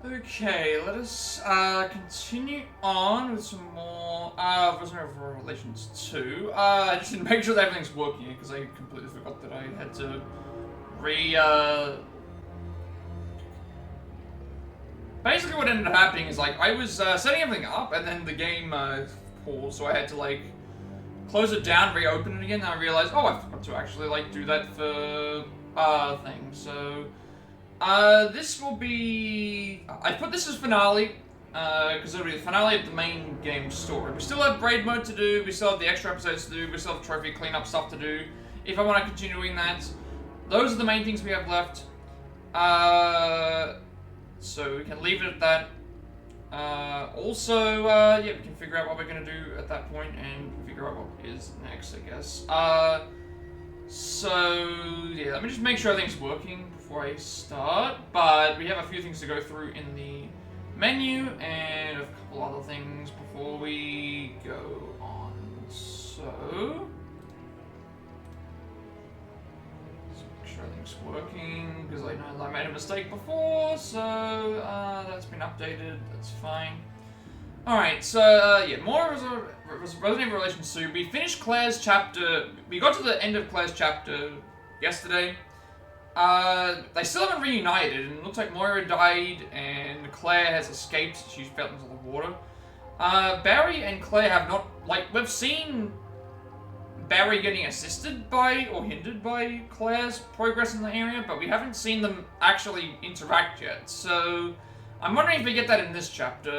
Okay, let us continue on with some more Prisoner of Relations 2. I just didn't make sure that everything's working here because I completely forgot that I had to Basically what ended up happening is like I was setting everything up and then the game paused, so I had to like close it down, reopen it again, and I realized, oh, I forgot to actually like do that for things. So this will be... I put this as finale, because it'll be the finale of the main game story. We still have raid mode to do, we still have the extra episodes to do, we still have trophy cleanup stuff to do. If I want to continue doing that, those are the main things we have left. So we can leave it at that. Yeah, we can figure out what we're going to do at that point and figure out what is next, I guess. Yeah, let me just make sure everything's working before I start, but we have a few things to go through in the menu and a couple other things before we go on. So, let's make sure everything's working, because I know I made a mistake before, so that's been updated, that's fine. Alright, so, yeah, more Resident Evil Relations 2. We finished Claire's chapter. We got to the end of Claire's chapter yesterday. They still haven't reunited, and it looks like Moira died, and Claire has escaped. She fell into the water. Barry and Claire have not, like, we've seen Barry getting assisted by, or hindered by, Claire's progress in the area, but we haven't seen them actually interact yet, so... I'm wondering if we get that in this chapter,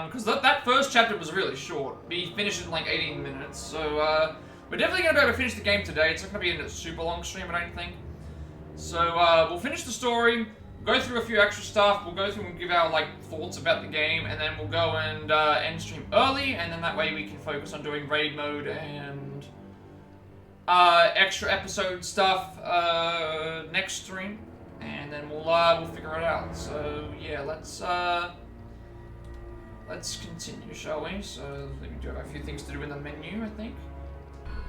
because that first chapter was really short. We finished it in like 18 minutes, so we're definitely going to be able to finish the game today. It's not going to be a super long stream, I don't think. So we'll finish the story, go through a few extra stuff, we'll go through and give our like thoughts about the game, and then we'll go and end stream early, and then that way we can focus on doing raid mode and extra episode stuff next stream. And then we'll figure it out. So yeah, let's continue, shall we? So we do have a few things to do in the menu, I think.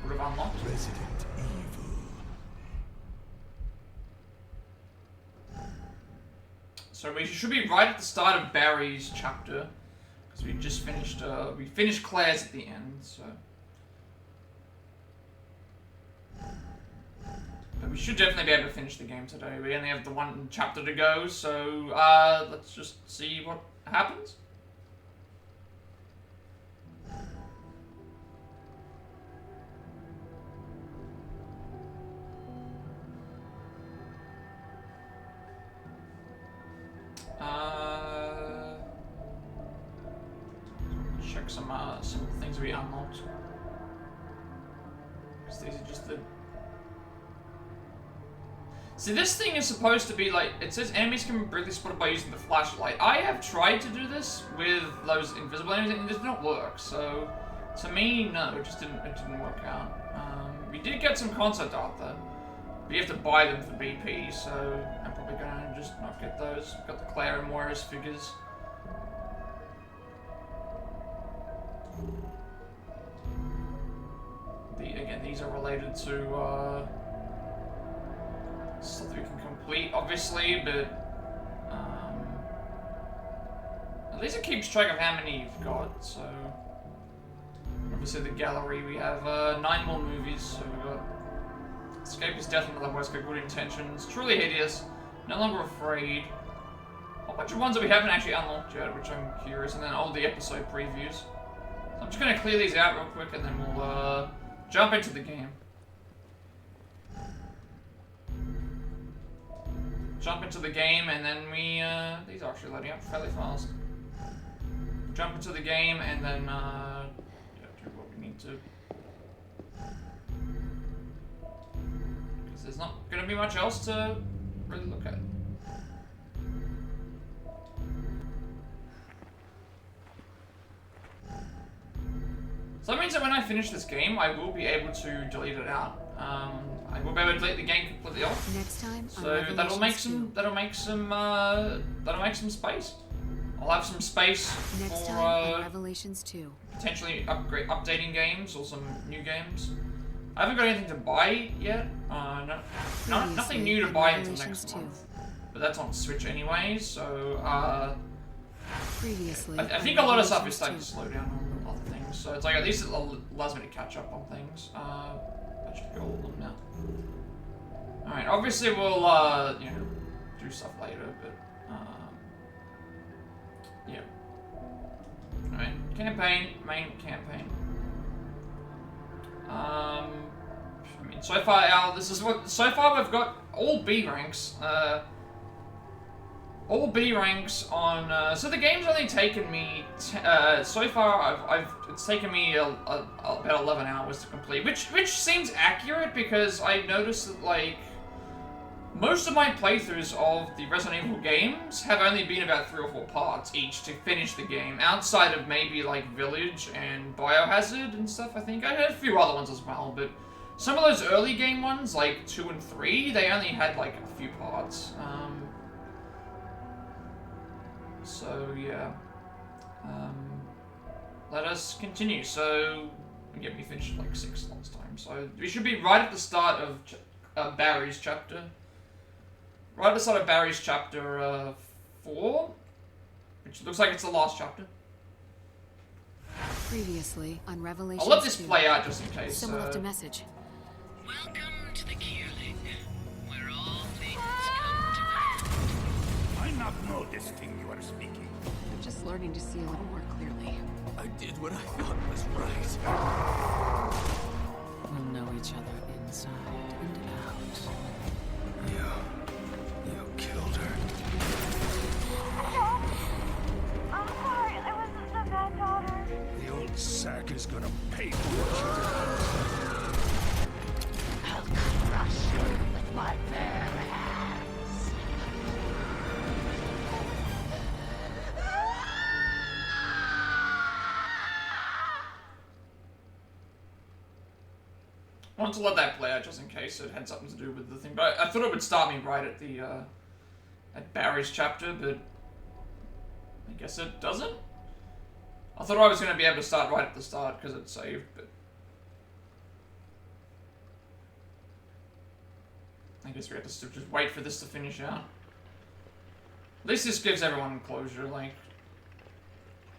Would have unlocked. Resident Evil. So we should be right at the start of Barry's chapter, because we just finished. We finished Claire's at the end. So. But we should definitely be able to finish the game today. We only have the one chapter to go, so let's just see what happens. Check some things we unlocked. Because these are just the... See, this thing is supposed to be like, it says enemies can be briefly spotted by using the flashlight. I have tried to do this with those invisible enemies and it does not work, so to me, no, it didn't work out. We did get some concept art though, but you have to buy them for BP, so I'm probably gonna just not get those. Got the Claire and Moira's figures. Again, these are related to, stuff that we can complete, obviously, but at least it keeps track of how many you've got, so obviously the gallery, we have 9 more movies, so we've got Escape is Death and Another West Good Intentions, Truly Hideous, No Longer Afraid, a whole bunch of ones that we haven't actually unlocked yet, which I'm curious, and then all the episode previews. So I'm just going to clear these out real quick and then we'll jump into the game. Jump into the game, and then we, these are actually loading up fairly fast. Jump into the game, and then, do what we need to. Because there's not going to be much else to really look at. So that means that when I finish this game, I will be able to delete it out. I will be able to delete the game completely off. Next time, so that'll make some space. I'll have some space Next for time on Revelations 2. Potentially updating games or some new games. I haven't got anything to buy yet. Nothing new to buy until next month. But that's on Switch anyway, so Previously, I think a lot of stuff is starting to slow down on other things, so it's like at least it allows me to catch up on things. I should go all of them now. Alright, obviously we'll, you know, do stuff later, but, yeah. Alright, campaign, main campaign. I mean, so far, so far we've got all B ranks, on, so the game's only taken me, so far it's taken me about 11 hours to complete, which seems accurate because I noticed that, like, most of my playthroughs of the Resident Evil games have only been about 3 or 4 parts each to finish the game, outside of maybe, like, Village and Biohazard and stuff, I think. I had a few other ones as well, but some of those early game ones, like 2 and 3, they only had, like, a few parts. So, yeah. Let us continue. So, yeah, we finished, like, 6 last time, so we should be right at the start of Barry's chapter. Right at the start of Barry's chapter 4, which looks like it's the last chapter. Previously on Revelation. I'll let this play out just in case. Someone left a message. Welcome to the Gearling, where all things come to pass. I not know this thing you are speaking. I'm just learning to see a little more clearly. I did what I thought was right. We'll know each other inside and out. You killed her. I'm sorry, I wasn't the bad daughter. The old sack is gonna pay for what you did. I'll crush you with my bare hands. I want to let that play out just in case it had something to do with the thing, but I thought it would start me right at the, at Barry's chapter, but I guess it doesn't? I thought I was going to be able to start right at the start because it's saved, but I guess we have to just wait for this to finish out. At least this gives everyone closure, like,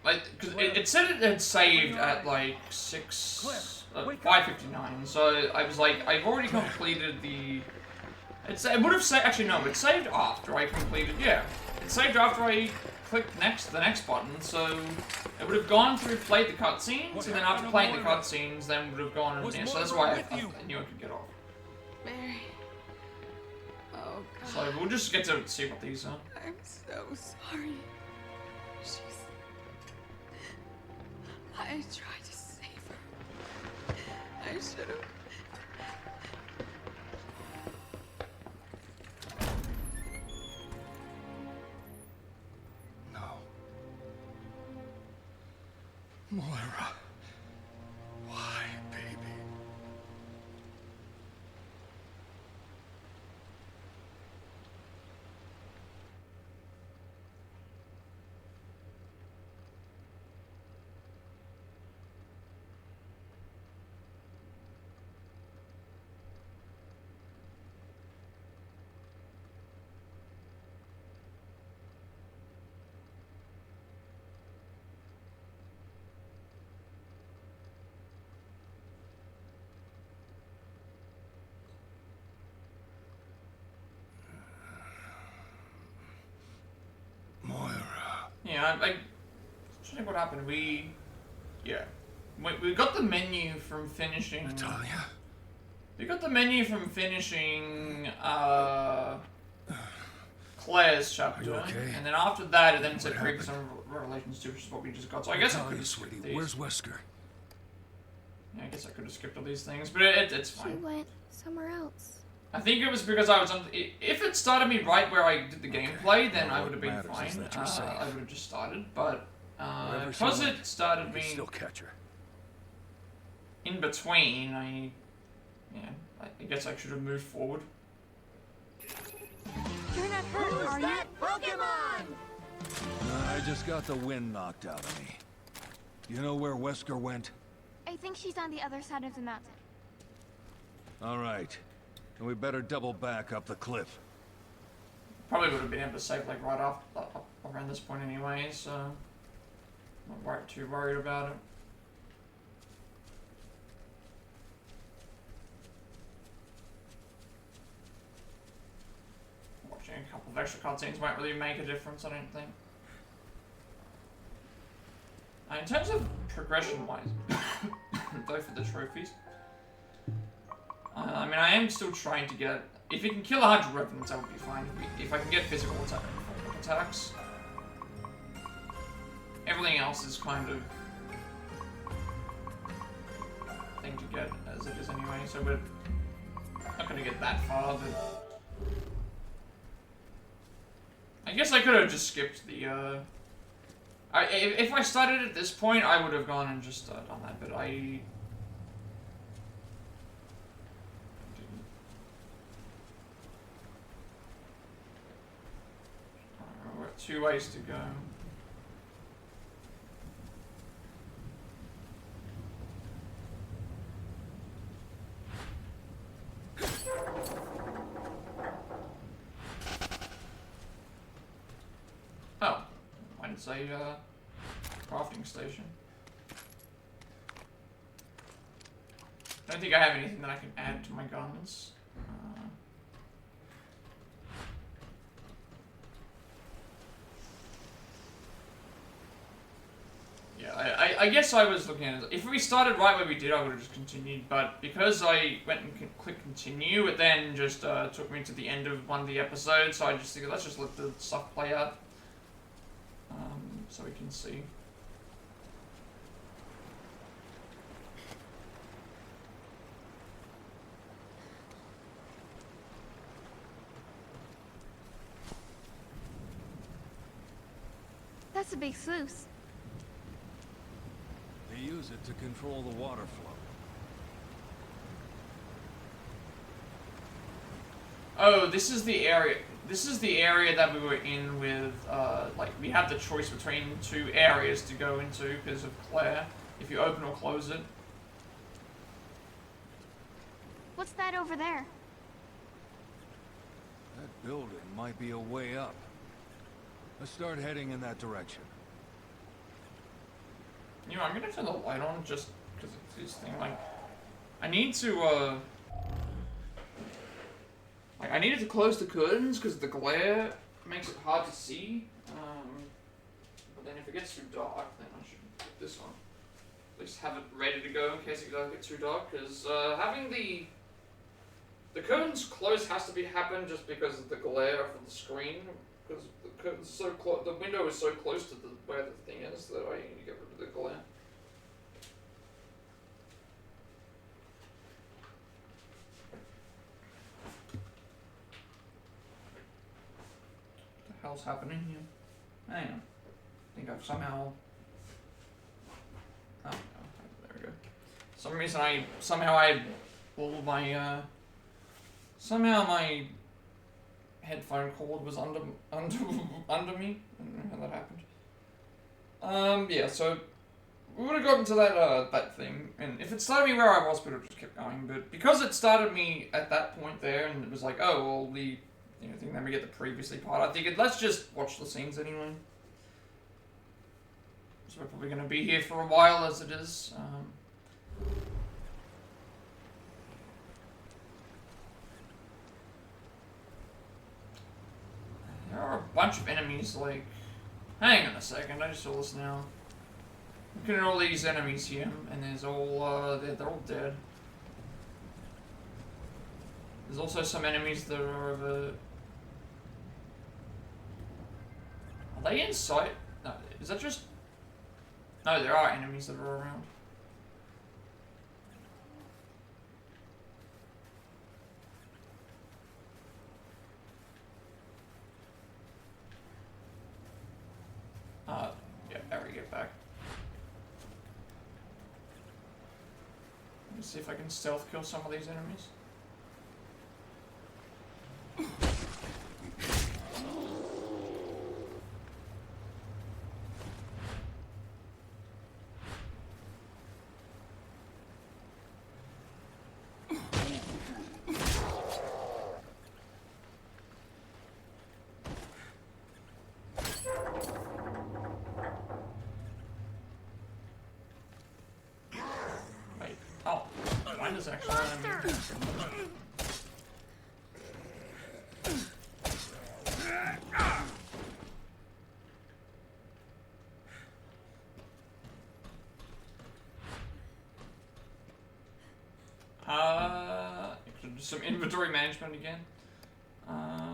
because it said it had saved at, like, 5:59, so I was like, I've already completed the... It would have saved... Actually, no, it saved after I completed... Yeah, it saved after I clicked the next button, so it would have gone through, played the cutscenes, and then after playing the cutscenes, then would have gone... Yeah, so that's why I knew I could get off. Mary. Oh, God. So we'll just get to see what these are. I'm so sorry. I tried to save her. I should have. No. Moira. Why, baby? Yeah, I think what happened. We got the menu from finishing. Natalia? We got the menu from finishing Claire's chapter. Are you okay? And then after that, it then said previous Revelations 2, which is what we just got. So I guess I could Natalia, have skipped sweetie, these. where's Wesker? Yeah, I guess I could have skipped all these things, but it's She fine. went somewhere else. I think it was because I was on. If it started me right where I did the gameplay, then I would have been What matters is fine. that you're safe. I would have just started, but Wherever she because went, it started You me can still catch her. in between, I guess I should have moved forward. You're not hurt, are you? Pokemon! I just got the wind knocked out of me. You know where Wesker went? I think she's on the other side of the mountain. All right. And we better double back up the cliff. Probably would have been able to save like right around this point anyway, so not too worried about it. Watching a couple of extra cutscenes won't really make a difference, I don't think. In terms of progression-wise, though, for the trophies, I mean, I am still trying to get... If you can kill 100 revenants, that would be fine. If I can get physical attacks, everything else is kind of thing to get as it is anyway. So we're not going to get that far, but I guess I could have just skipped the. If I started at this point, I would have gone and just done that, but I didn't. We've got 2 ways to go. Oh, mine's a crafting station. I don't think I have anything that I can add to my guns. Yeah, I guess I was looking at it. If we started right where we did, I would have just continued. But because I went and clicked continue, it then just took me to the end of one of the episodes. So I just figured, let's just let the stuff play out. So we can see. That's a big sluice. They use it to control the water flow. Oh, this is the area. This is the area that we were in with, like, we had the choice between 2 areas to go into because of Claire, if you open or close it. What's that over there? That building might be a way up. Let's start heading in that direction. You know, I'm gonna turn the light on just because it's this thing, like, I need to, like, I needed to close the curtains because the glare makes it hard to see. But then if it gets too dark, then I should put this on. At least have it ready to go in case it does get too dark. Because having the curtains closed has to happen just because of the glare from the screen. Because the curtains so close, the window is so close to where the thing is that I need to get rid of the glare. What the hell's happening here? Hang on. I think I've somehow. Oh no, there we go. For some reason I all my somehow my headphone cord was under me. I don't know how that happened. Yeah, so we would have gotten to that thing, and if it started me where I was, we would have just kept going. But because it started me at that point there, and it was like, oh well, the thing, then we get the previously part. I figured let's just watch the scenes anyway. So we're probably going to be here for a while as it is. There are a bunch of enemies, like... Hang on a second, I just saw this now. Looking at all these enemies here, and there's all, they're all dead. There's also some enemies that are over... Are they in sight? No, is that just... No, there are enemies that are around. Yeah, Barry, get back. Let me see if I can stealth kill some of these enemies. is actually an enemy. Some inventory management again. Can't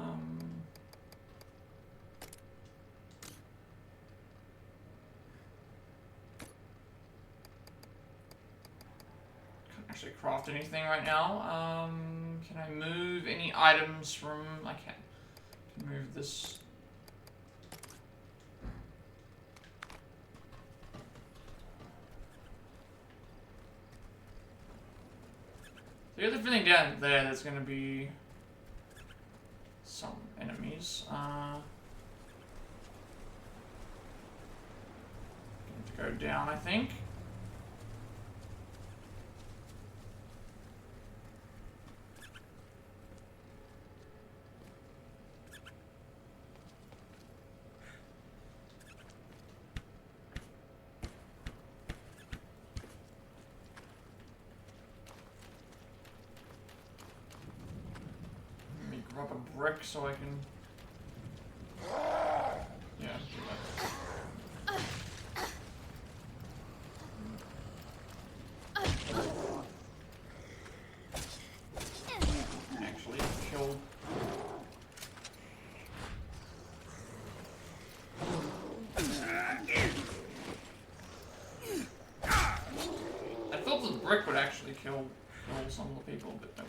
actually craft anything right now. Can I move any items from? I can. Move this. The other thing down there, there's going to be some enemies. Going to go down, I think. Grab a brick so I can. Yeah, do that. Actually, killed. I thought the brick would actually kill some of the people, but no.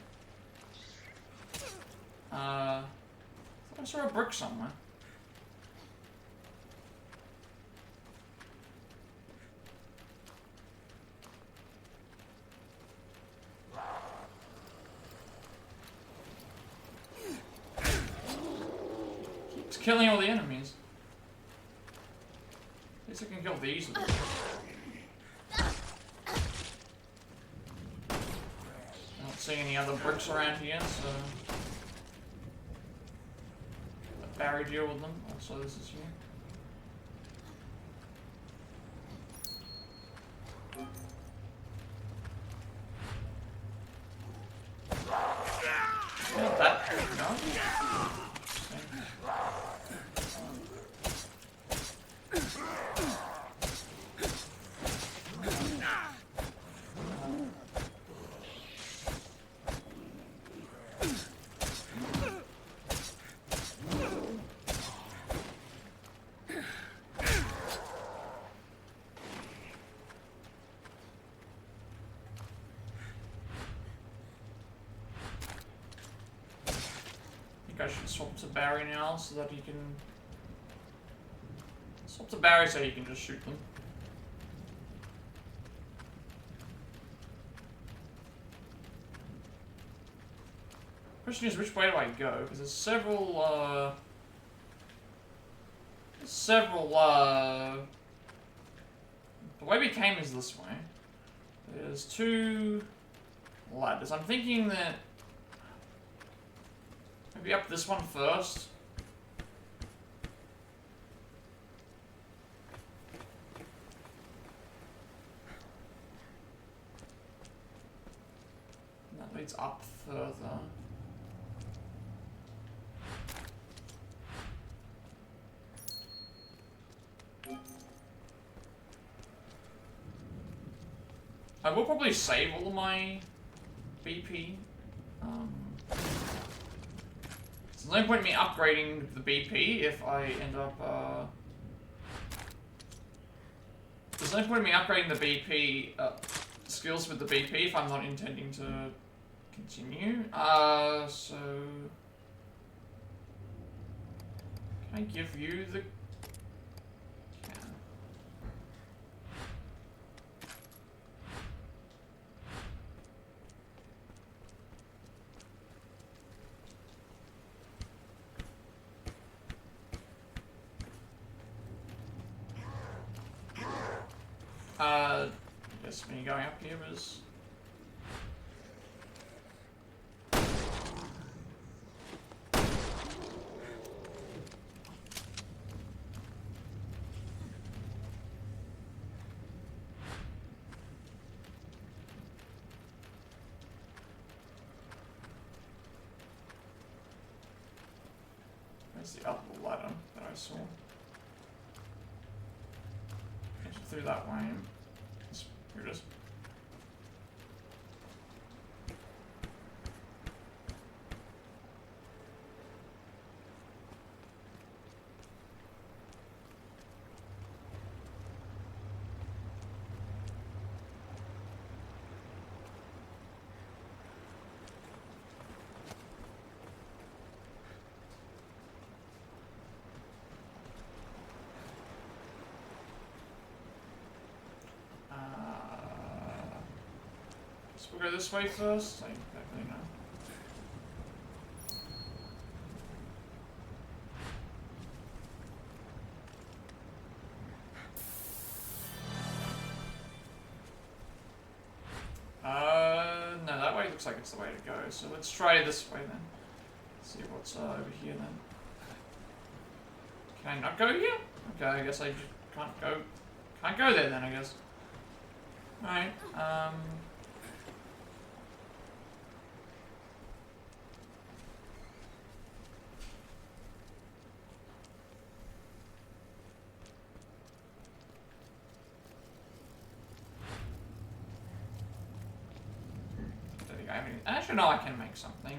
I thought I saw a brick somewhere. Keeps killing all the enemies. At least I can kill these. Not seeing any other bricks around here, so. Barry deal with them. Also, this is here. Not that no. I should swap to Barry now so that he can swap to Barry so he can just shoot them. Question is, which way do I go? Because there's several the way we came is this way. There's two ladders. I'm thinking that maybe up this one first. And that leads up further. I will probably save all of my BP. There's no point in me upgrading the BP if I end up, There's no point in me upgrading the BP, skills with the BP if I'm not intending to continue. So... Can I give you the... I guess me going up here is... Where's the other ladder that I saw? Through that way. Here it is. We'll go this way first. I don't really know. No, that way looks like it's the way to go. So let's try this way then. See what's over here then. Can I not go here? Okay, I guess I just can't go. Can't go there then, I guess. Alright, actually, no, I can make something.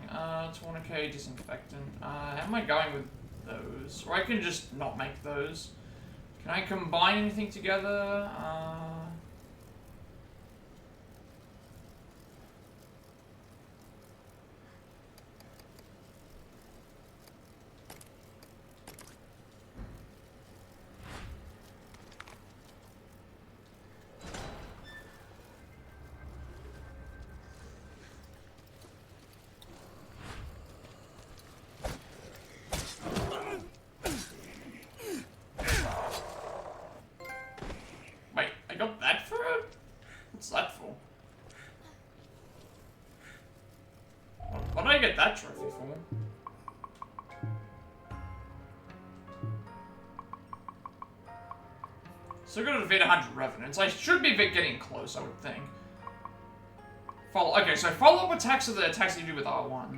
Tourniquet, disinfectant. How am I going with those? Or I can just not make those. Can I combine anything together? What did I get that trophy for? So gonna defeat 100 revenants. I should be getting close, I would think. Okay, so follow-up attacks are the attacks that you do with R1.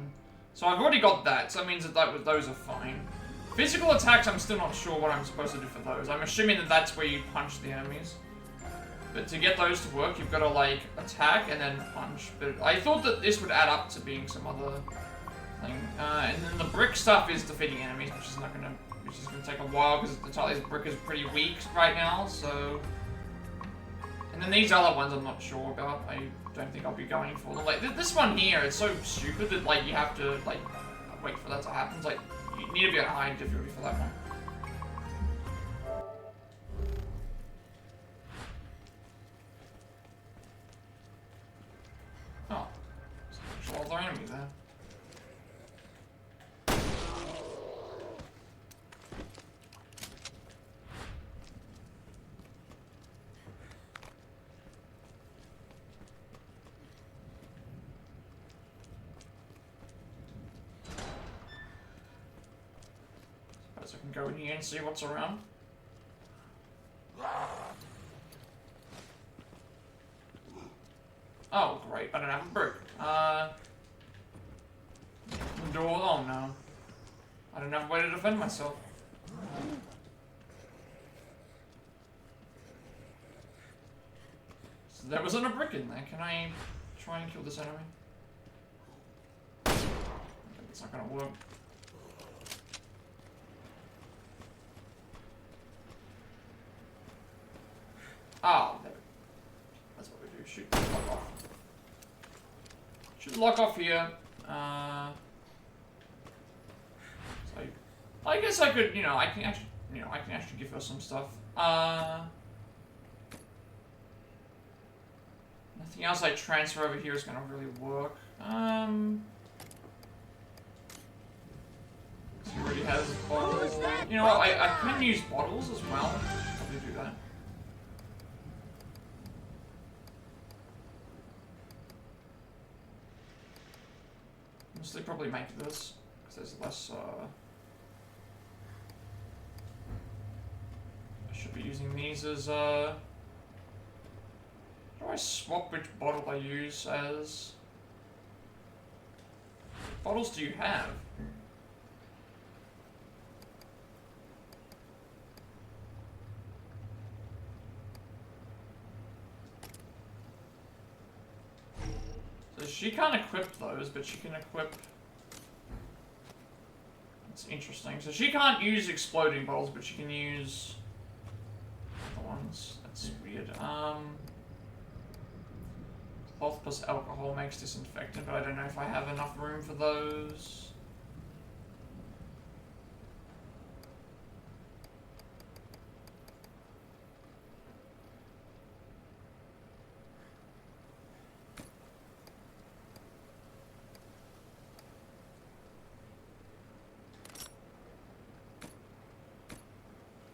So I've already got that, so that means that those are fine. Physical attacks, I'm still not sure what I'm supposed to do for those. I'm assuming that that's where you punch the enemies. But to get those to work, you've got to, like, attack and then punch. But I thought that this would add up to being some other thing. And then the brick stuff is defeating enemies, which is gonna take a while because Natalia's brick is pretty weak right now, so... And then these other ones I'm not sure about. I don't think I'll be going for them. Like, this one here, it's so stupid that, like, you have to, like, wait for that to happen. It's like, you need to be at high difficulty for that one. Oh. There's actual other enemy there. Suppose I can go in here and see what's around. Oh, great. I don't have a brick. Door. Oh, no. I don't have a way to defend myself. So there wasn't a brick in there. Can I try and kill this enemy? Okay, it's not gonna work. Oh, there. That's what we do. Shoot. Lock off. Should lock off here. So I guess I could, I can actually give her some stuff. Nothing else I transfer over here is gonna really work. She already has bottles. You know what? I can use bottles as well. Probably do that. They probably make this because there's less. I should be using these as. How do I swap which bottle I use as? What bottles do you have? she can't equip those, but she can equip... That's interesting. So she can't use exploding bottles, but she can use... the ones. That's weird. Cloth plus alcohol makes disinfectant, but I don't know if I have enough room for those.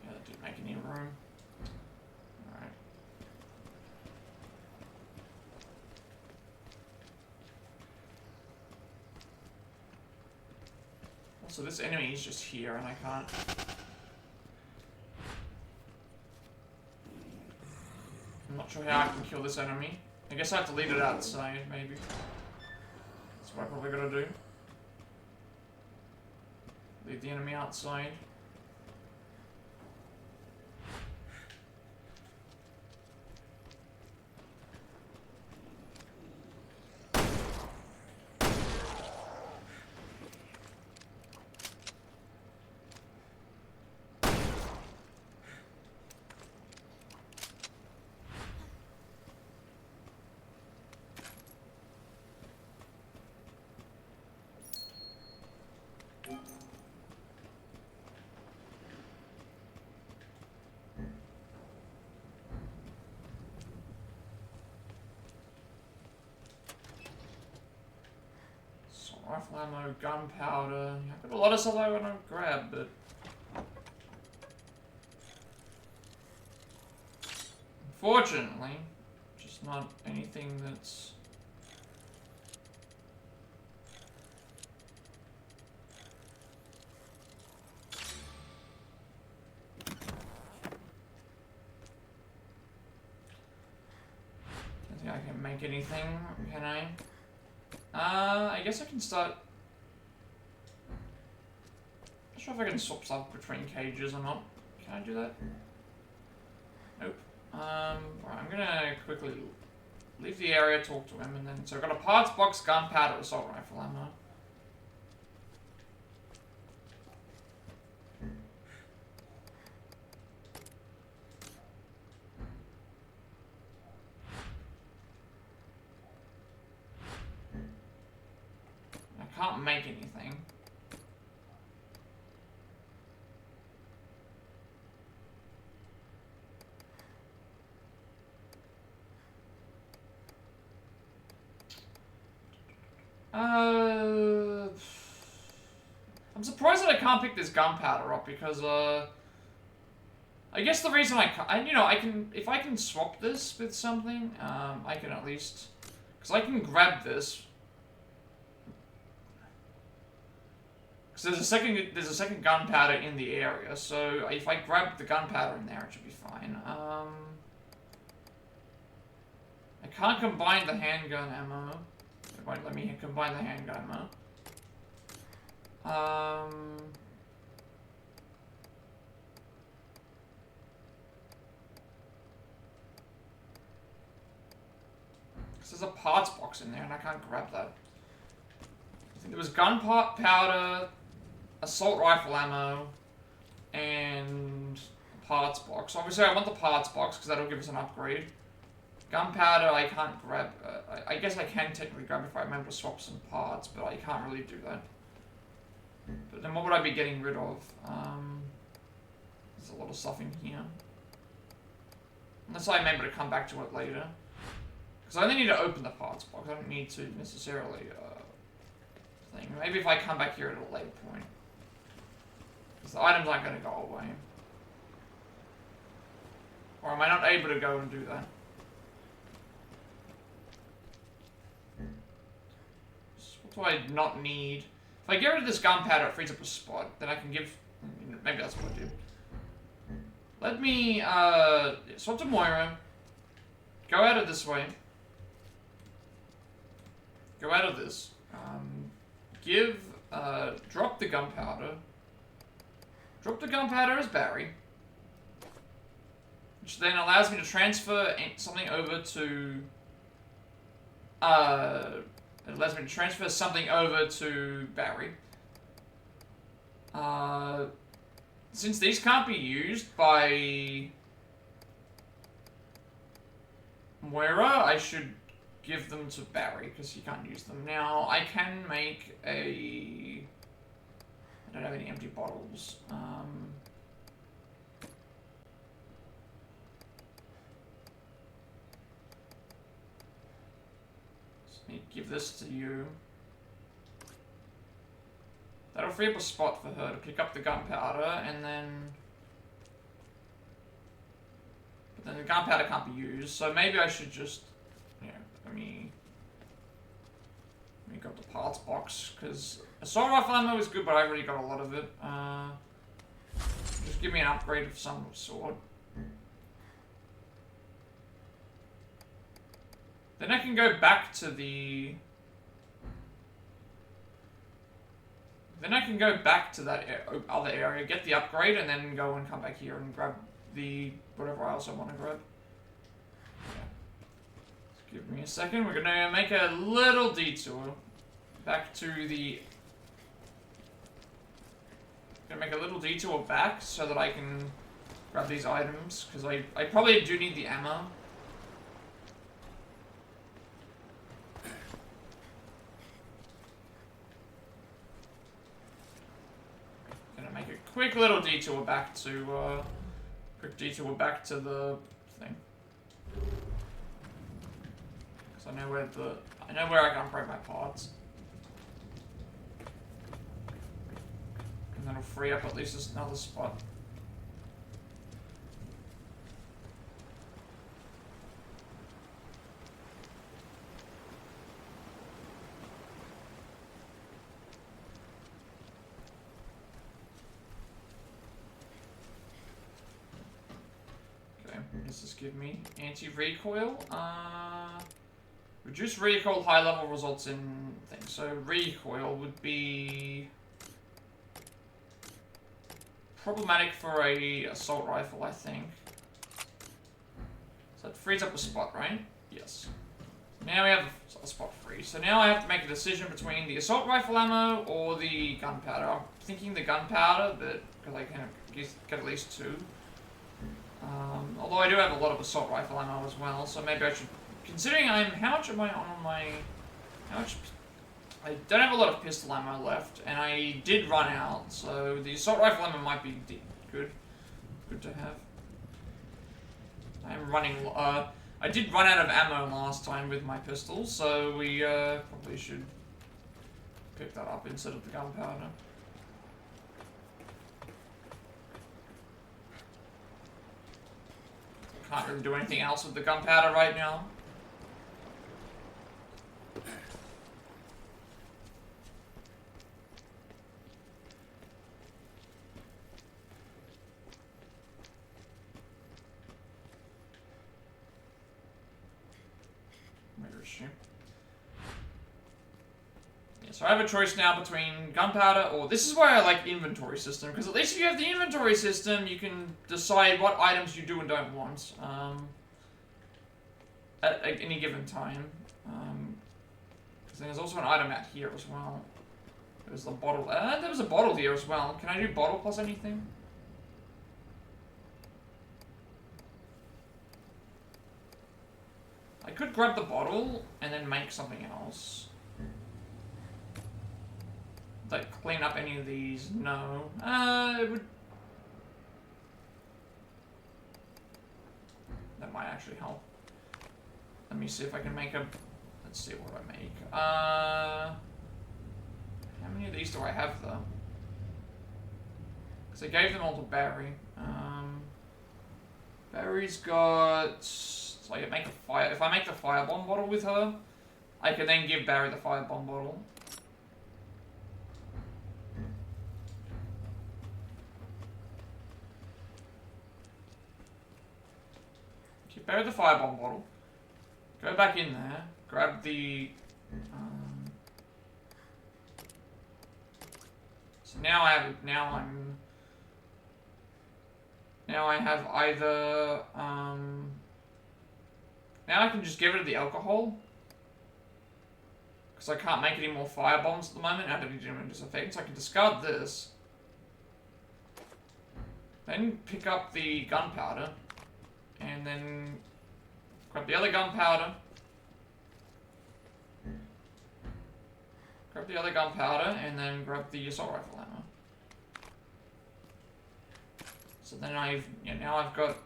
Yeah, that didn't make any room. Alright. So this enemy is just here and I can't... I'm not sure how I can kill this enemy. I guess I have to leave it outside, maybe. That's what I probably gotta do. Leave the enemy outside. Rifle ammo, gunpowder. I've got a lot of stuff I want to grab, but... Unfortunately, just not anything that's... I don't think I can make anything, can I? I guess I can start... I'm not sure if I can swap stuff between cages or not. Can I do that? Nope. Right, I'm gonna quickly leave the area, talk to him, and then... So I've got a parts box, gunpowder, assault rifle ammo. Can't make anything. I'm surprised that I can't pick this gunpowder up because I guess the reason I can, if I can swap this with something, I can at least, because I can grab this. So there's a second gunpowder in the area, so if I grab the gunpowder in there, it should be fine. I can't combine the handgun ammo. It won't let me combine the handgun ammo. There's a parts box in there, and I can't grab that. I think there was gunpowder, assault rifle ammo, and parts box. Obviously, I want the parts box because that'll give us an upgrade. Gunpowder, I can't grab. I guess I can technically grab if I remember to swap some parts, but I can't really do that. But then what would I be getting rid of? There's a lot of stuff in here. Unless I remember to come back to it later. Because I only need to open the parts box. I don't need to necessarily... thing. Maybe if I come back here at a later point. Because the items aren't going to go away. Or am I not able to go and do that? What do I not need? If I get rid of this gunpowder, it frees up a spot. Then I can give... Maybe that's what I do. Let me, swap to Moira. Go out of this way. Go out of this. Drop the gunpowder. Drop the gunpowder as Barry. Which then allows me to transfer something over to, It allows me to transfer something over to Barry. Since these can't be used by Moira, I should give them to Barry, because he can't use them. Now, I can make a... I don't have any empty bottles. Just need to give this to you. That'll free up a spot for her to pick up the gunpowder, and then... But then the gunpowder can't be used, so maybe I should just... You know, let me grab the parts box, because assault rifle ammo is good, but I've already got a lot of it. Just give me an upgrade of some sort. Then I can go back to the... Then I can go back to that other area, get the upgrade, and then go and come back here and grab the whatever else I want to grab. Yeah. Just give me a second. We're gonna make a little detour back to the. Gonna make a little detour back so that I can grab these items, because I probably do need the ammo. Make a quick little detour back to the thing, because I know where I can upgrade my parts, and that'll free up at least another spot. Does this give me anti-recoil? Reduce recoil, high level results in things. So recoil would be problematic for a assault rifle, I think. So it frees up a spot, right? Yes. Now we have a spot free. So now I have to make a decision between the assault rifle ammo or the gunpowder. I'm thinking the gunpowder, but because I can get at least two. Although I do have a lot of assault rifle ammo as well, so maybe I should... Considering how much am I on my... How much... I don't have a lot of pistol ammo left, and I did run out, so the assault rifle ammo might be good. Good to have. I'm running... I did run out of ammo last time with my pistols, so we probably should pick that up instead of the gunpowder. Can't really do anything else with the gunpowder right now. Where is she? Yeah, so I have a choice now between gunpowder or... This is why I like inventory system, because at least if you have the inventory system, you can decide what items you do and don't want at any given time. There's also an item out here as well. There's the bottle. There was a bottle here as well. Can I do bottle plus anything? I could grab the bottle and then make something else. Like clean up any of these? No. It would... That might actually help. Let me see if I can make a... Let's see what I make. How many of these do I have though? Because I gave them all to Barry. Barry's got... So I can make a fire... If I make the firebomb bottle with her, I can then give Barry the firebomb bottle. Okay, Barry the firebomb bottle. Go back in there. Grab the... So now I have... Now I have either... Now I can just get rid of the alcohol. Because I can't make any more fire bombs at the moment out of any disinfectant, so I can discard this. Then pick up the gunpowder. And then grab the other gunpowder. Grab the other gunpowder, and then grab the assault rifle ammo. So then now I've got,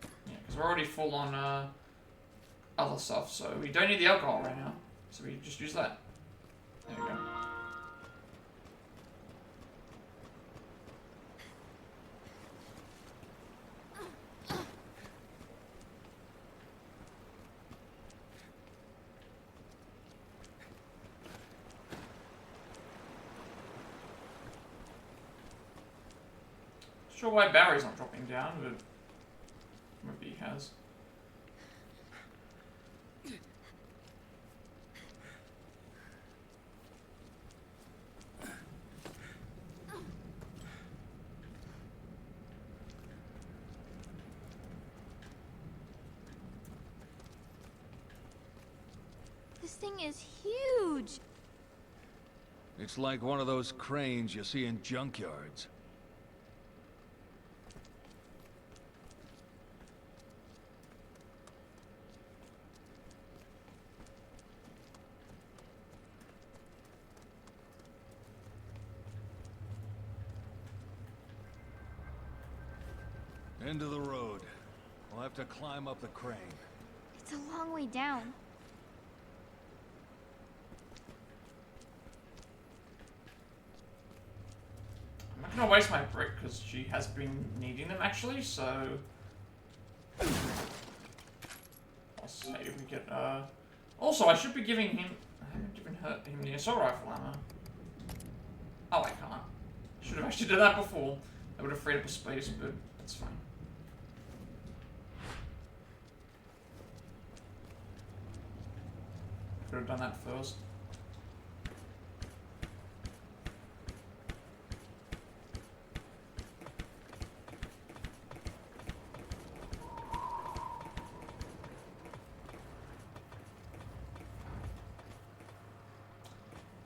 because we're already full on other stuff, so we don't need the alcohol right now. So we just use that. There we go. Not sure why Barry's not dropping down, but maybe he has. This thing is huge. It's like one of those cranes you see in junkyards. End of the road. We'll have to climb up the crane. It's a long way down. I'm not gonna waste my brick because she has been needing them actually, so I'll say we get also I should be giving him I haven't given him the assault rifle ammo. Oh, I can't. Should have actually done that before. That would have freed up a space, but that's fine. Could have done that first.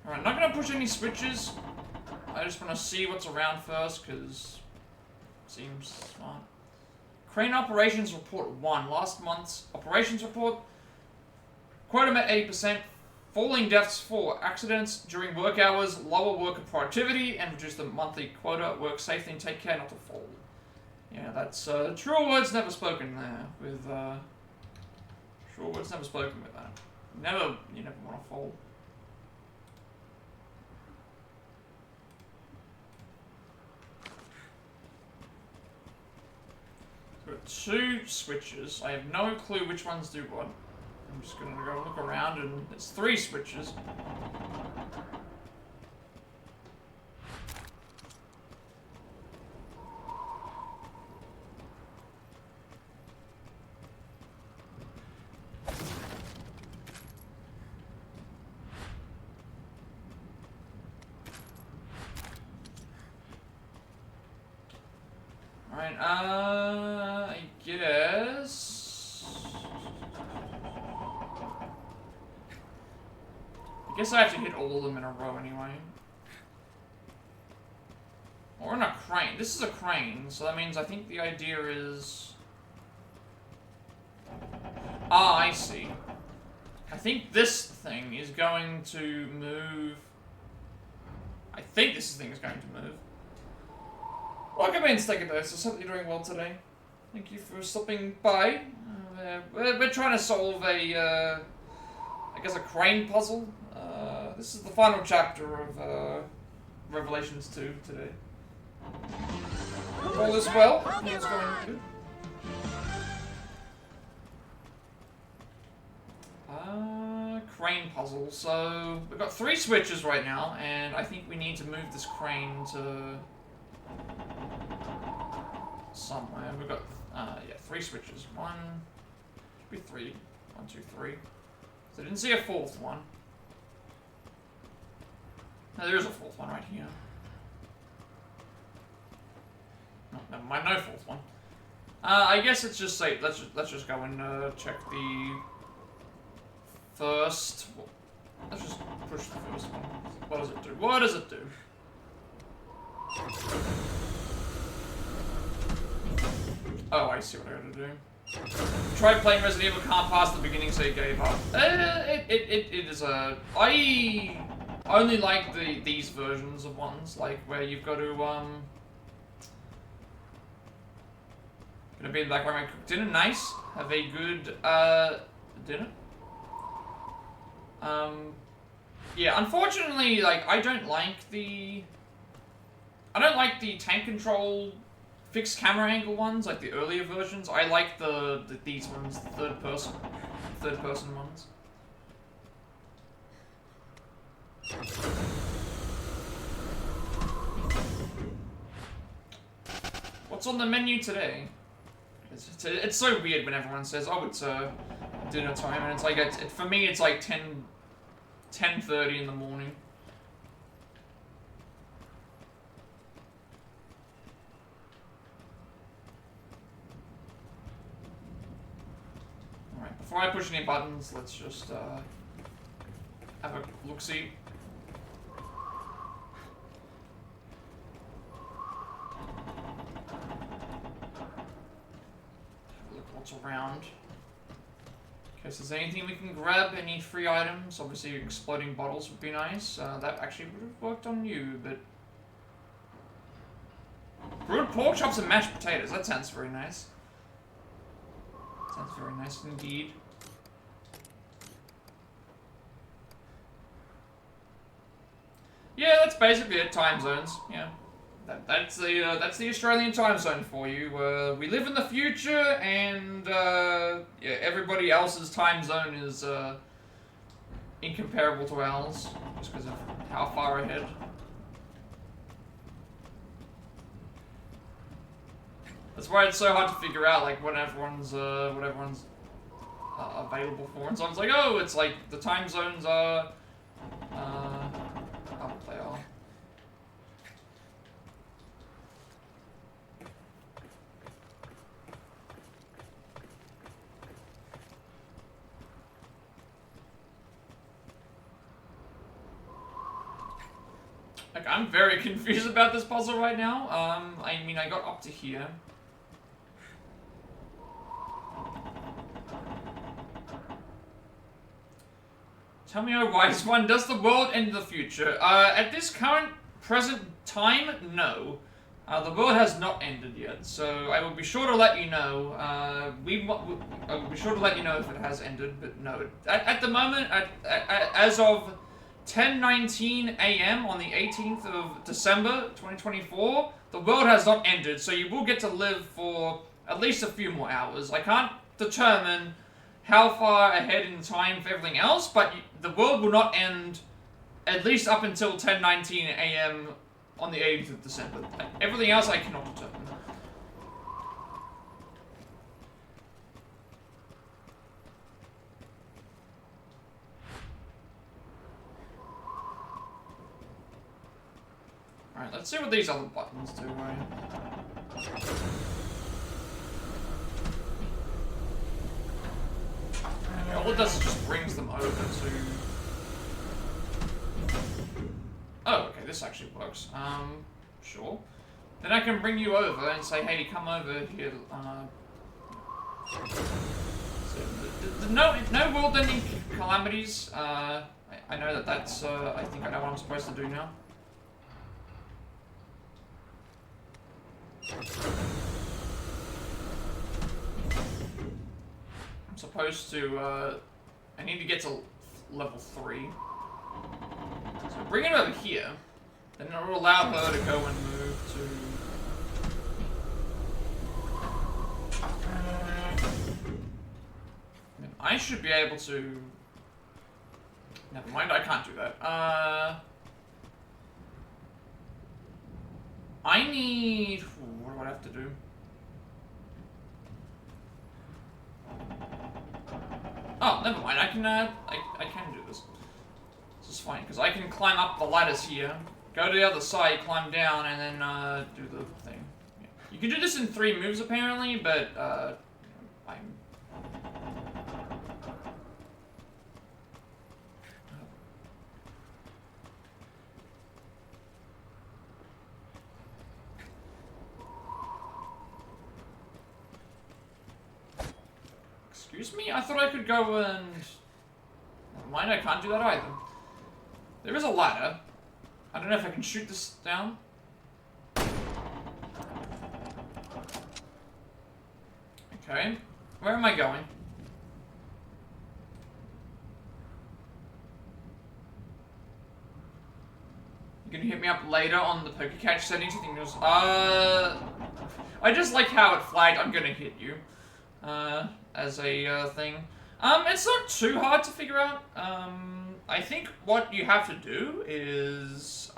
Alright, not gonna push any switches. I just want to see what's around first, because it seems smart. Crane Operations Report 1. Last month's operations report. Quota met 80%. Falling deaths for accidents during work hours, lower worker productivity, and reduce the monthly quota. Work safely and take care not to fall. Yeah, that's true words never spoken there. With true words never spoken with that. You never want to fall. We've got 2 switches. I have no clue which ones do what. I'm just gonna go look around, and it's 3 switches. Alright, I guess... I guess I have to hit all of them in a row anyway. Or in a crane. This is a crane, so that means I think the idea is... Ah, I see. I think this thing is going to move... I think this thing is going to move. Welcome in, Steakadosis. Hope you're doing well today. Thank you for stopping by. We're trying to solve a, I guess a crane puzzle. This is the final chapter of Revelations 2 today. All is well. It's going good. Crane puzzle. So we've got 3 switches right now, and I think we need to move this crane to somewhere. We've got yeah, 3 switches. One, should be 3. 1, 2, 3. So I didn't see a 4th one. No, there is a 4th one right here. No, never mind, no 4th one. I guess it's just safe. Let's just go and check the first Let's just push the first one. What does it do? What does it do? Oh, I see what I gotta do. Tried playing Resident Evil, can't pass the beginning, so you gave up. It is a... I only like these versions of ones, like where you've got to gonna be like where I cook dinner, nice. Have a good dinner. Yeah, unfortunately, like I don't like the tank control fixed camera angle ones, like the earlier versions. I like these ones, the third person ones. What's on the menu today? It's so weird when everyone says, "Oh, it's dinner time," and it's like for me, it's like 10:30 in the morning. All right, before I push any buttons, let's just have a look-see. What's around. In case there's anything we can grab, any free items. Obviously, exploding bottles would be nice. That actually would have worked on you, but... Brewed pork chops and mashed potatoes. That sounds very nice. Sounds very nice indeed. Yeah, that's basically it. Time zones. Yeah. That's the Australian time zone for you. We live in the future, and yeah, everybody else's time zone is incomparable to ours, just because of how far ahead. That's why it's so hard to figure out, like what everyone's available for. And so it's like, oh, it's like the time zones are what they are. Like, I'm very confused about this puzzle right now. I mean, I got up to here. Tell me, oh wise one, does the world end in the future? At this present time, no. The world has not ended yet, so I will be sure to let you know. I will be sure to let you know if it has ended, but no. At the moment, as of 10:19 a.m. on the 18th of December 2024, the world has not ended, so you will get to live for at least a few more hours. I can't determine how far ahead in time for everything else, but the world will not end at least up until 10:19 a.m. on the 18th of December. Everything else I cannot determine. Alright, let's see what these other buttons do, right? Okay, all it does is just brings them over to... Oh, okay, this actually works. Sure. Then I can bring you over and say, hey, come over here. So, no world-ending calamities. I know that's, I think I know what I'm supposed to do now. I'm supposed to, I need to get to level 3. So bring it over here, then it will allow her to go and move to... I should be able to... Never mind, I can't do that. I need... What do I have to do? Oh, never mind. I can do this. This is fine because I can climb up the ladders here, go to the other side, climb down, and then do the thing. Yeah. You can do this in 3 moves apparently, but Excuse me? I thought I could go and... Never mind, I can't do that either. There is a ladder. I don't know if I can shoot this down. Okay. Where am I going? You gonna hit me up later on the PokeCatch settings? I think there's... I just like how it flagged I'm gonna hit you. As a, thing. It's not too hard to figure out. I think what you have to do is,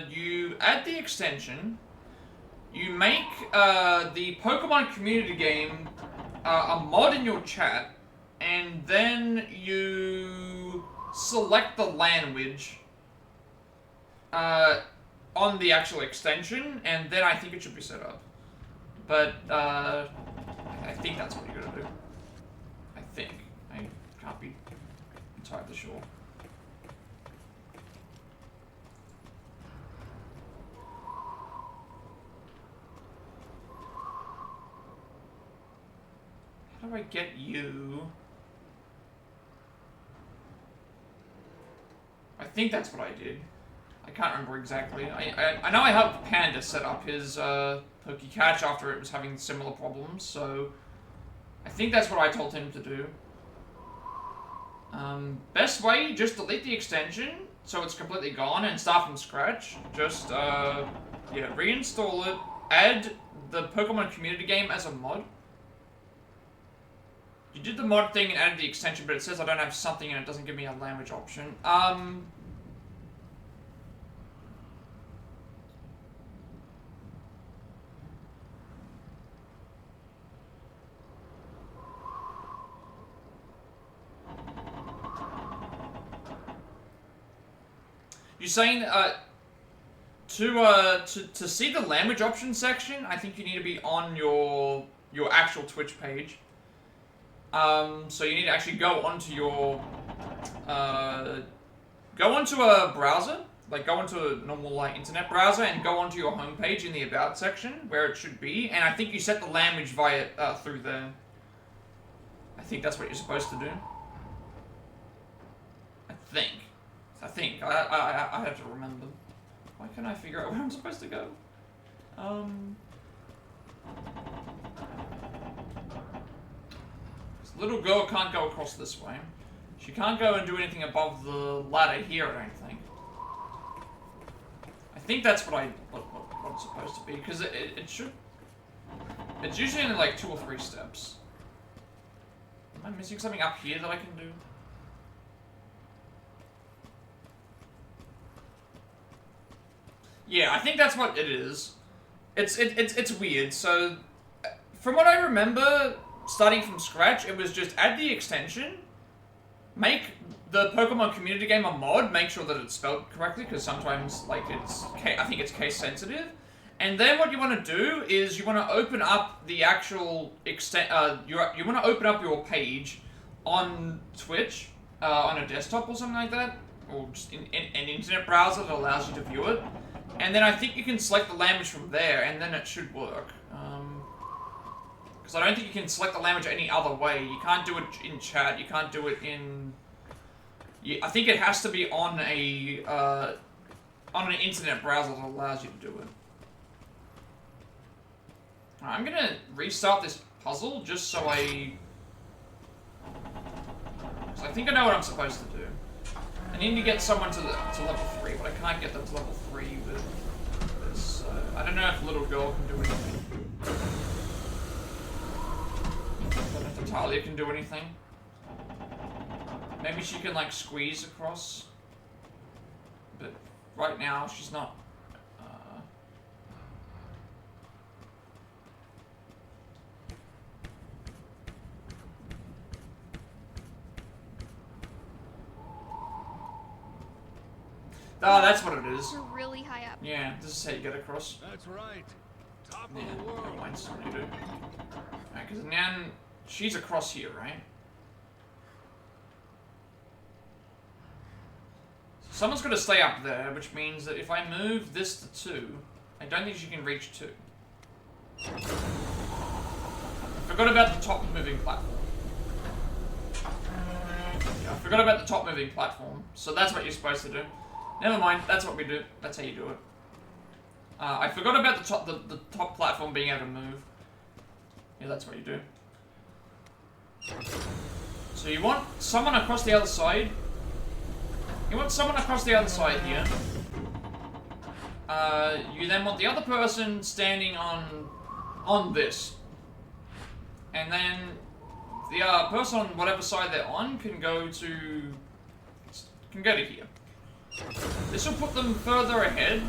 you add the extension, you make, the Pokemon community game, a mod in your chat, and then you select the language, on the actual extension, and then I think it should be set up. But, I think that's what you're gonna do. I think. I can't be entirely sure. How do I get you? I think that's what I did. I can't remember exactly. I know I helped Panda set up his PokeCatch after it was having similar problems, so I think that's what I told him to do. Best way, just delete the extension so it's completely gone and start from scratch. Just yeah, reinstall it, add the Pokemon community game as a mod. You did the mod thing and added the extension, but it says I don't have something and it doesn't give me a language option. You're saying, to see the language options section, I think you need to be on your actual Twitch page. So you need to actually go onto your, go onto a browser, like go onto a normal like internet browser and go onto your homepage in the About section where it should be, and I think you set the language via through there. I think that's what you're supposed to do. I think. I have to remember. Why can't I figure out where I'm supposed to go? This little girl can't go across this way. She can't go and do anything above the ladder here, I don't think. I think that's what it's supposed to be, because it should... It's usually in like 2 or 3 steps. Am I missing something up here that I can do? Yeah, I think that's what it is. It's weird. So, from what I remember, starting from scratch, it was just add the extension, make the Pokemon community game a mod, make sure that it's spelled correctly, because sometimes, like, I think it's case sensitive. And then what you want to do is you want to open up the actual you want to open up your page on Twitch, on a desktop or something like that, or just in an internet browser that allows you to view it. And then I think you can select the language from there, and then it should work. Because I don't think you can select the language any other way. You can't do it in chat. You can't do it in... I think it has to be on an internet browser that allows you to do it. I'm gonna restart this puzzle just so I think I know what I'm supposed to do. I need to get someone to level 3, but I can't get them to level 3 with this. I don't know if little girl can do anything. I don't know if Talia can do anything. Maybe she can like squeeze across. But right now she's not. Oh, that's what it is. We're really high up. Yeah, this is how you get across. That's right. Top Yeah, of the world. never mind, something to do. Alright, because Nan, she's across here, right? Someone's got to stay up there, which means that if I move this to 2, I don't think she can reach 2. Forgot about the top moving platform. Yeah, I forgot about the top moving platform. So that's what you're supposed to do. Never mind, that's what we do. That's how you do it. I forgot about the top platform being able to move. Yeah, that's what you do. So you want someone across the other side. You want someone across the other side here. You then want the other person standing on this. And then the person on whatever side they're on can go to here. This will put them further ahead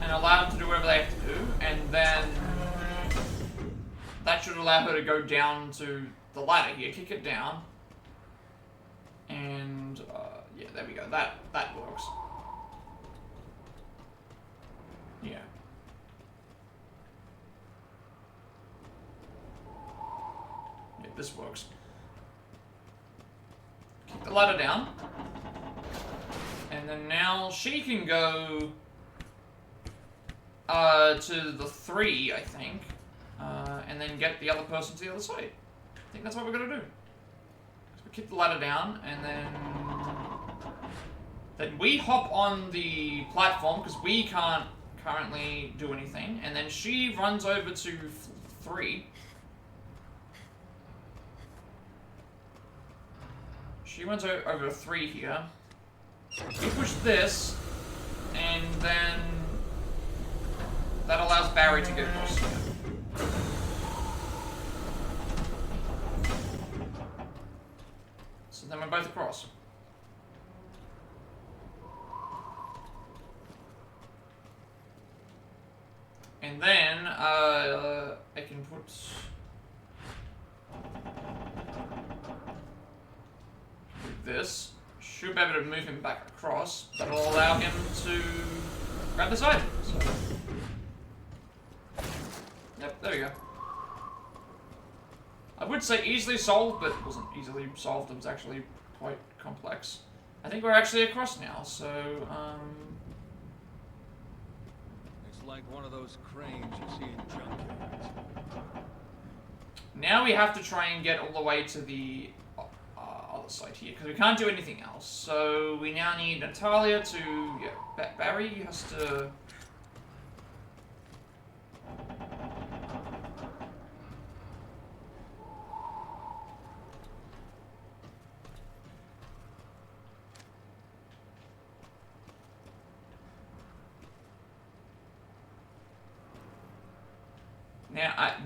and allow them to do whatever they have to do, and then that should allow her to go down to the ladder here, kick it down, and yeah, there we go. That works. Yeah. Yeah, this works. Kick the ladder down. And then now she can go to the 3, I think. And then get the other person to the other side. I think that's what we're gonna do. So we kick the ladder down, and then we hop on the platform because we can't currently do anything, and then she runs over to 3. She runs over to 3 here. We push this, and then that allows Barry to get across here. So then we're both across. And then I can put this. Should be able to move him back across. That'll allow him to grab this item. So. Yep, there we go. I would say easily solved, but it wasn't easily solved. It was actually quite complex. I think we're actually across now, so, It's like one of those cranes you see in junkyards. now we have to try and get all the way to the other side here, because we can't do anything else. So we now need Natalia to, yeah, Barry has to...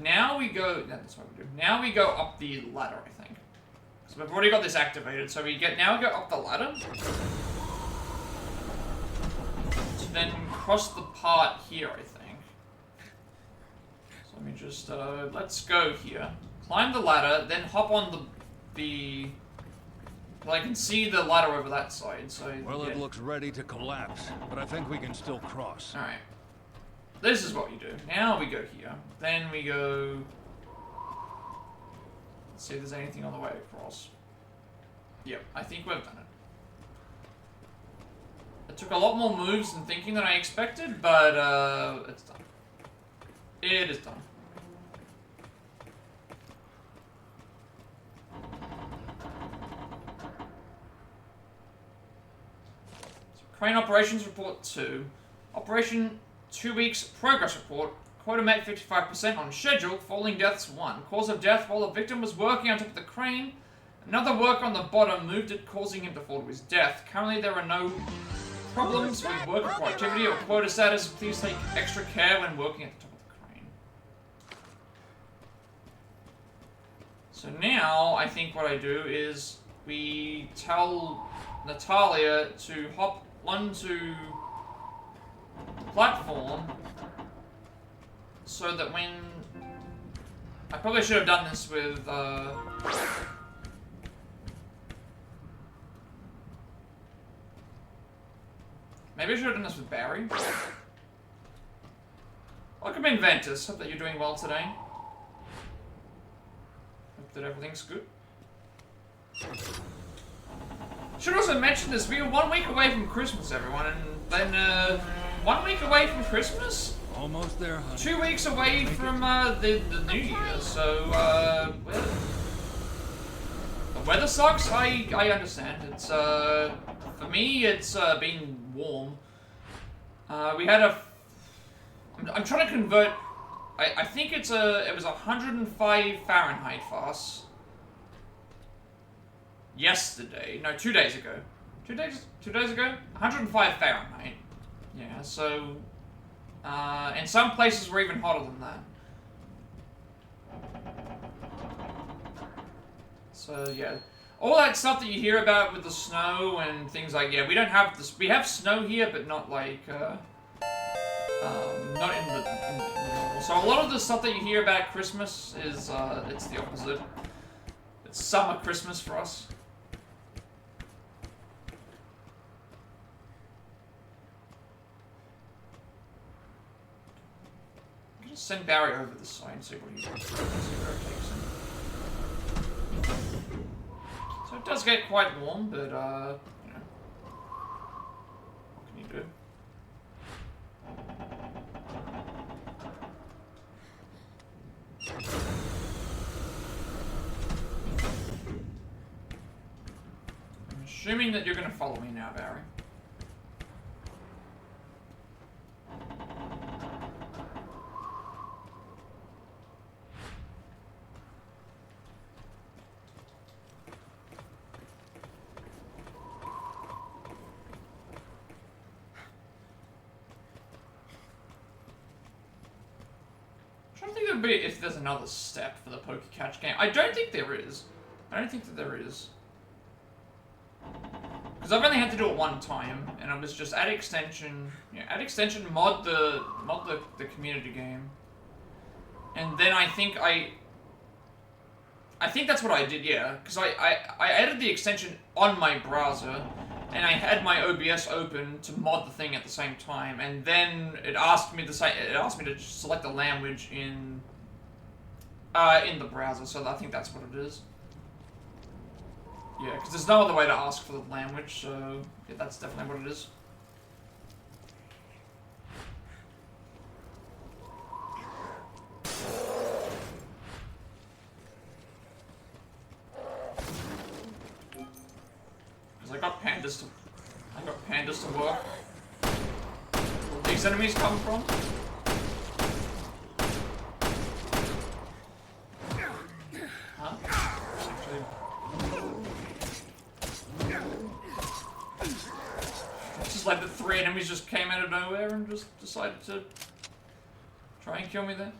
Now we go... No, that's what we do. Now we go up the ladder, I think. So we've already got this activated, so now we go up the ladder. To then cross the part here, I think. So let me just, let's go here. Climb the ladder, then hop on the... Well, I can see the ladder over that side, so... Well, yeah. it looks ready to collapse, but I think we can still cross. Alright. This is what you do. Now we go here. Then we go... Let's see if there's anything on the way across. Yep, I think we've done it. It took a lot more moves and thinking than I expected, but it's done. It is done. So, Crane Operations Report 2. Operation 2 weeks progress report. Quota met 55% on schedule. Falling deaths 1. Cause of death while the victim was working on top of the crane. Another worker on the bottom moved it, causing him to fall to his death. Currently there are no problems with worker productivity or quota status. Please take extra care when working at the top of the crane. So now I think what I do is we tell Natalia to hop onto the platform so that when... I probably should have done this with, maybe I should have done this with Barry. Welcome in, Ventus. Hope that you're doing well today. Hope that everything's good. Should also mention this, we are 1 week away from Christmas, everyone, and then, 1 week away from Christmas? Almost there, honey. 2 weeks away from the New Year, so well, the weather sucks. I understand. It's for me, it's been warm. We had a. I'm trying to convert. I think it was 105 Fahrenheit for us. Yesterday, no, 2 days ago. 2 days ago, 105 Fahrenheit. Yeah, so. And some places were even hotter than that. So yeah, all that stuff that you hear about with the snow and things like, yeah, we don't have this. We have snow here, but not like not in the normal. So a lot of the stuff that you hear about Christmas is it's the opposite. It's summer Christmas for us. Send Barry over the side and see what he wants. See where it takes him. So it does get quite warm, but you know, what can you do? I'm assuming that you're going to follow me now, Barry. If there's another step for the Poke-Catch game. I don't think there is. I don't think that there is. Because I've only had to do it one time, and it was just add extension, yeah, add extension, mod the community game. And then I think that's what I did, yeah. Because I added the extension on my browser, and I had my OBS open to mod the thing at the same time, and then it asked me to select the language in the browser, so I think that's what it is. Yeah, because there's no other way to ask for the language, so yeah, that's definitely what it is. Because I got pandas to work. Where these enemies come from? Like the 3 enemies just came out of nowhere and just decided to try and kill me there.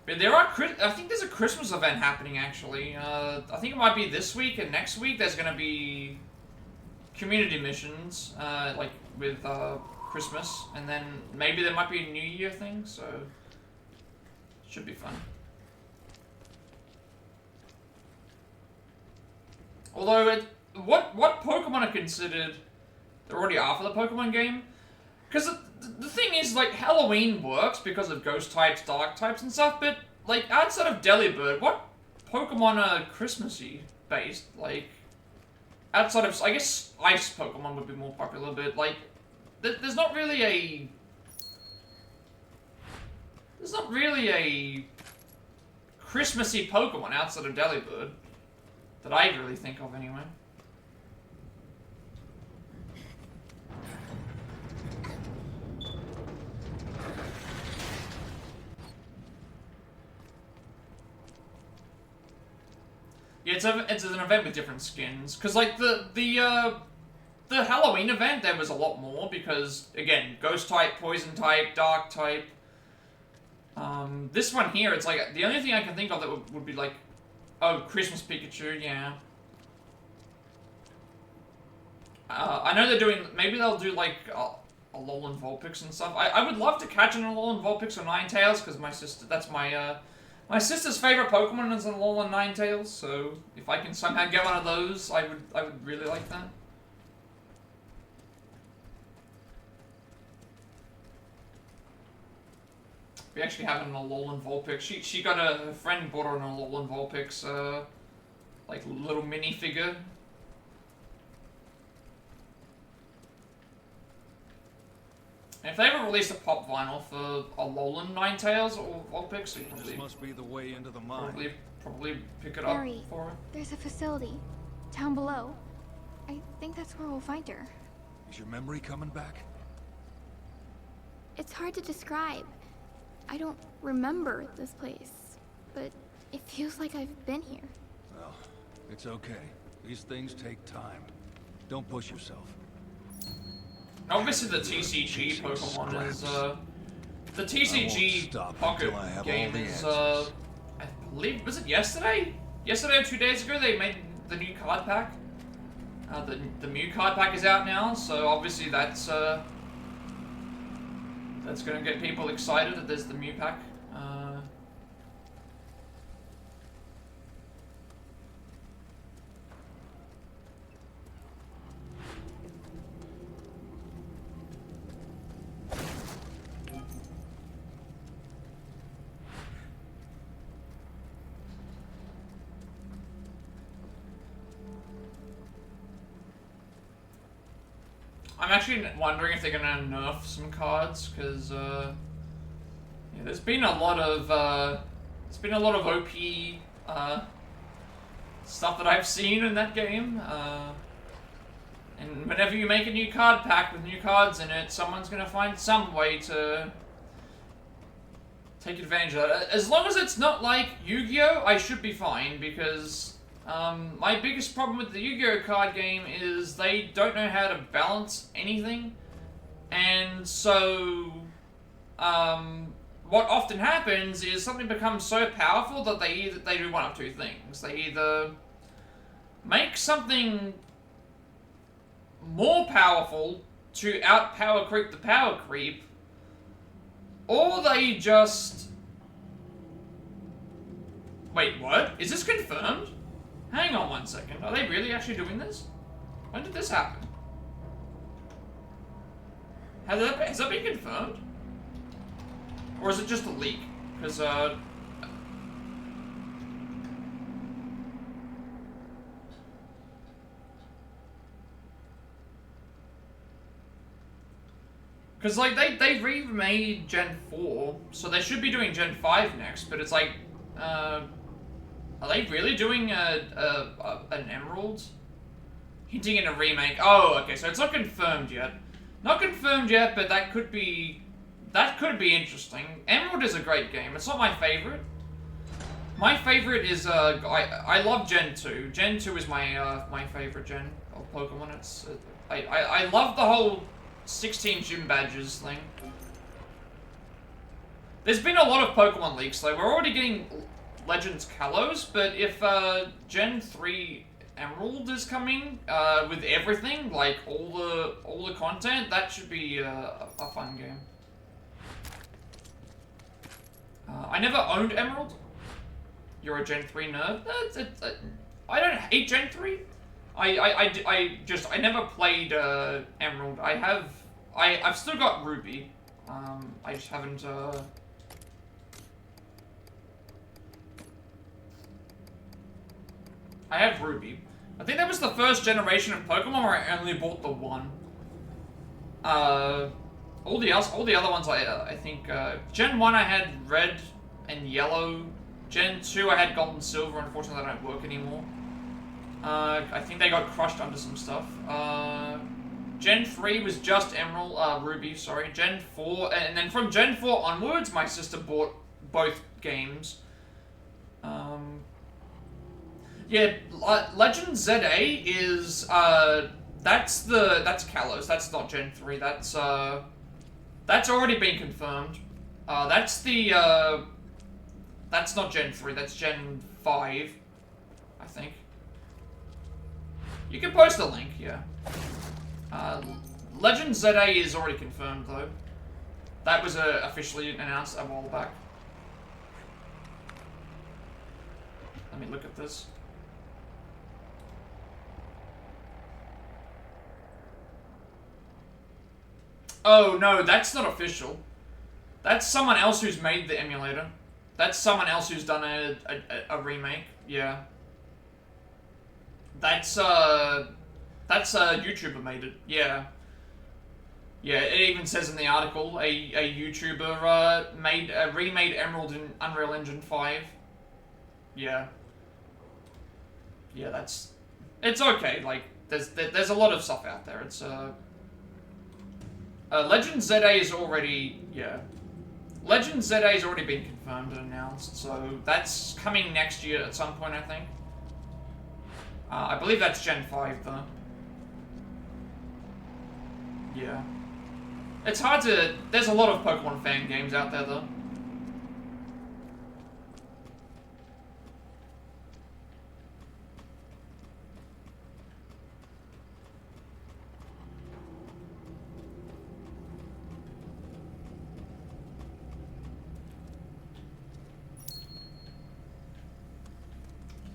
But there are, I think there's a Christmas event happening actually. I think it might be this week and next week. There's gonna be community missions, like with Christmas, and then maybe there might be a New Year thing. So it should be fun. Although what Pokemon are considered, they're already are for the Pokemon game. Because the thing is, like, Halloween works because of ghost types, dark types, and stuff, but, like, outside of Delibird, what Pokemon are Christmassy based? Like, outside of, I guess, Ice Pokemon would be more popular, but, like, there's not really a Christmassy Pokemon outside of Delibird that I really think of, anyway. Yeah, it's an event with different skins. Cause like the Halloween event, there was a lot more because again, ghost type, poison type, dark type. This one here, it's like the only thing I can think of that would be like, oh, Christmas Pikachu, yeah. I know they're doing. Maybe they'll do like a Alolan Vulpix and stuff. I would love to catch an Alolan Vulpix or Ninetales because my sister. That's my sister's favorite Pokemon is an Alolan Ninetales, so if I can somehow get one of those, I would really like that. We actually have an Alolan Vulpix. She got her friend bought her an Alolan Vulpix, like little mini figure. If they ever released a pop vinyl for a Alolan Ninetales or Vulpix, we This must be the way into the mine. probably pick it up Barry, for her. there's a facility down below. I think that's where we'll find her. Is your memory coming back? It's hard to describe. I don't remember this place, but it feels like I've been here. Well, it's okay. These things take time. Don't push yourself. Obviously, the TCG Pokemon is the TCG Pocket I have game all the is answers. I believe, was it yesterday? Yesterday or 2 days ago, they made the new card pack. The Mew card pack is out now, so obviously that's gonna get people excited that there's the Mew pack. I'm actually wondering if they're gonna nerf some cards, because yeah, there's been a lot of OP stuff that I've seen in that game. And whenever you make a new card pack with new cards in it, someone's gonna find some way to take advantage of that. As long as it's not like Yu-Gi-Oh, I should be fine, because my biggest problem with the Yu-Gi-Oh card game is they don't know how to balance anything, and so what often happens is something becomes so powerful that they do one of two things. They either make something more powerful to outpower creep the power creep, or they just... Wait, what? Is this confirmed? Hang on 1 second. Are they really actually doing this? When did this happen? Has that been confirmed? Or is it just a leak? Because, like, they remade Gen 4, so they should be doing Gen 5 next, but it's like, are they really doing an Emerald? Hinting at a remake. Oh, okay, so it's not confirmed yet. Not confirmed yet, but that could be interesting. Emerald is a great game. It's not my favorite. My favorite is I love Gen 2. Gen 2 is my my favorite gen of Pokemon. It's I love the whole 16 gym badges thing. There's been a lot of Pokemon leaks though. We're already getting Legends Kalos, but if Gen 3 Emerald is coming with everything, like all the content, that should be a fun game. I never owned Emerald. You're a Gen 3 nerd. I don't hate Gen 3. I never played Emerald. I've still got Ruby. I just haven't I have Ruby. I think that was the first generation of Pokemon where I only bought the one. All the other ones I think Gen 1 I had Red and Yellow. Gen 2 I had Gold and Silver. Unfortunately, they don't work anymore. I think they got crushed under some stuff. Gen 3 was just Emerald, Ruby, sorry. Gen 4, and then from Gen 4 onwards, my sister bought both games. Yeah, Legend ZA is, that's Kalos, that's not Gen 3, that's already been confirmed. That's not Gen 3, that's Gen 5, I think. You can post a link, yeah. Legend ZA is already confirmed, though. That was officially announced a while back. Let me look at this. Oh, no, that's not official. That's someone else who's made the emulator. That's someone else who's done a remake, yeah. That's a YouTuber made it, yeah. Yeah, it even says in the article, a YouTuber remade Emerald in Unreal Engine 5. Yeah. Yeah, it's okay. Like, there's a lot of stuff out there. It's Legend ZA is already Legend ZA has already been confirmed and announced, so that's coming next year at some point, I think. I believe that's Gen 5 though. Yeah. It's hard to... There's a lot of Pokemon fan games out there, though.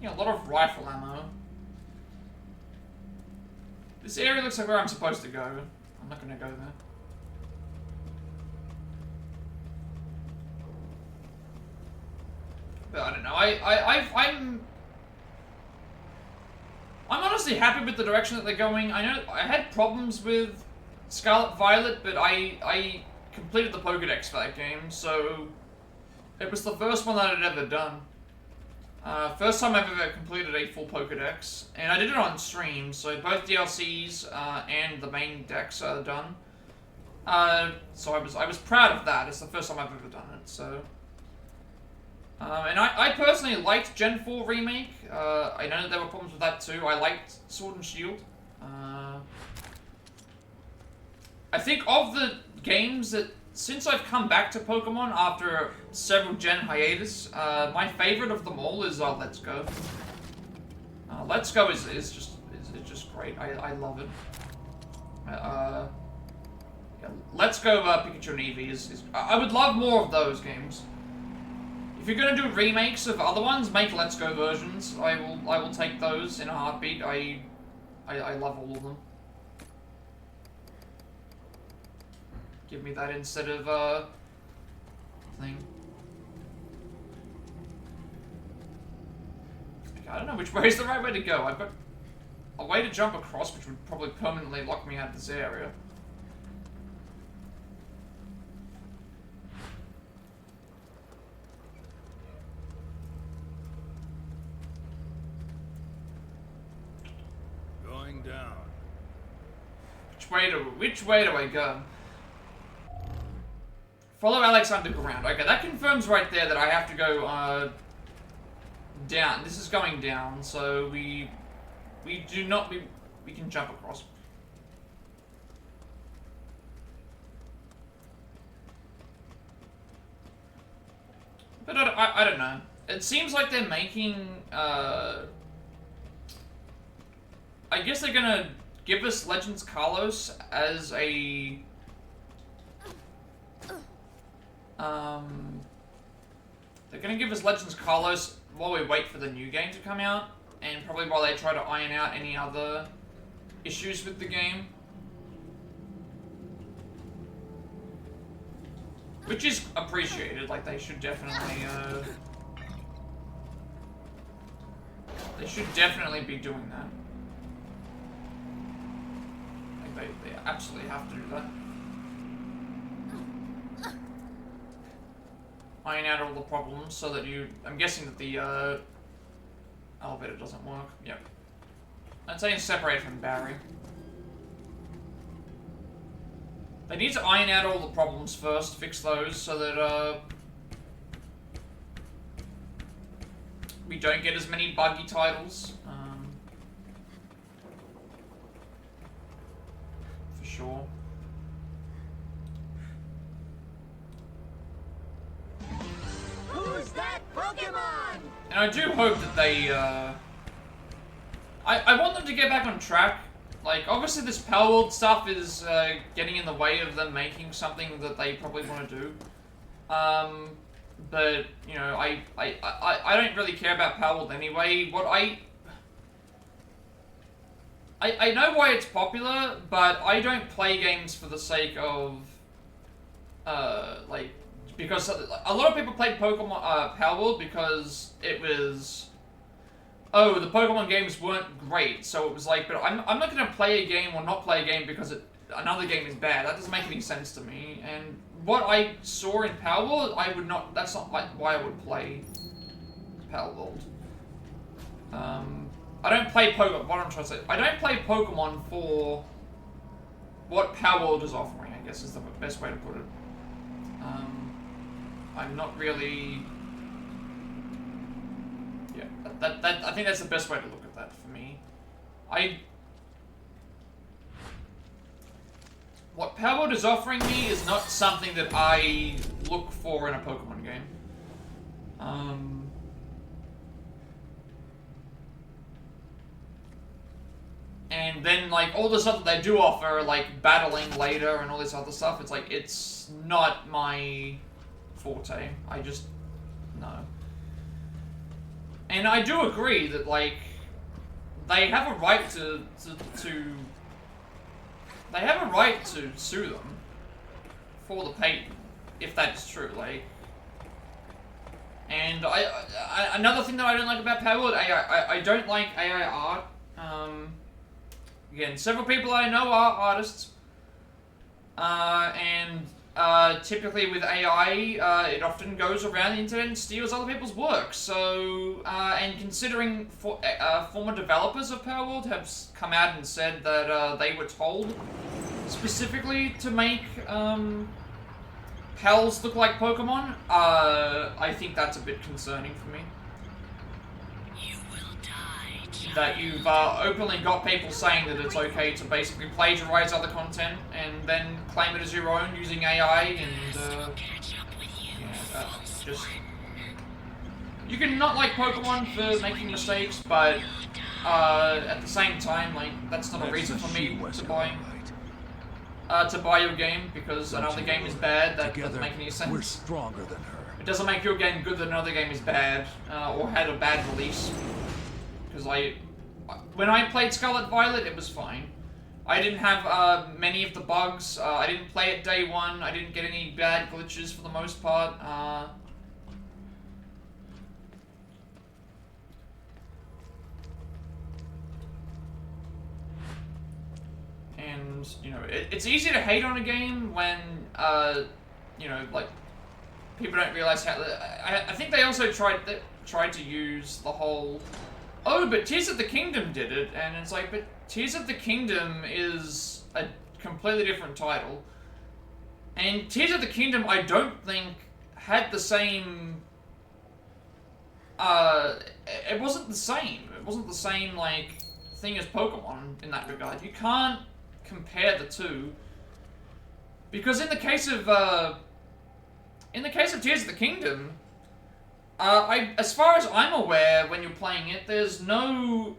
Yeah, a lot of rifle ammo. This area looks like where I'm supposed to go. I'm not gonna go there. But I don't know. I'm honestly happy with the direction that they're going. I know I had problems with Scarlet Violet, but I completed the Pokédex for that game, so it was the first one that I'd ever done. First time I've ever completed a full Pokédex, and I did it on stream, so both DLCs and the main decks are done. So I was proud of that. It's the first time I've ever done it, so. And I personally liked Gen 4 Remake. I know that there were problems with that too. I liked Sword and Shield. I think of the games that, since I've come back to Pokemon after several gen hiatus, my favorite of them all is Let's Go. Let's Go is just great. I love it. Yeah, Let's Go Pikachu and Eevee is I would love more of those games. If you're gonna do remakes of other ones, make Let's Go versions. I will take those in a heartbeat. I love all of them. Give me that instead of thing. Okay, I don't know which way is the right way to go. I've got a way to jump across, which would probably permanently lock me out of this area. Going down. Which way do I go? Follow Alex underground. Okay, that confirms right there that I have to go down. This is going down, so we can jump across. But I don't know. It seems like they're making I guess they're gonna give us Legends Kalos as a they're gonna give us Legends Kalos while we wait for the new game to come out, and probably while they try to iron out any other issues with the game. Which is appreciated, like they should definitely be doing that. Like they absolutely have to do that. Iron out all the problems so that I'm guessing that the elevator doesn't work. Yep. That's how you separate from Barry. They need to iron out all the problems first, fix those so that we don't get as many buggy titles. For sure. Who's that Pokemon? And I do hope that they, I want them to get back on track. Like, obviously this Power World stuff is, getting in the way of them making something that they probably want to do. But, you know, I don't really care about Power World anyway. What I know why it's popular, but I don't play games for the sake of, like, because a lot of people played Pokemon, Power World because it was, oh, the Pokemon games weren't great, so it was like, but I'm not gonna play a game or not play a game because another game is bad. That doesn't make any sense to me. And what I saw in Power World, I would not. That's not like why I would play Power World. I don't play Pokemon. What I'm trying to say, I don't play Pokemon for what Power World is offering. I guess is the best way to put it. I'm not really. Yeah, I think that's the best way to look at that for me. What Power World is offering me is not something that I look for in a Pokemon game. And then, like, all the stuff that they do offer, like battling later and all this other stuff, it's like, it's not my forte. I just, no. And I do agree that, like, they have a right to they have a right to sue them for the patent, if that's true, like. And another thing that I don't like about Power World, I don't like AI art. Again, several people I know are artists, and typically with AI, it often goes around the internet and steals other people's work. So, and considering former developers of Power World have come out and said that they were told specifically to make pals look like Pokemon, I think that's a bit concerning for me. You will die, child. That you've openly got people saying that it's okay to basically plagiarize other content and then claim it as your own using AI and Catch up with you, yeah, that's false just. one. You can not like Pokemon for making mistakes, but at the same time, like that's not a reason for me to buy your game because another game is bad. That doesn't make any sense. We're stronger than her. It doesn't make your game good that another game is bad, or had a bad release. Because when I played Scarlet Violet, it was fine. I didn't have many of the bugs. I didn't play it day one. I didn't get any bad glitches for the most part. And, you know, it's easy to hate on a game when, you know, like, people don't realize how... I think they also tried to use the whole... Oh, but Tears of the Kingdom did it, and it's like, but Tears of the Kingdom is a completely different title. And Tears of the Kingdom, I don't think, had the same... it wasn't the same. It wasn't the same, like, thing as Pokemon in that regard. You can't compare the two. Because in the case of Tears of the Kingdom, as far as I'm aware, when you're playing it, there's no...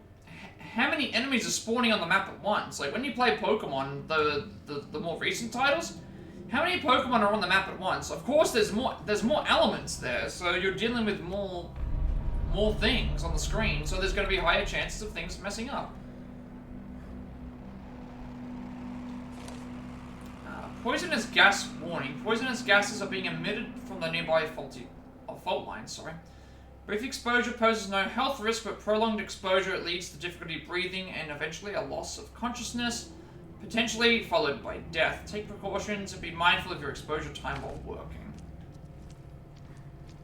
How many enemies are spawning on the map at once? Like, when you play Pokemon, the more recent titles, how many Pokemon are on the map at once? Of course, there's more elements there, so you're dealing with more things on the screen, so there's going to be higher chances of things messing up. Poisonous gas warning. Poisonous gases are being emitted from the nearby fault line. Brief exposure poses no health risk, but prolonged exposure leads to difficulty breathing and eventually a loss of consciousness, potentially followed by death. Take precautions and be mindful of your exposure time while working.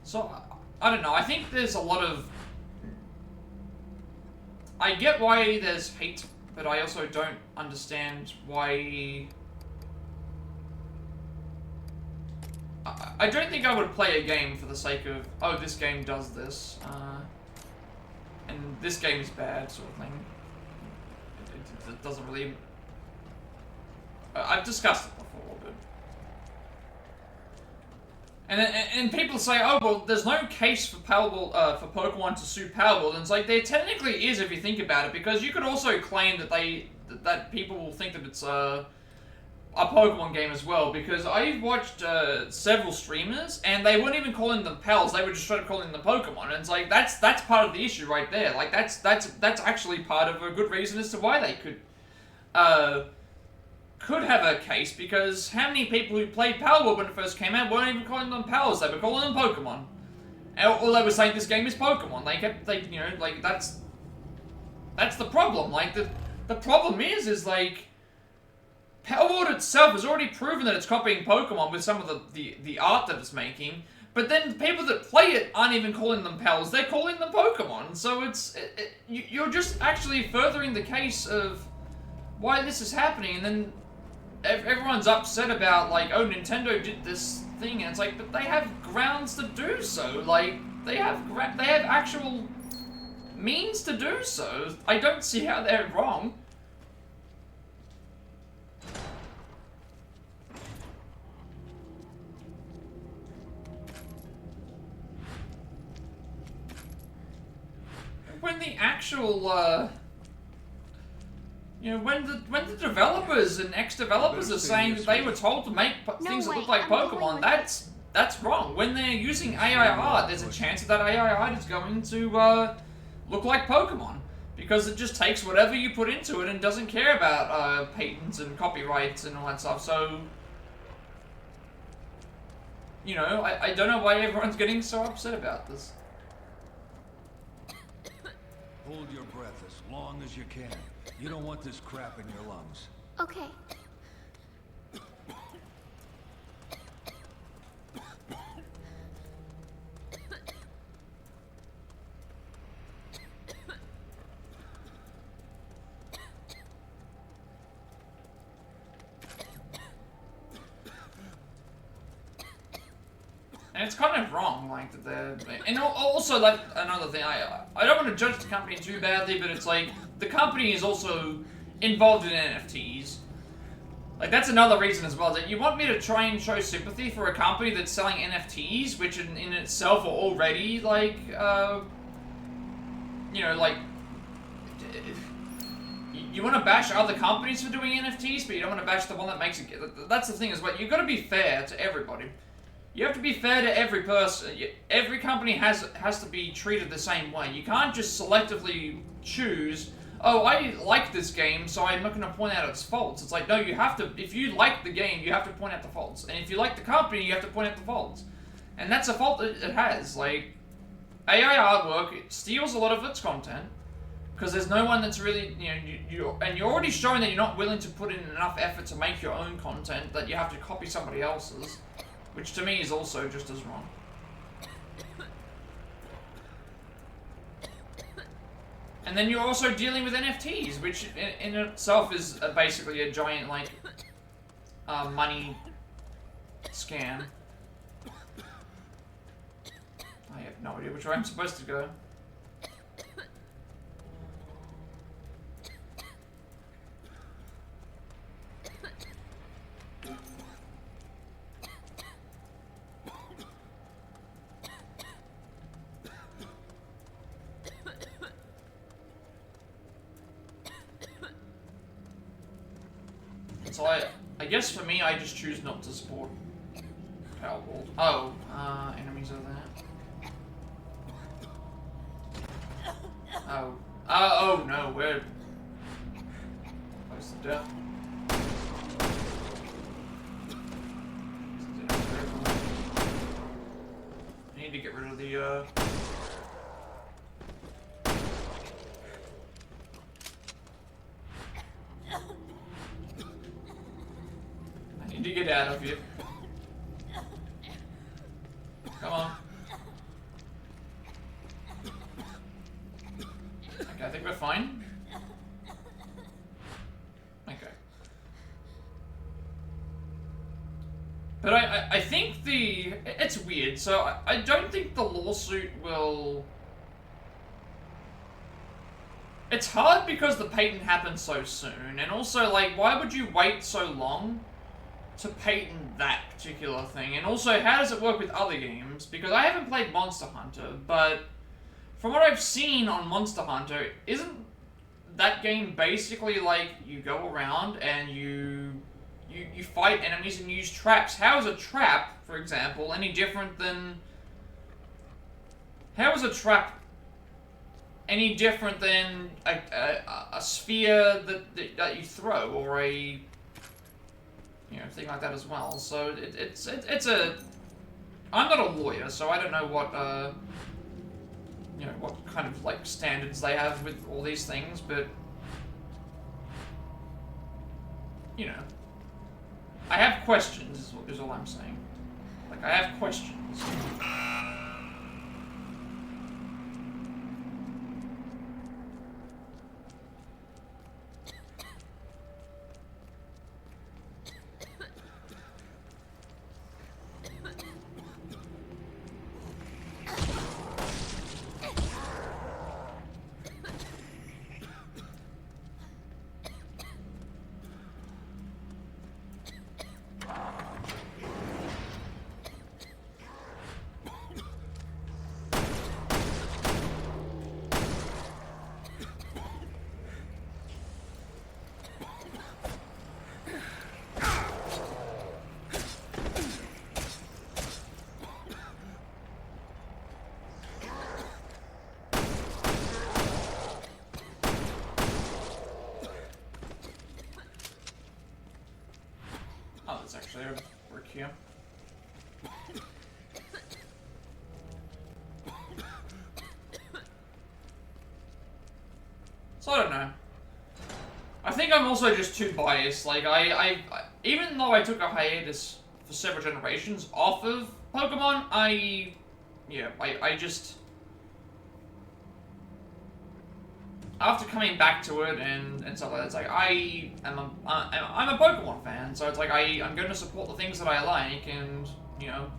So, I don't know. I think there's a lot of... I get why there's hate, but I also don't understand why... I don't think I would play a game for the sake of, oh, this game does this, and this game is bad, sort of thing. It doesn't really... I've discussed it before, but... And people say, oh, well, there's no case for for Pokemon to sue Power World, and it's like, there technically is if you think about it, because you could also claim that that people will think that it's, a Pokemon game as well, because I've watched several streamers and they weren't even calling them pals, they were just straight up calling them Pokemon, and it's like that's part of the issue right there. Like that's actually part of a good reason as to why they could have a case, because how many people who played Power World when it first came out weren't even calling them pals, they were calling them Pokemon. Or they were saying this game is Pokemon. You know, like that's the problem. Like the problem is like Palworld itself has already proven that it's copying Pokemon with some of the art that it's making, but then the people that play it aren't even calling them Pals, they're calling them Pokemon. So you're just actually furthering the case of why this is happening, and then everyone's upset about, like, oh, Nintendo did this thing, and it's like, but they have grounds to do so. Like, they have actual means to do so. I don't see how they're wrong. When the actual, you know, when the developers and ex-developers are saying that they were told to make things that look like Pokemon, that's wrong. When they're using AI art, there's a chance that that AI art is going to look like Pokemon, because it just takes whatever you put into it and doesn't care about patents and copyrights and all that stuff. So, you know, I don't know why everyone's getting so upset about this. Hold your breath as long as you can. You don't want this crap in your lungs. Okay. And it's kind of wrong, like, that they're... And also, like, another thing, I don't want to judge the company too badly, but it's like, the company is also involved in NFTs. Like, that's another reason as well, that you want me to try and show sympathy for a company that's selling NFTs, which in itself are already, like, you know, like... You want to bash other companies for doing NFTs, but you don't want to bash the one that makes it... That's the thing, is what, you've got to be fair to everybody. You have to be fair to every person. Every company has to be treated the same way. You can't just selectively choose, oh, I like this game, so I'm not going to point out its faults. It's like, no, you have to, if you like the game, you have to point out the faults. And if you like the company, you have to point out the faults. And that's a fault that it has. Like, AI artwork, it steals a lot of its content, because there's no one that's really, you know, and you're already showing that you're not willing to put in enough effort to make your own content, that you have to copy somebody else's. Which to me is also just as wrong. And then you're also dealing with NFTs, which in itself is basically a giant, like, money scam. I have no idea which way I'm supposed to go. So I guess for me, I just choose not to support Palworld. Oh, enemies over there. Oh. Oh no, we're close to death. I need to get rid of the, to get out of here. Come on. Okay, I think we're fine. Okay. But I think it's weird, so I don't think the lawsuit will... It's hard because the patent happened so soon, and also, like, why would you wait so long to patent that particular thing? And also, how does it work with other games? Because I haven't played Monster Hunter, but from what I've seen on Monster Hunter, isn't that game basically like you go around and you fight enemies and use traps? How is a trap, for example, any different than... How is a trap any different than a sphere that you throw, or a... You know, thing like that as well. So it's a... I'm not a lawyer, so I don't know what, you know, what kind of, like, standards they have with all these things, but... You know. I have questions, is all I'm saying. Like, I have questions. Oh, there's actually a brick here. So I don't know. I think I'm also just too biased. Like I even though I took a hiatus for several generations off of Pokemon, I just after coming back to it and stuff like that, it's like I'm a Pokemon fan, so it's like I'm going to support the things that I like, and you know,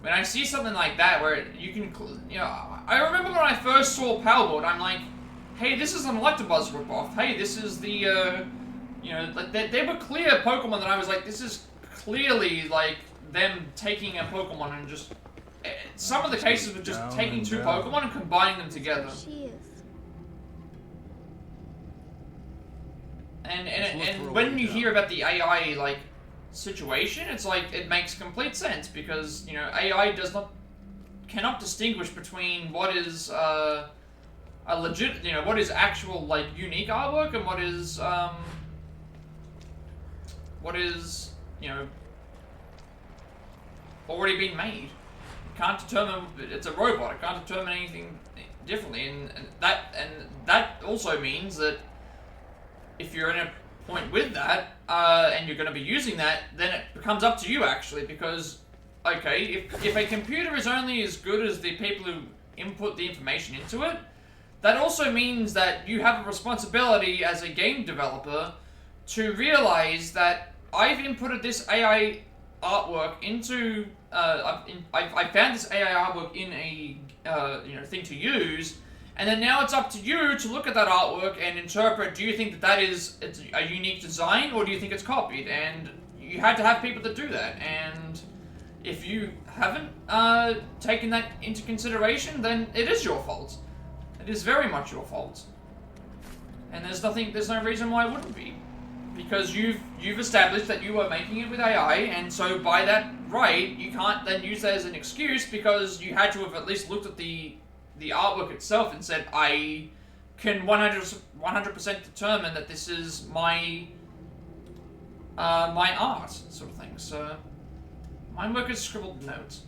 when I see something like that where you can, you know, I remember when I first saw Palworld, I'm like, hey, this is an Electabuzz ripoff. Hey, this is the, you know, like they were clear Pokemon that I was like, this is clearly like them taking a Pokemon and just. Some of the cases were just taking two Pokemon and combining them together. She is. And when you hear about the AI like situation, it's like it makes complete sense because you know AI cannot distinguish between what is a legit, you know, what is actual like unique artwork and what is you know already been made. Can't determine, it's a robot, it can't determine anything differently, and that also means that if you're in a point with that, and you're going to be using that, then it becomes up to you actually, because, okay, if a computer is only as good as the people who input the information into it, that also means that you have a responsibility as a game developer to realize that I've inputted this AI artwork into I found this AI artwork in a you know, thing to use, and then now it's up to you to look at that artwork and interpret. Do you think that it's a unique design, or do you think it's copied? And you had to have people that do that. And if you haven't taken that into consideration, then it is your fault. It is very much your fault. And there's no reason why it wouldn't be. Because you've established that you are making it with AI, and so by that right, you can't then use that as an excuse because you had to have at least looked at the artwork itself and said, I can 100% determine that this is my my art, sort of thing. So, mine workers scribbled notes.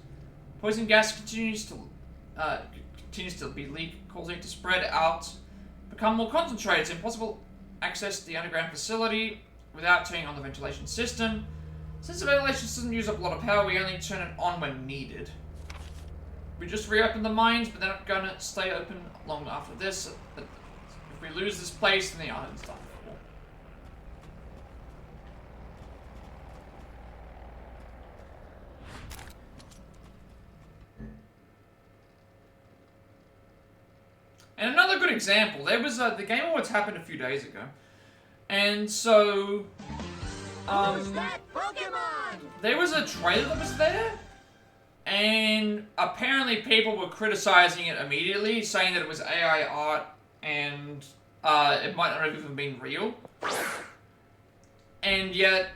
Poison gas continues to be leaked, causing it to spread out, become more concentrated. It's impossible access the underground facility without turning on the ventilation system. Since the ventilation system uses up a lot of power, we only turn it on when needed. We just reopened the mines, but they're not going to stay open long after this. If we lose this place, then the island's done for. And another good example, there was the Game Awards happened a few days ago, and so there was a trailer that was there, and apparently people were criticizing it immediately, saying that it was AI art and it might not have even been real. And yet,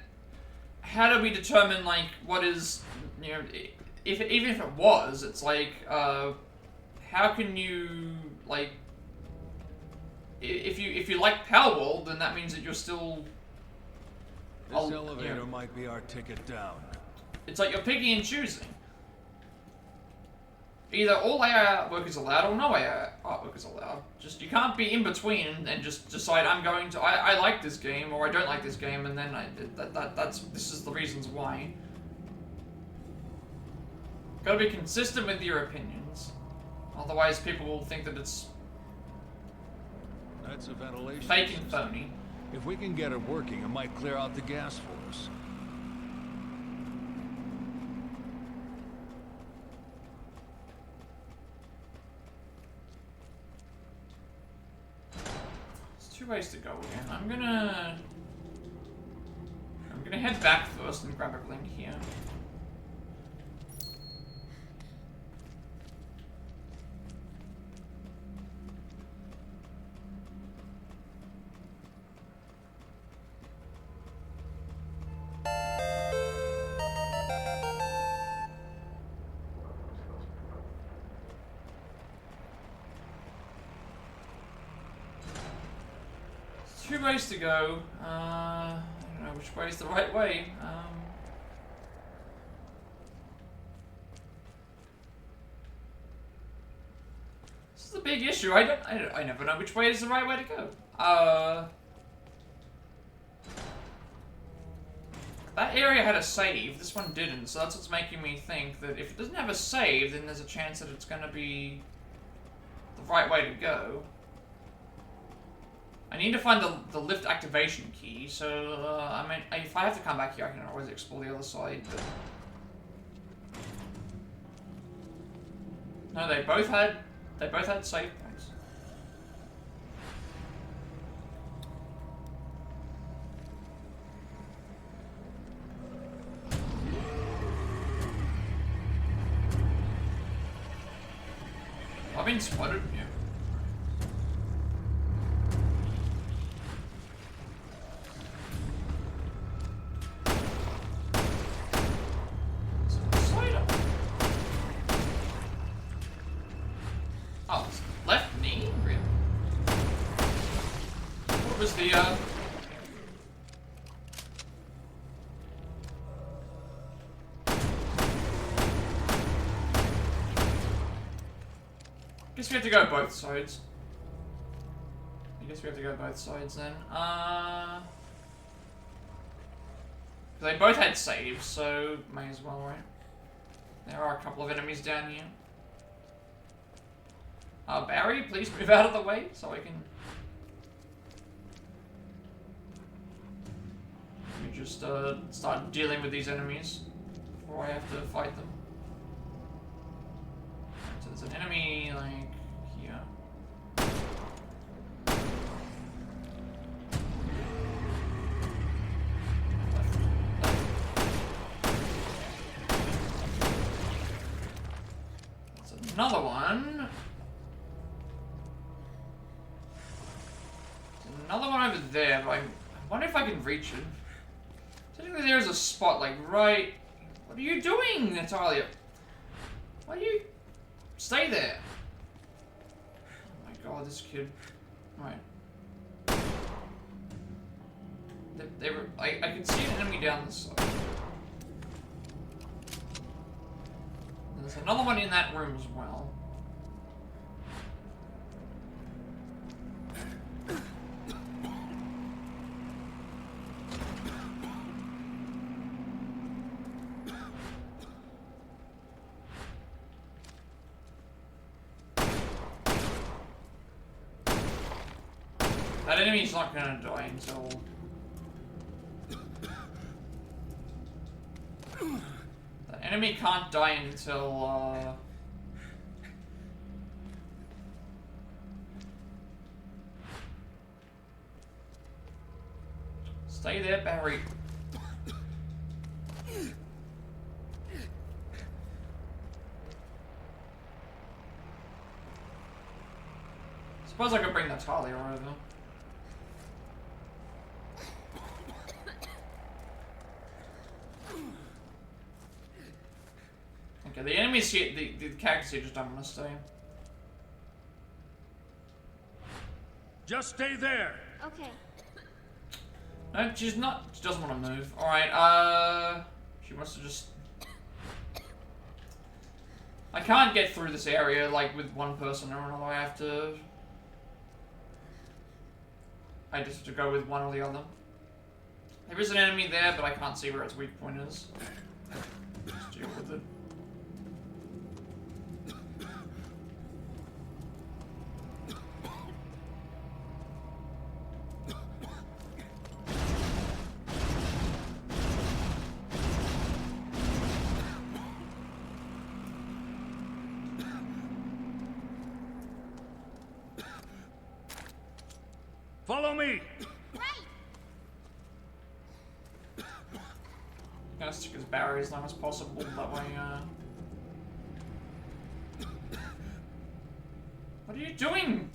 how do we determine like what is, you know, even if it was, it's like how can you like if you like Palworld, then that means that you're still. This elevator might be our ticket down. It's like you're picking and choosing. Either all AI artwork is allowed or no AI artwork is allowed. Just, you can't be in between and just decide I'm going to, I like this game or I don't like this game and then this is the reasons why. Gotta be consistent with your opinions. Otherwise people will think that it's That's a ventilation fake and system. phony. If we can get it working, it might clear out the gas for us. There's 2 ways to go again. I'm gonna head back first and grab everything here. There's 2 ways to go. I don't know which way is the right way. This is a big issue. I never know which way is the right way to go. That area had a save. This one didn't, so that's what's making me think that if it doesn't have a save, then there's a chance that it's gonna be the right way to go. I need to find the lift activation key, so, I mean, if I have to come back here, I can always explore the other side, but... No, they both had save points. I've been spotted, yeah. Oh, it's left knee? Really? What was the, Guess we have to go both sides. I guess we have to go both sides then. They both had saves, so may as well, right? There are a couple of enemies down here. Barry, please move out of the way so I can... Let me just start dealing with these enemies before I have to fight them. So there's an enemy, like, here. There's another one. Another one over there, but I wonder if I can reach it. Technically there's a spot, like, right... What are you doing, Natalia? Why do you... Stay there? Oh my god, this kid... Alright. They were... I can see an enemy down this side. There's another one in that room as well. That enemy's not gonna die until... That enemy can't die until, Stay there, Barry. Suppose I could bring Natalia over. Okay, the enemies here, the characters here just don't want to stay. Just stay there. Okay. No, she's not. She doesn't want to move. Alright, she wants to just... I can't get through this area, like, with one person or another. I just have to go with one or the other. There is an enemy there, but I can't see where its weak point is. Just deal with it. Follow me! Gonna stick his barrier as long as possible, that way, What are you doing?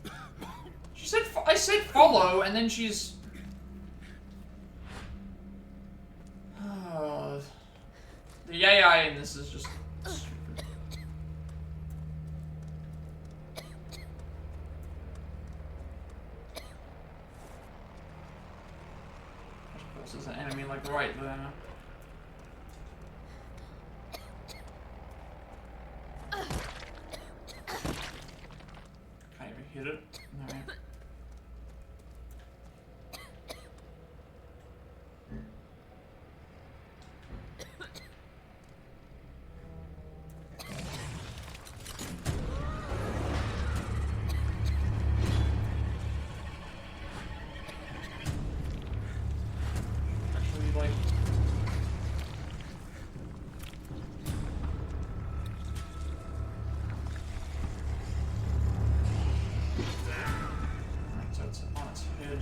She said, I said follow, and then she's... The AI in this is just stupid. Of course, there's an enemy, like, right there. Can't even hit it. No. Actually, like... Alright, so it's on its head.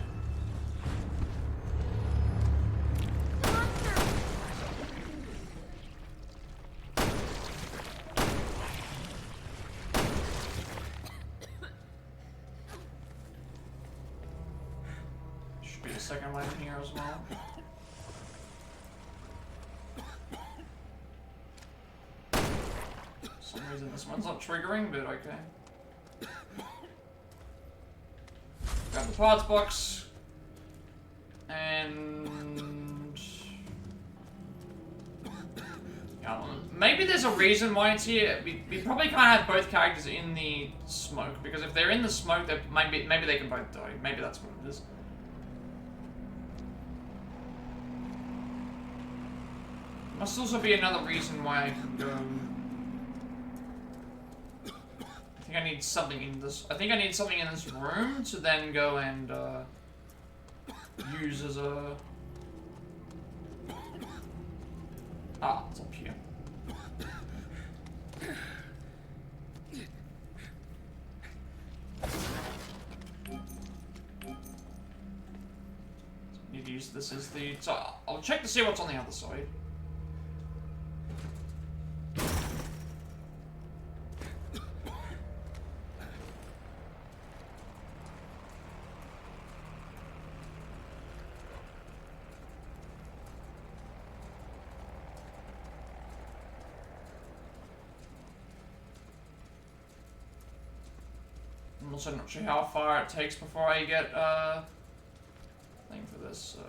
Should be a second light in here as well. For some reason this one's not triggering, but okay. Grab the parts box. And... yeah, maybe there's a reason why it's here. We probably can't have both characters in the smoke, because if they're in the smoke, maybe they can both die. Maybe that's what it is. Must also be another reason why I can go... I think I need something in this... I think I need something in this room to then go and, use as a... Ah, it's up here. Need to use this as the... So, I'll check to see what's on the other side. I'm also not sure how far it takes before I get thing for this, so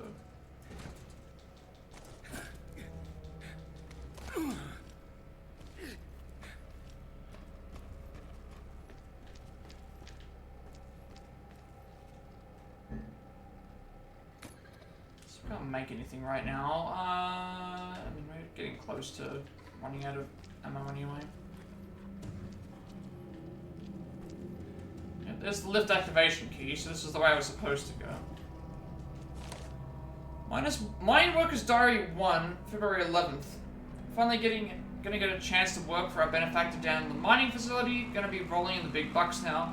we can't make anything right now. I mean, we're getting close to running out of ammo anyway. There's the lift activation key, so this is the way I was supposed to go. Mine Worker's Diary 1, February 11th. Finally gonna get a chance to work for our benefactor down in the mining facility. Gonna be rolling in the big bucks now.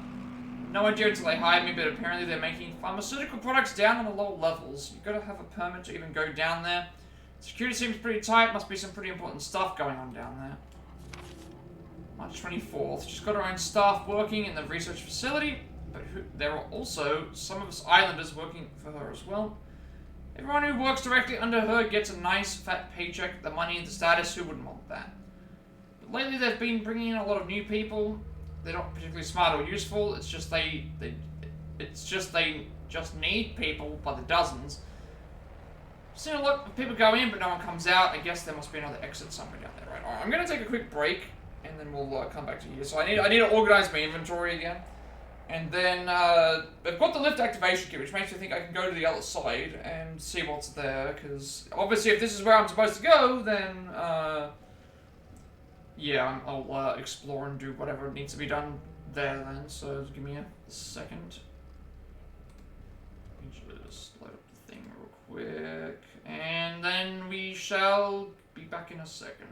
No idea until they hired me, but apparently they're making pharmaceutical products down on the lower levels. You've gotta have a permit to even go down there. Security seems pretty tight, must be some pretty important stuff going on down there. March 24th. She's got her own staff working in the research facility, but there are also some of us islanders working for her as well. Everyone who works directly under her gets a nice fat paycheck, the money and the status. Who wouldn't want that? But lately they've been bringing in a lot of new people. They're not particularly smart or useful. It's just they just need people by the dozens. I've seen a lot of people go in, but no one comes out. I guess there must be another exit somewhere down there, right? Alright, I'm gonna take a quick break. and then we'll come back to here. So I need to organize my inventory again. And then, I've got the lift activation kit, which makes me think I can go to the other side and see what's there, because obviously if this is where I'm supposed to go, then, yeah, I'll explore and do whatever needs to be done there then, so give me a second. Let me just load up the thing real quick, and then we shall be back in a second.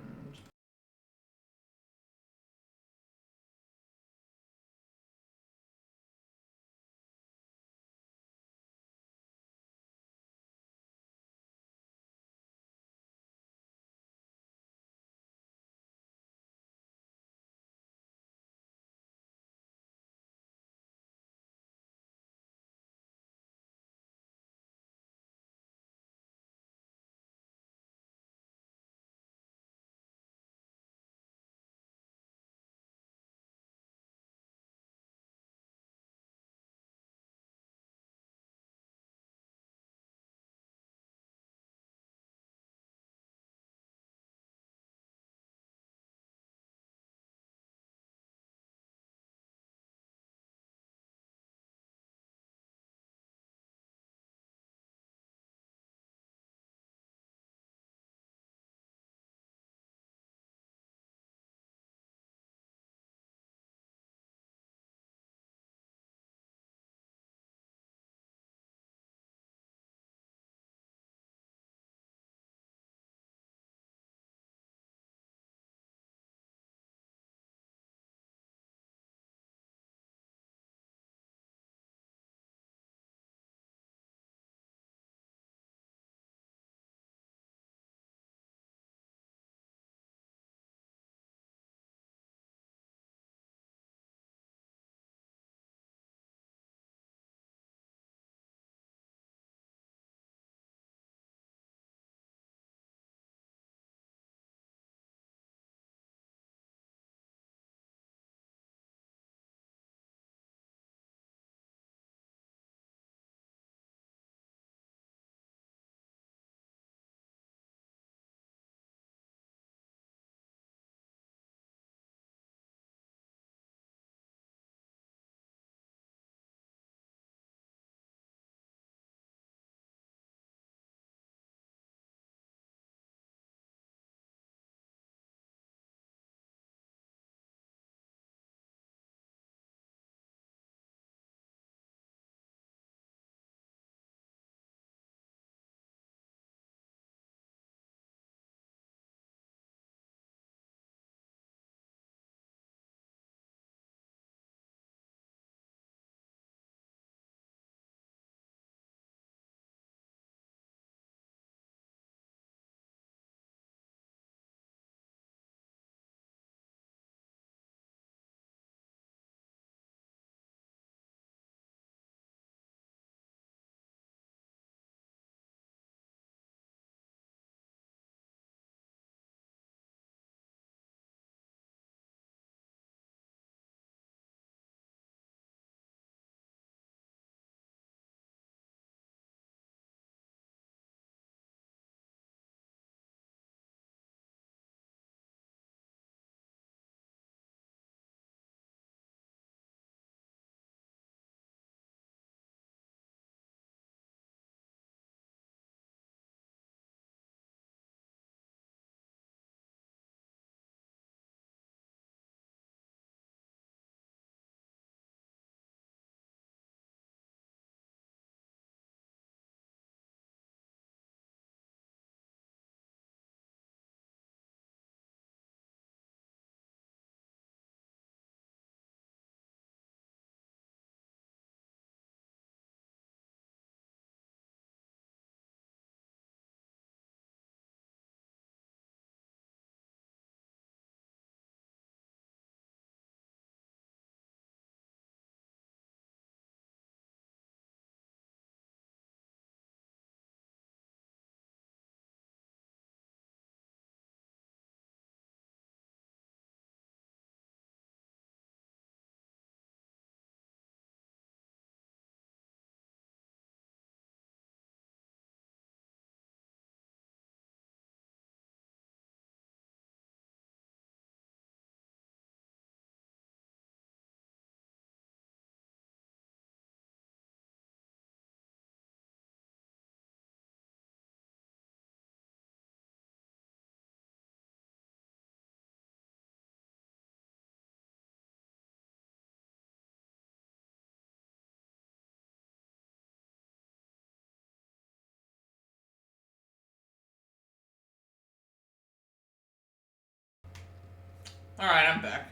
Alright, I'm back.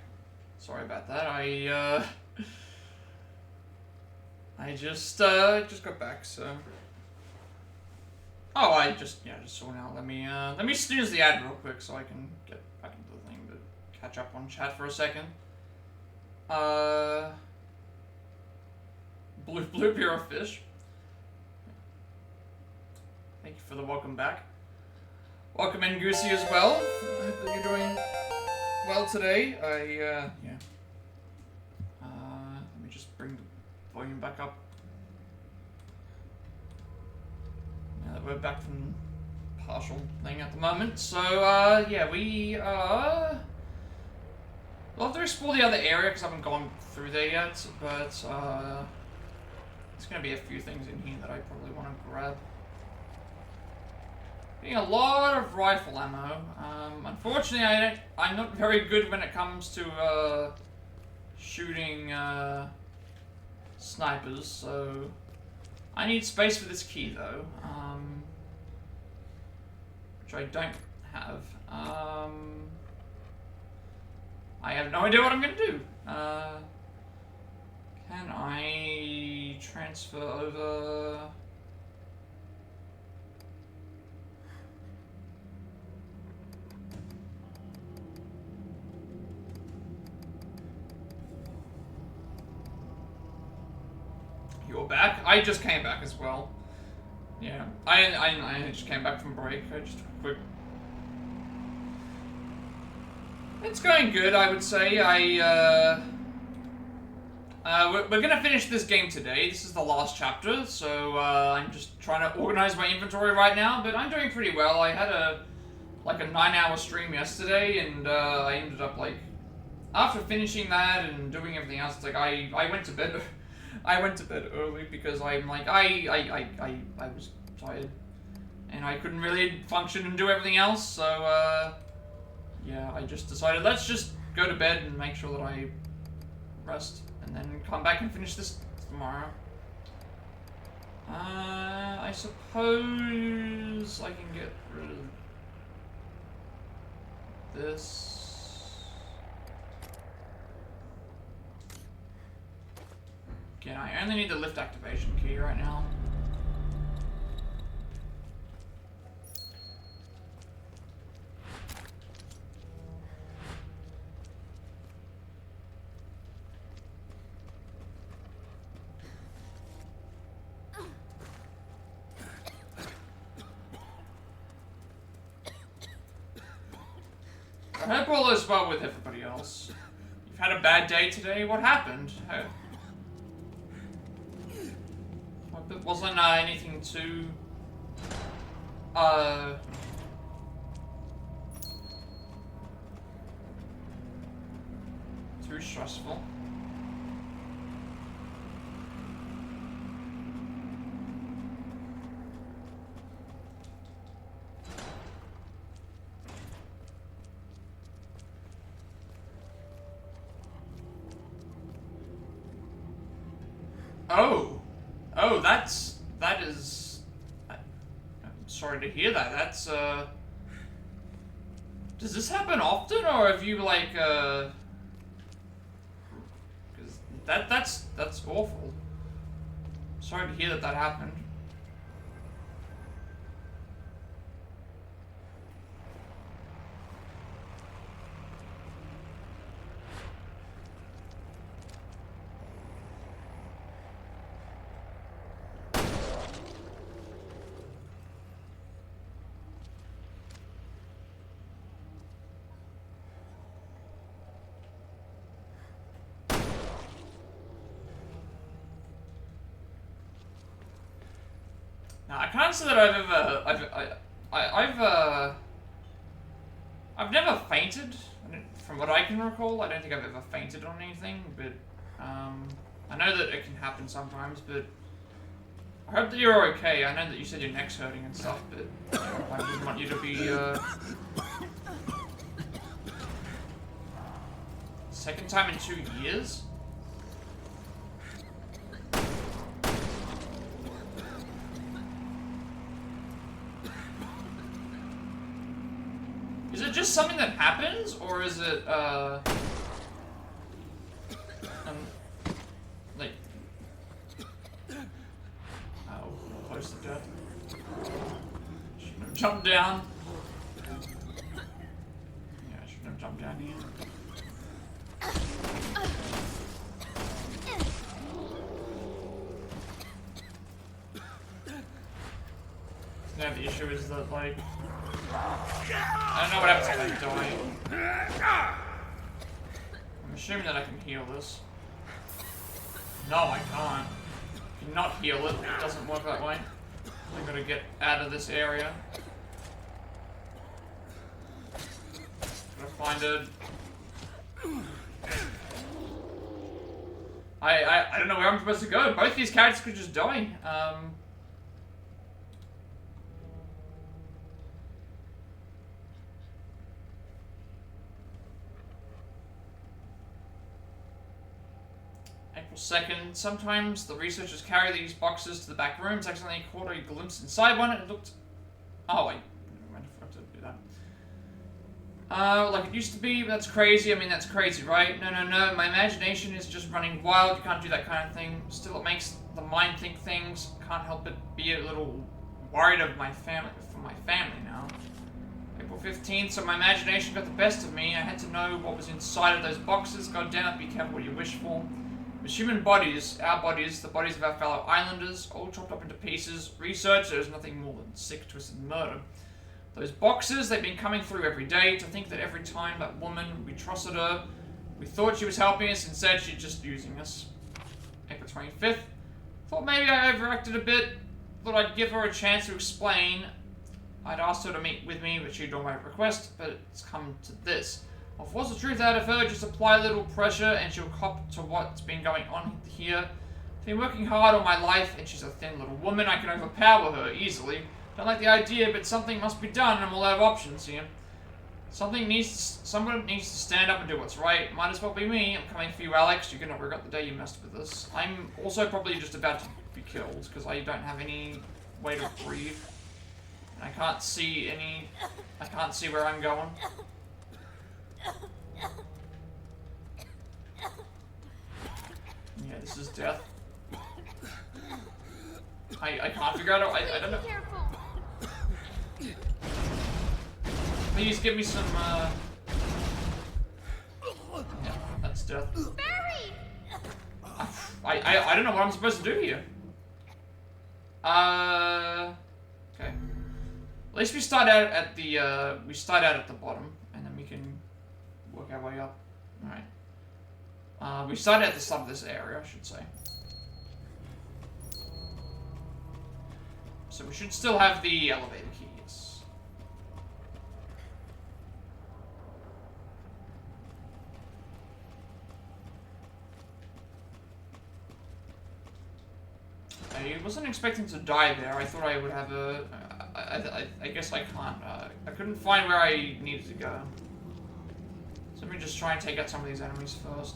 Sorry about that. I just got back, so. Oh, I just saw now. Let me snooze the ad real quick so I can get back into the thing to catch up on chat for a second. Blue Bureau Fish. Thank you for the welcome back. Welcome in Goosey as well. I hope that you're doing well today. Let me just bring the volume back up. Now that we're back from partial thing at the moment. So, yeah, we'll have to explore the other area because I haven't gone through there yet, but, there's going to be a few things in here that I probably want to grab. Getting a lot of rifle ammo. Unfortunately, I'm not very good when it comes to shooting snipers, so I need space for this key though, which I don't have. I have no idea what I'm gonna do. Can I transfer over? You're back? I just came back as well. Yeah, I just came back from break. I just quick. It's going good, I would say. We're gonna finish this game today. This is the last chapter, so I'm just trying to organize my inventory right now. But I'm doing pretty well. I had a 9-hour stream yesterday, and I ended up after finishing that and doing everything else, it's like I went to bed. I went to bed early because I'm like I was tired and I couldn't really function and do everything else, so yeah, I just decided let's just go to bed and make sure that I rest and then come back and finish this tomorrow. I suppose I can get rid of this. Again, I only need the lift activation key right now. I hope all is well with everybody else. You've had a bad day today? What happened? It wasn't anything too stressful. Oh, that is. I'm sorry to hear that. That's Does this happen often, or have you because that's awful. Sorry to hear that happened. Now, I can't say that I've never fainted. From what I can recall, I don't think I've ever fainted on anything, but I know that it can happen sometimes, but I hope that you're okay. I know that you said your neck's hurting and stuff, but I wouldn't want you to be, second time in 2 years? Is it just something that happens, or is it, like... Oh, close to death. Shouldn't have jumped down. Yeah, I shouldn't have jumped down here. Yeah, the issue is that, like... I don't know what happens if I die. I'm assuming that I can heal this. No, I can't. I cannot heal it. It doesn't work that way. I gotta get out of this area. Gotta find it. I don't know where I'm supposed to go. Both these characters could just die. April 2nd. Sometimes the researchers carry these boxes to the back rooms. Accidentally caught a glimpse inside one and it looked... Oh, wait. I forgot to do that. Like it used to be, that's crazy. I mean, that's crazy, right? No. My imagination is just running wild. You can't do that kind of thing. Still, it makes the mind think things. Can't help but be a little worried of my family, for my family now. April 15th, so my imagination got the best of me. I had to know what was inside of those boxes. God damn it, be careful what you wish for. With human bodies, our bodies, the bodies of our fellow islanders, all chopped up into pieces. Research, there's nothing more than sick, twisted murder. Those boxes, they've been coming through every day. To think that every time that woman, we trusted her, we thought she was helping us, instead she's just using us. April 25th, thought maybe I overacted a bit. Thought I'd give her a chance to explain. I'd asked her to meet with me, but she'd done my request, but it's come to this. I'll force the truth out of her, just apply a little pressure and she'll cop to what's been going on here. I've been working hard all my life and she's a thin little woman. I can overpower her easily. Don't like the idea, but something must be done and I'm all out of options here. Someone needs to stand up and do what's right. Might as well be me. I'm coming for you, Alex. You're gonna regret the day you messed with us. I'm also probably just about to be killed because I don't have any way to breathe. And I can't see where I'm going. Yeah, this is death. I can't figure out. I don't know. Please give me some. Yeah, that's death. Barry! I don't know what I'm supposed to do here. Okay. At least we start out at the bottom, and then we can work our way up. All right. We started at the top of this area, I should say. So we should still have the elevator key, yes. I wasn't expecting to die there. I thought I would have a... I guess I can't. I couldn't find where I needed to go. So let me just try and take out some of these enemies first.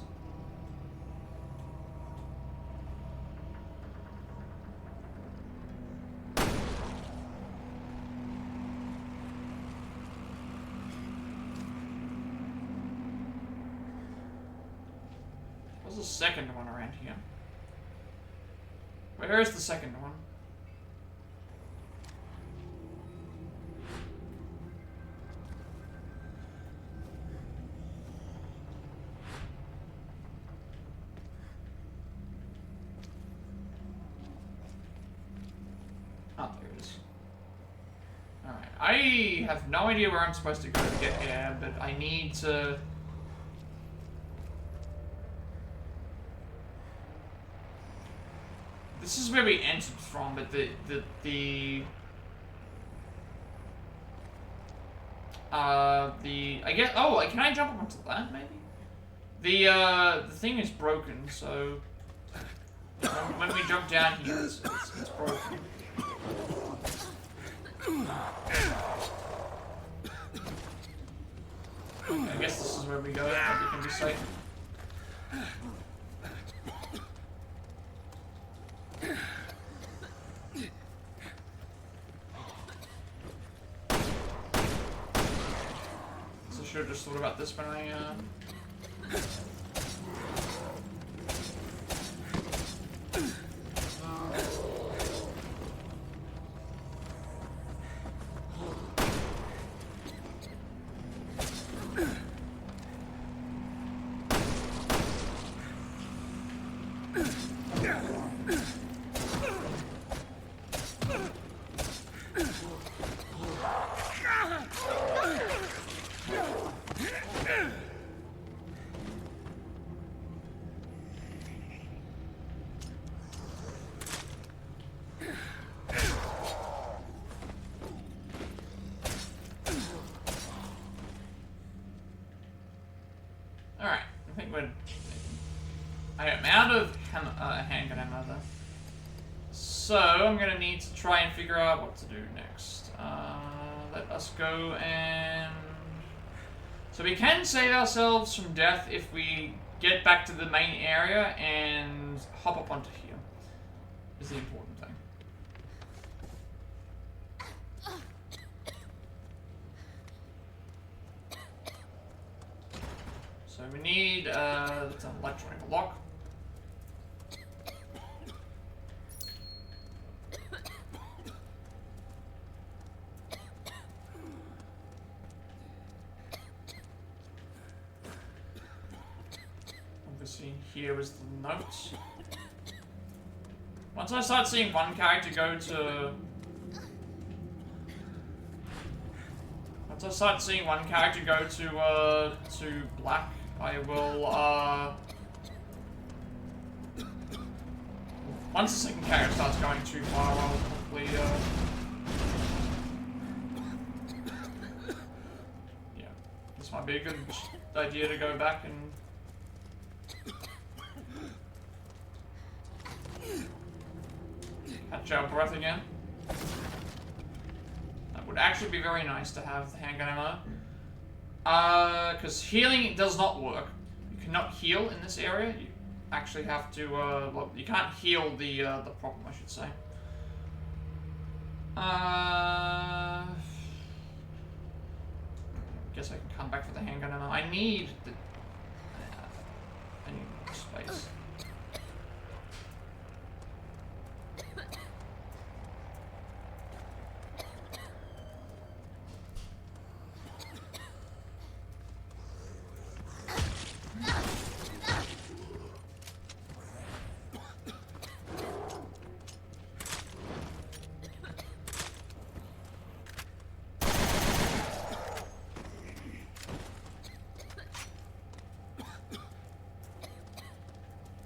What's the second one around here? Where is the second one? Oh, there it is. Alright, I have no idea where I'm supposed to go to get air, but I need to... This is where we entered from, but I guess, oh, can I jump up onto that, maybe? The thing is broken, so when we jump down here, it's broken. I guess this is where we go, and we can be safe. should have just thought about this when I, Alright, I think we're... I am out of handgun ammo though. So, I'm gonna need to try and figure out what to do next. Let us go and... So we can save ourselves from death if we get back to the main area and hop up onto here. Is the important thing. So we need an electronic lock. Obviously here is the notes. Once I start seeing one character go to... Once I start seeing one character go to black, I will, once the second character starts going too far, I'll probably, yeah, this might be a good idea to go back and... catch our breath again. That would actually be very nice to have the handgun ammo. Because healing does not work. You cannot heal in this area. You actually have to, well, you can't heal the problem, I should say. Guess I can come back for the handgun ammo. I need the... I need more space.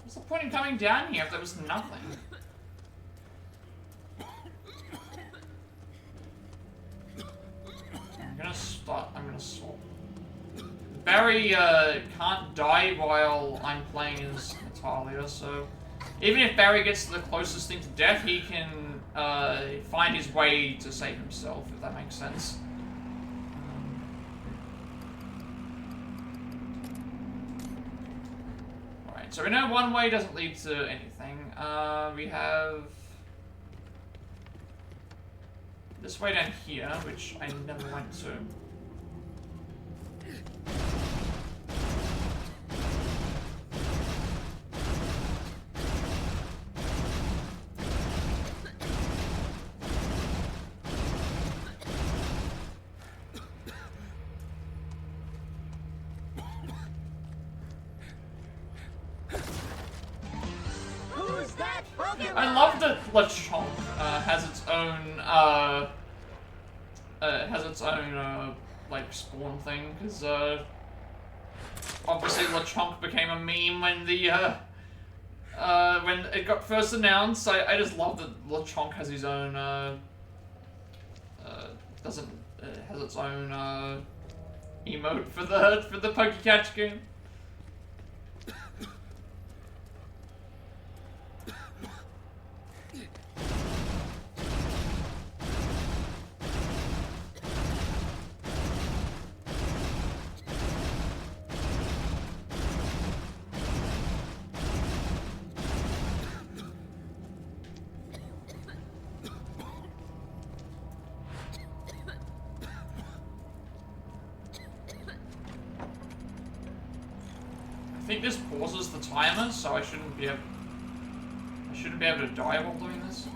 What's the point in coming down here if there was nothing? I'm gonna swap. Barry can't die while I'm playing as Natalia, so even if Barry gets to the closest thing to death, he can find his way to save himself, if that makes sense. Alright, so we know one way doesn't lead to anything. We have this way down here, which I never went to. I love that LeChonk has its own like spawn thing, because obviously LeChonk became a meme when the when it got first announced. I just love that LeChonk has his own has its own emote for the PokeCatch game. think this pauses the timer, so I shouldn't be able to die while doing this.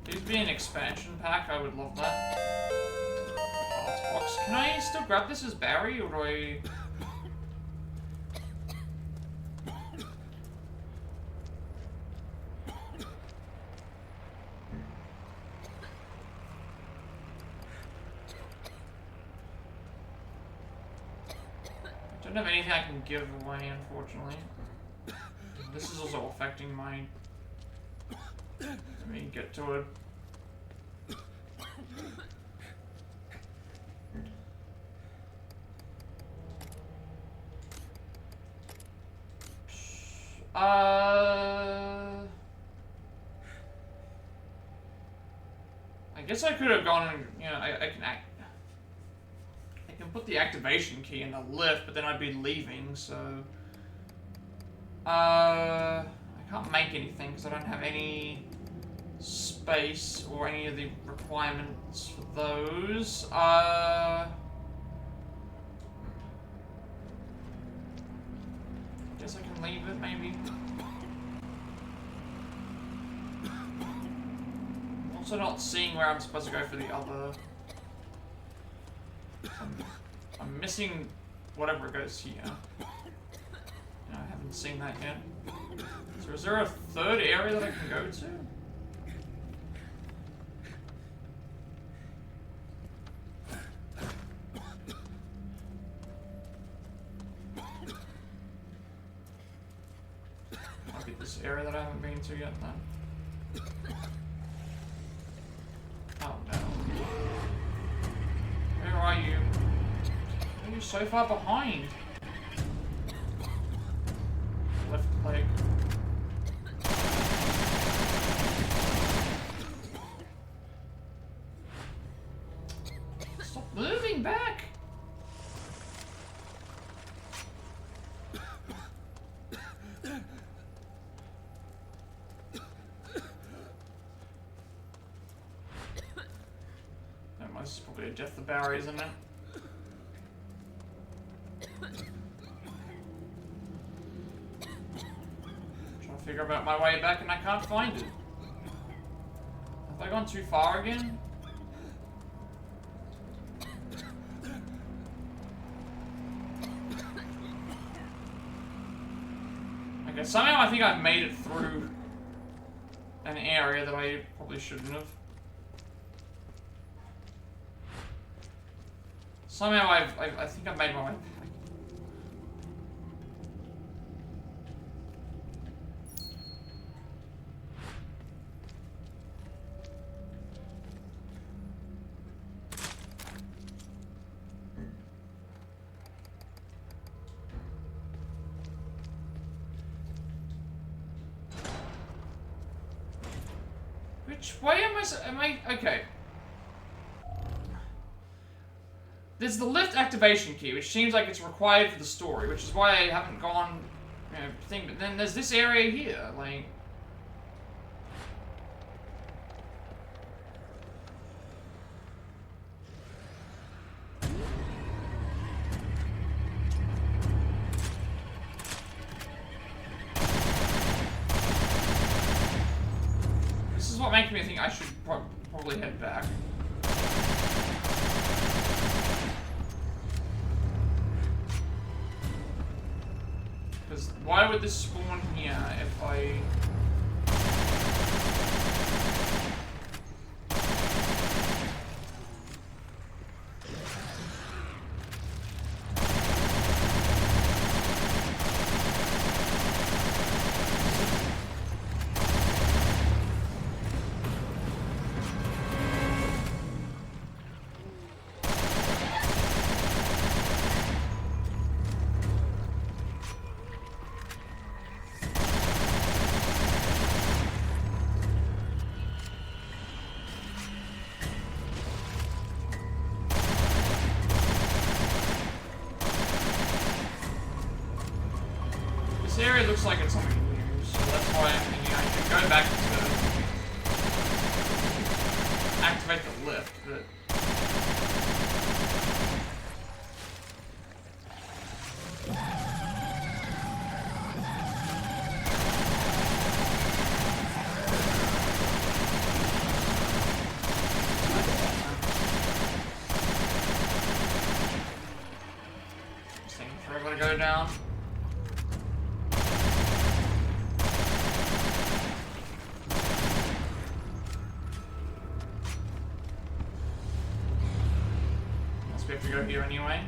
Please be an expansion pack, I would love that. Parts box. Can I still grab this as Barry, or do I... I don't have anything I can give away, unfortunately. This is also affecting my... Let me get to it. I guess I could have gone and, you know, I can put the activation key in the lift, but then I'd be leaving, so... I can't make anything because I don't have any space or any of the requirements for those. Guess I can leave it, maybe. Also not seeing where I'm supposed to go for the other. I'm missing whatever goes here. I haven't seen that yet. So is there a third area that I can go to? Might be this area that I haven't been to yet then. Oh no. Where are you? Why are you so far behind? Left leg. Stop moving back! This is probably a death of Barry, isn't it? Trying to figure out my way back and I can't find it. Have I gone too far again? Okay, somehow I think I've made it through an area that I probably shouldn't have. Somehow I think I've made my way back. Which way am I, okay. There's the lift activation key, which seems like it's required for the story, which is why I haven't gone, you know, thing. But then there's this area here, like... This is what makes me think I should probably head back. Because why would this spawn here if I... area looks like it's something new, so that's why I'm thinking I should go back to activate the lift, but... Just thinking forever to go down. We have to go here anyway.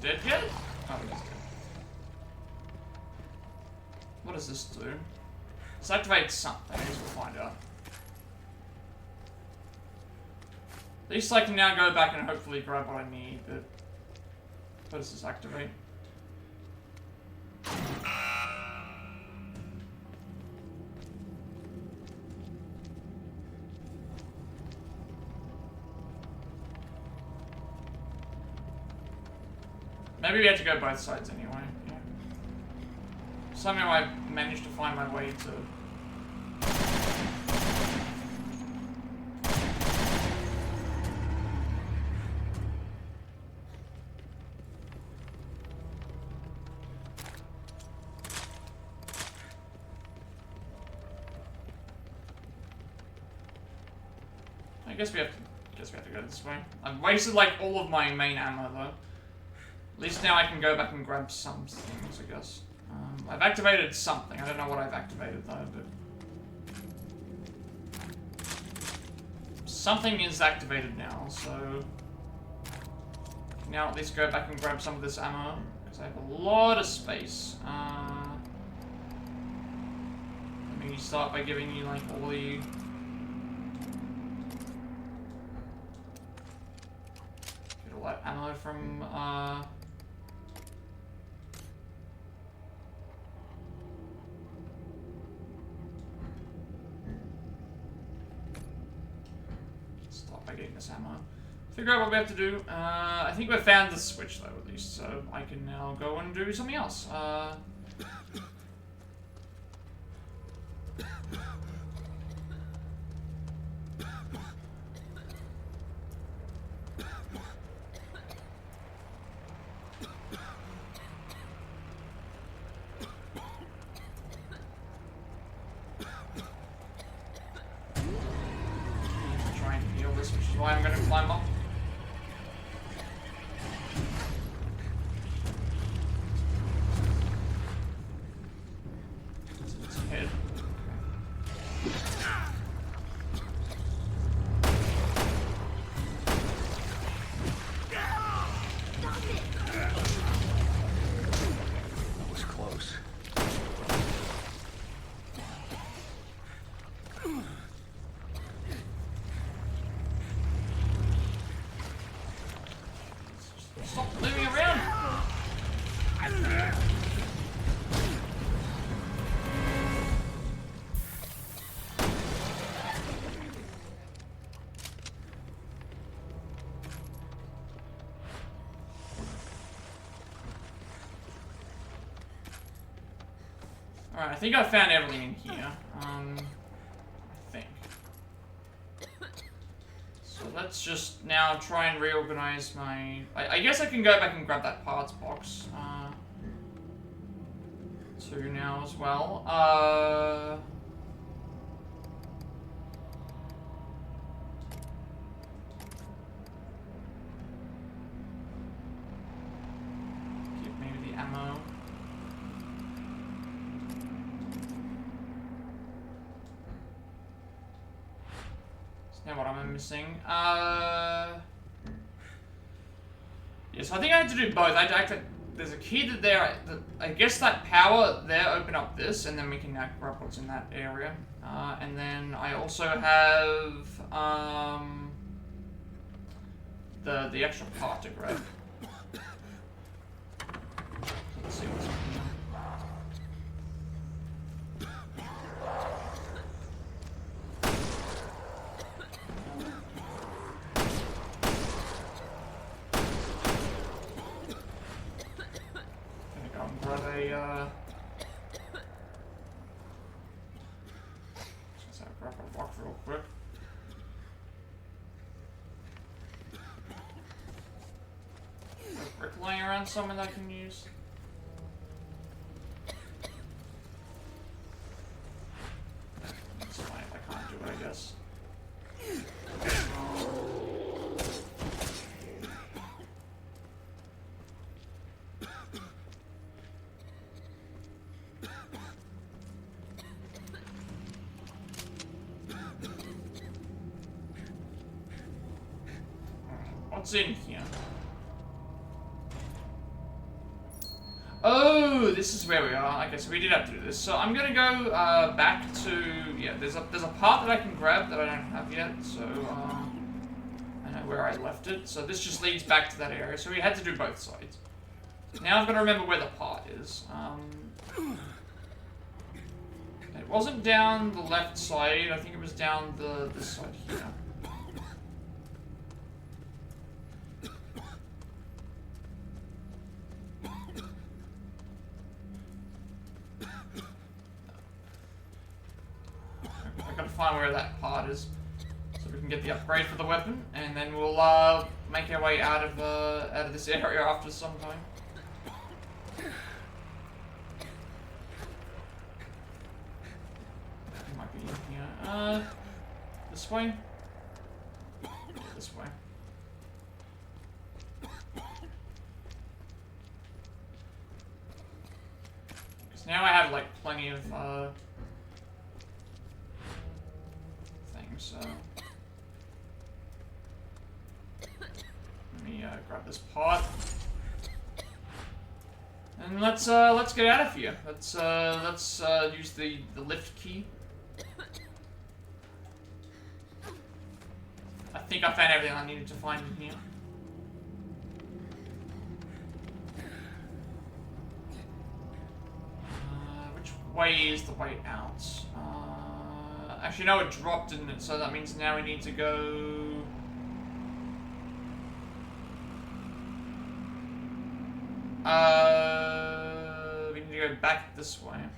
Dead yet? Oh, it is dead. What does this do? This activates something. I guess we'll find out. At least I can now go back and hopefully grab what I need, but... What does this activate? Maybe we have to go both sides anyway. Yeah. Somehow I managed to find my way to... I guess we have to go this way. I've wasted like all of my main ammo though. At least now I can go back and grab some things, I guess. I've activated something. I don't know what I've activated though, but something is activated now. So now at least go back and grab some of this ammo because I have a lot of space. Let me start by giving you like all the. What ammo from start by getting this ammo. Figure out what we have to do. I think we've found the switch though at least, so I can now go and do something else. Which is why I'm going to climb up. It's head. That was close. Stop moving around! Alright, I think I found everything in here. I think. So let's just now try and reorganize my... I guess I can go back and grab that parts box. Too now as well. Give me the ammo. Now what am I missing? Yes, I think I had to do both. I had to, there's a key that there. I guess that power there open up this, and then we can now grab what's in that area. And then I also have the extra part to grab. Let's see what's in here. lying around somewhere that I can use? That's fine if I can't do it, I guess. What's in here? Oh, this is where we are. Okay, so we did have to do this. So I'm gonna go back to There's a part that I can grab that I don't have yet. So I know where I left it. So this just leads back to that area. So we had to do both sides. Now I've got to remember where the part is. It wasn't down the left side. I think it was down this side here. Find where that part is, so we can get the upgrade for the weapon, and then we'll make our way out of this area after some time. It might be in here. This way. Yeah, this way. Because now I have like plenty of so let me grab this pot, and let's get out of here. Let's use the lift key. I think I found everything I needed to find in here. Which way is the way out? Actually, no, it dropped, didn't it? So that means now we need to go... we need to go back this way.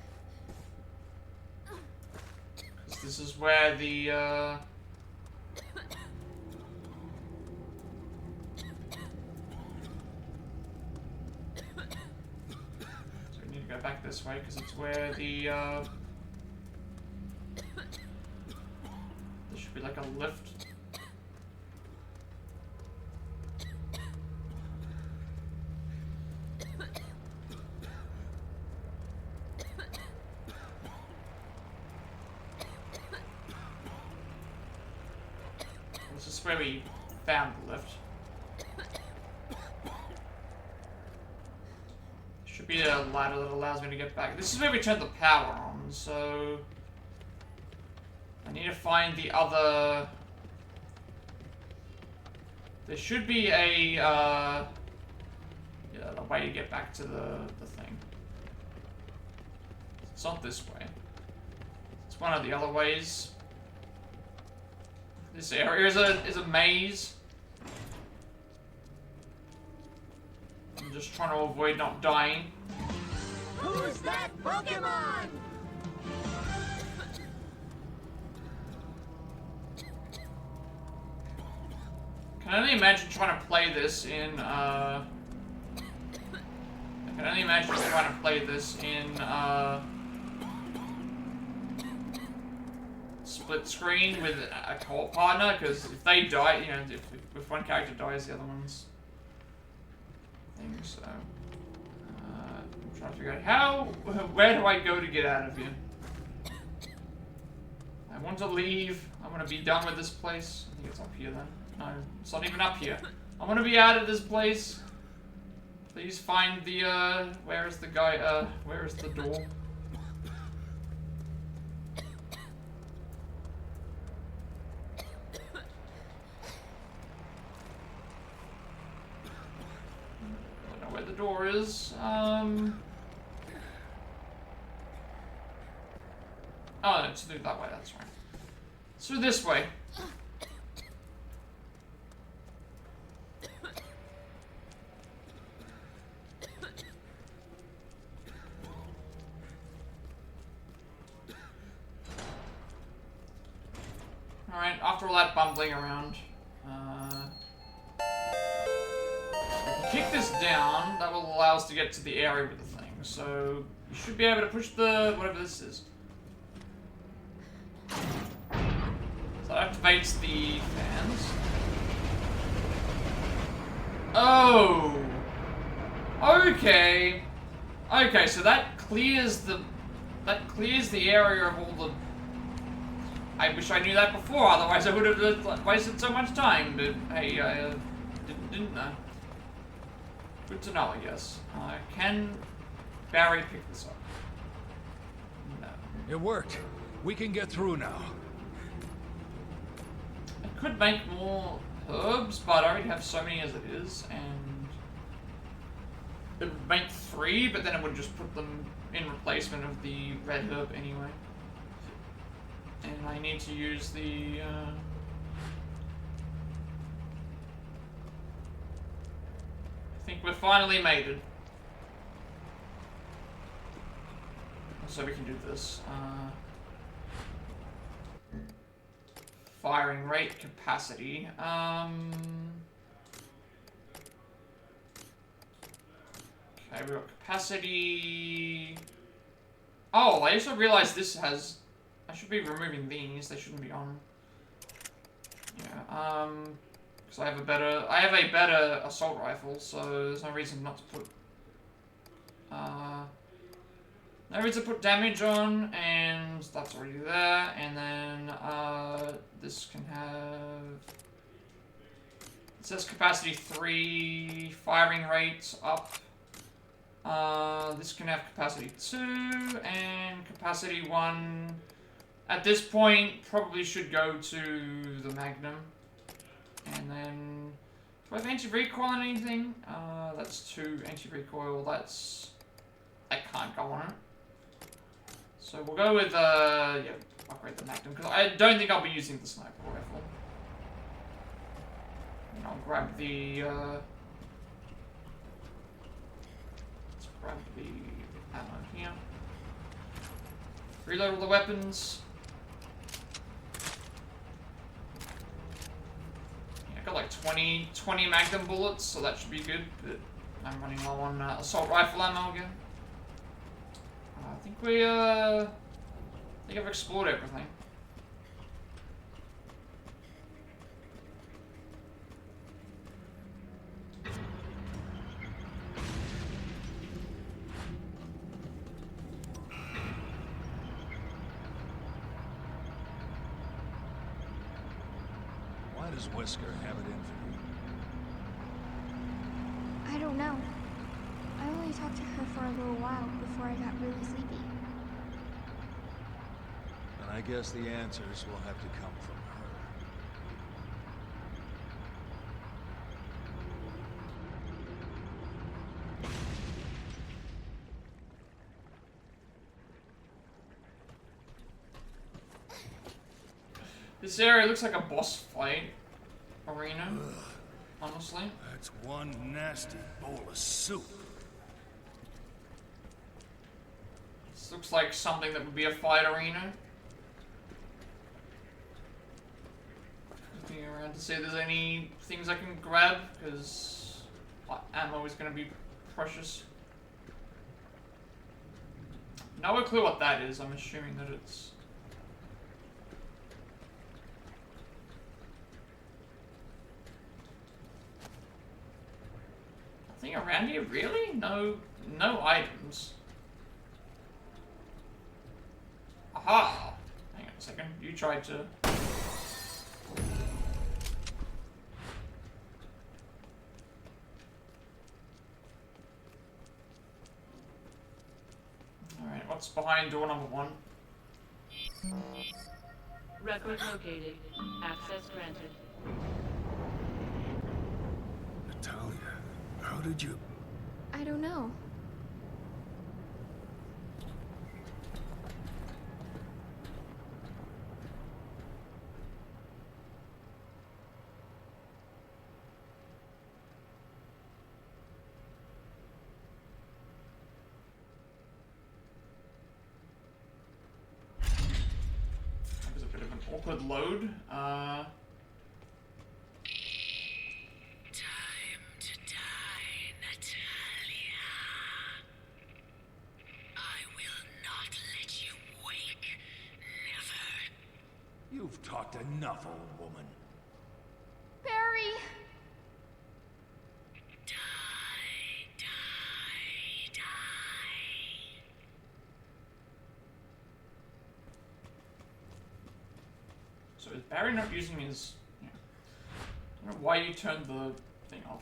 'Cause this is where the, So we need to go back this way, because it's where the, there should be like a lift. This is where we found the lift. Should be a ladder that allows me to get back. This is where we turn the power on, so I need to find the other... There should be a, yeah, a way to get back to the thing. It's not this way. It's one of the other ways. This area is a maze. I'm just trying to avoid not dying. Who's that Pokemon? I can only imagine trying to play this in, I can only imagine trying to play this in, split screen with a co-op partner, because if they die, you know, if one character dies, the other one's thing, so... I'm trying to figure out where do I go to get out of here? I want to leave. I want to be done with this place. I think it's up here then. No, it's not even up here. I want to be out of this place. Please find the, where is the guy, where is the door? I don't know where the door is. Oh, no, it's through that way, that's right. It's through this way. Alright, after all that bumbling around, kick this down, that will allow us to get to the area with the thing. So you should be able to push the whatever this is. So that activates the fans. Oh. Okay. Okay, so that clears the area of all the. I wish I knew that before, otherwise I would have wasted so much time, but hey, I didn't know. Good to know, I guess. Can Barry pick this up? No. It worked. We can get through now. I could make more herbs, but I already have so many as it is, and it would make 3, but then it would just put them in replacement of the red herb anyway. And I need to use the, I think we're finally mated. So we can do this. Firing rate, capacity. Okay, we got capacity. Oh, I also realized this has. I should be removing these. They shouldn't be on. Yeah. Because I have a better assault rifle, so there's no reason not to put. No reason to put damage on, and that's already there. And then this can have. It says capacity 3, firing rate up. This can have capacity 2 and capacity 1. At this point, probably should go to the Magnum. And then, do I have anti-recoil on anything? That's 2 anti-recoil. That's, I can't go on it. So we'll go with, yeah, upgrade the Magnum, because I don't think I'll be using the sniper rifle. And I'll grab the, let's grab the ammo here. Reload all the weapons. Yeah, I got like 20 Magnum bullets, so that should be good, but I'm running low on assault rifle ammo again. I think I've explored everything. Why does Wesker have it in for you? I don't know. I only talked to her for a little while before I got really sleepy. And I guess the answers will have to come from her. This area looks like a boss fight arena, honestly. That's one nasty bowl of soup. This looks like something that would be a fight arena. Looking around to see if there's any things I can grab, because ammo is going to be precious. No clue what that is. I'm assuming that it's... Nothing around here, really? No items. Aha! Hang on a second. You tried to... Alright, what's behind door number 1? Record located. Access granted. Natalia, how did you... I don't know. That was a bit of an awkward load. Time to dine. talked enough, old woman. Barry! So is Barry not using his... Yeah. I don't know why you turned the thing off.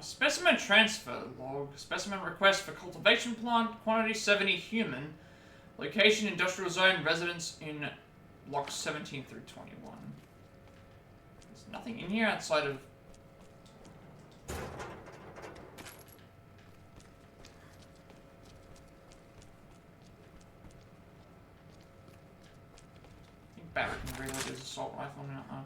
Specimen transfer log. Specimen request for cultivation plant. Quantity 70 human. Location industrial zone. Residence in blocks 17 through 21. There's nothing in here outside of... I think Barry can reload his assault rifle now, huh?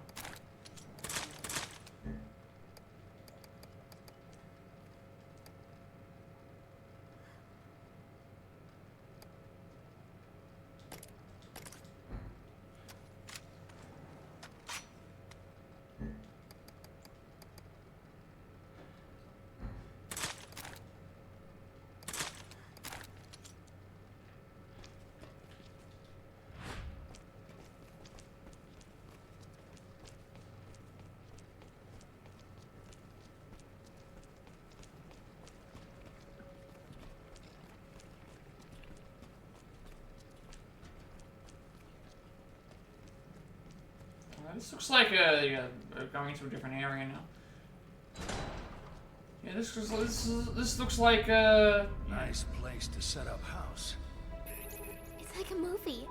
This looks like yeah, going to a different area now. Yeah, this looks like Nice place to set up house. It's like a movie.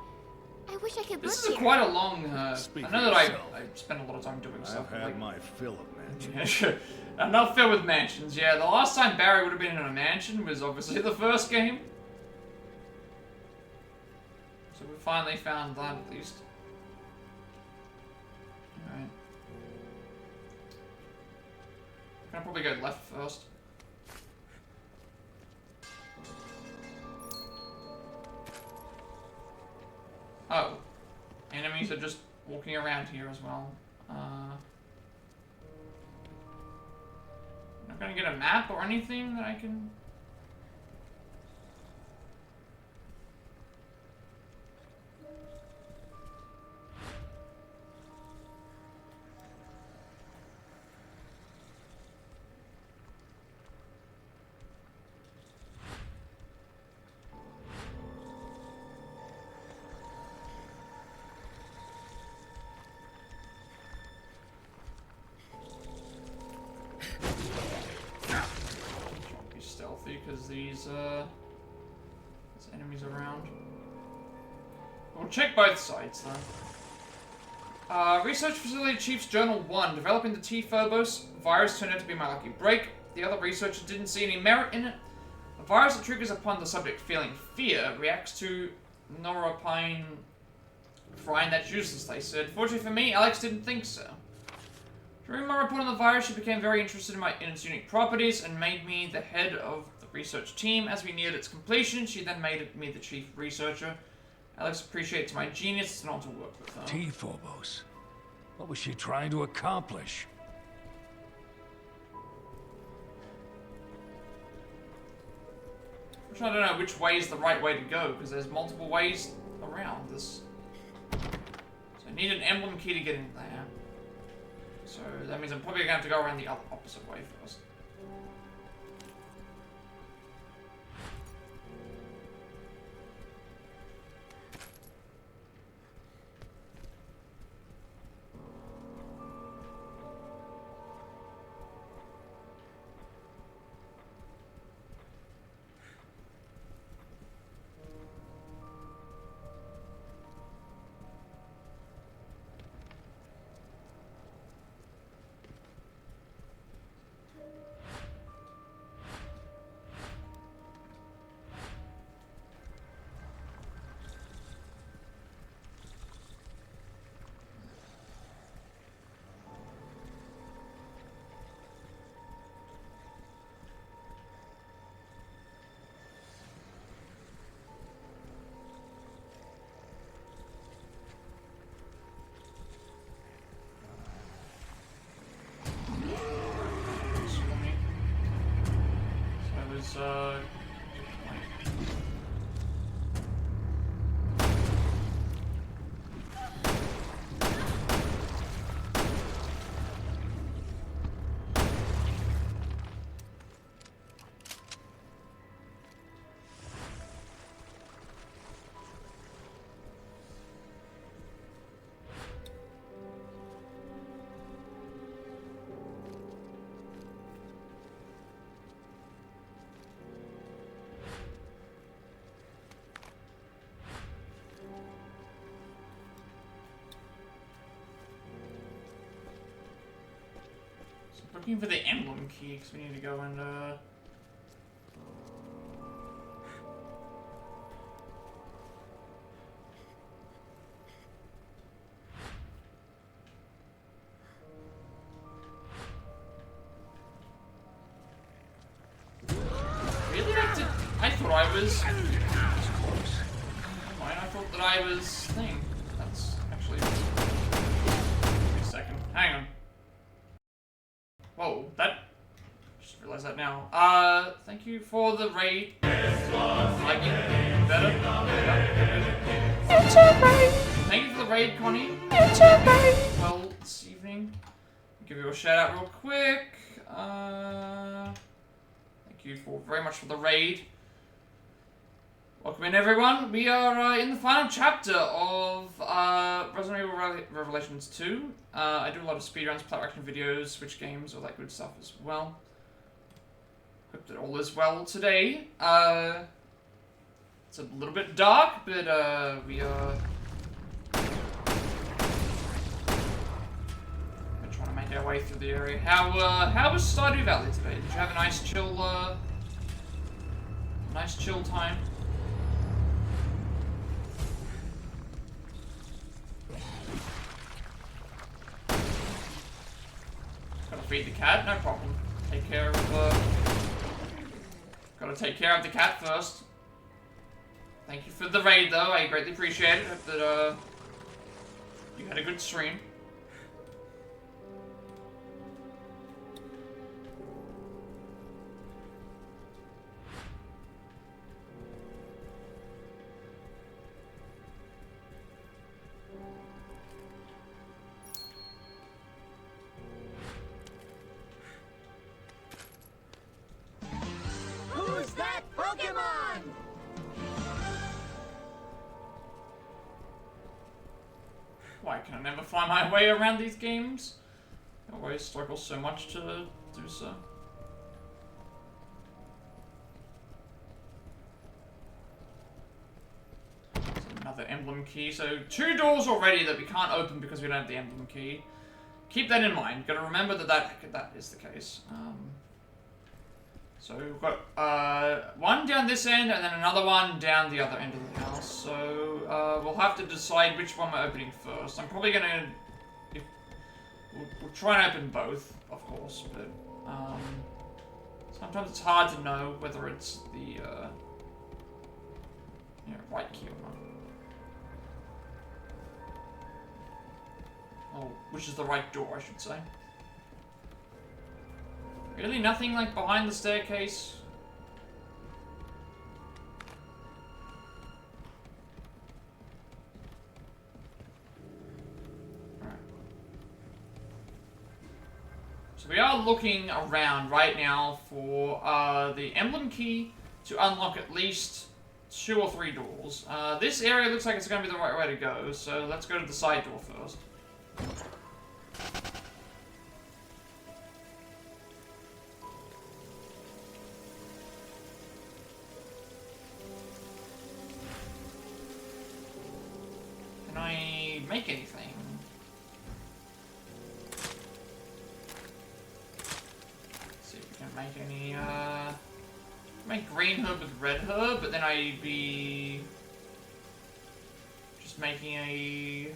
I wish I could this live is here. quite a long. I Speak know for that I yourself. spent a lot of time doing stuff. I've had like, my fill of mansions. yeah, sure. I'm not filled with mansions. Yeah, the last time Barry would have been in a mansion was obviously the first game. So we finally found that at least. Alright. Can I probably go left first? Oh. Enemies are just walking around here as well. Not gonna get a map or anything that I can... Be stealthy because these there's enemies around. We'll check both sides though. Research Facility Chief's Journal 1. Developing the T-Phobos virus turned out to be my lucky break. The other researchers didn't see any merit in it. A virus that triggers upon the subject feeling fear reacts to norepinephrine that's useless, they said. Fortunately for me, Alex didn't think so. During my report on the virus, she became very interested in its unique properties and made me the head of the research team. As we neared its completion, she then made me the chief researcher. Alex appreciates my genius and on to work with her. T-Phobos. What was she trying to accomplish? Which I don't know which way is the right way to go, because there's multiple ways around this. So I need an emblem key to get in there. So that means I'm probably going to have to go around the opposite way first. so... Looking for the emblem key, because we need to go and, Really? I thought I was... Mine, I thought that I was... thing. That's actually... Wait a second. Hang on. Whoa, that... Just realized that now. Thank you for the raid. Liking better. Thank you for the raid, Connie. Well, this evening. I'll give you a shout out real quick. Thank you very much for the raid. Welcome in, everyone. We are in the final chapter of Resident Evil Revelations 2. I do a lot of speedruns, Plat reaction videos, Switch games, all that good stuff as well. Hope that all is well today. It's a little bit dark, but we are trying to make our way through the area. How was Stardew Valley today? Did you have a nice chill time? Feed the cat, no problem. Take care of gotta take care of the cat first. Thank you for the raid though, I greatly appreciate it. Hope that you had a good stream. Why can I never find my way around these games? I always struggle so much to do so. Another emblem key. So 2 doors already that we can't open because we don't have the emblem key. Keep that in mind. Gotta remember that is the case. So we've got one down this end and then another one down the other end of the house. So we'll have to decide which one we're opening first. I'm probably gonna... We'll try and open both, of course, but sometimes it's hard to know whether it's the right key or not. Oh, which is the right door, I should say. Really? Nothing like behind the staircase? Alright. So we are looking around right now for the emblem key to unlock at least 2 or 3 doors. This area looks like it's going to be the right way to go, so let's go to the side door first. Can I make anything? Let's see if we can make any, make green herb with red herb, but then I'd be just making a...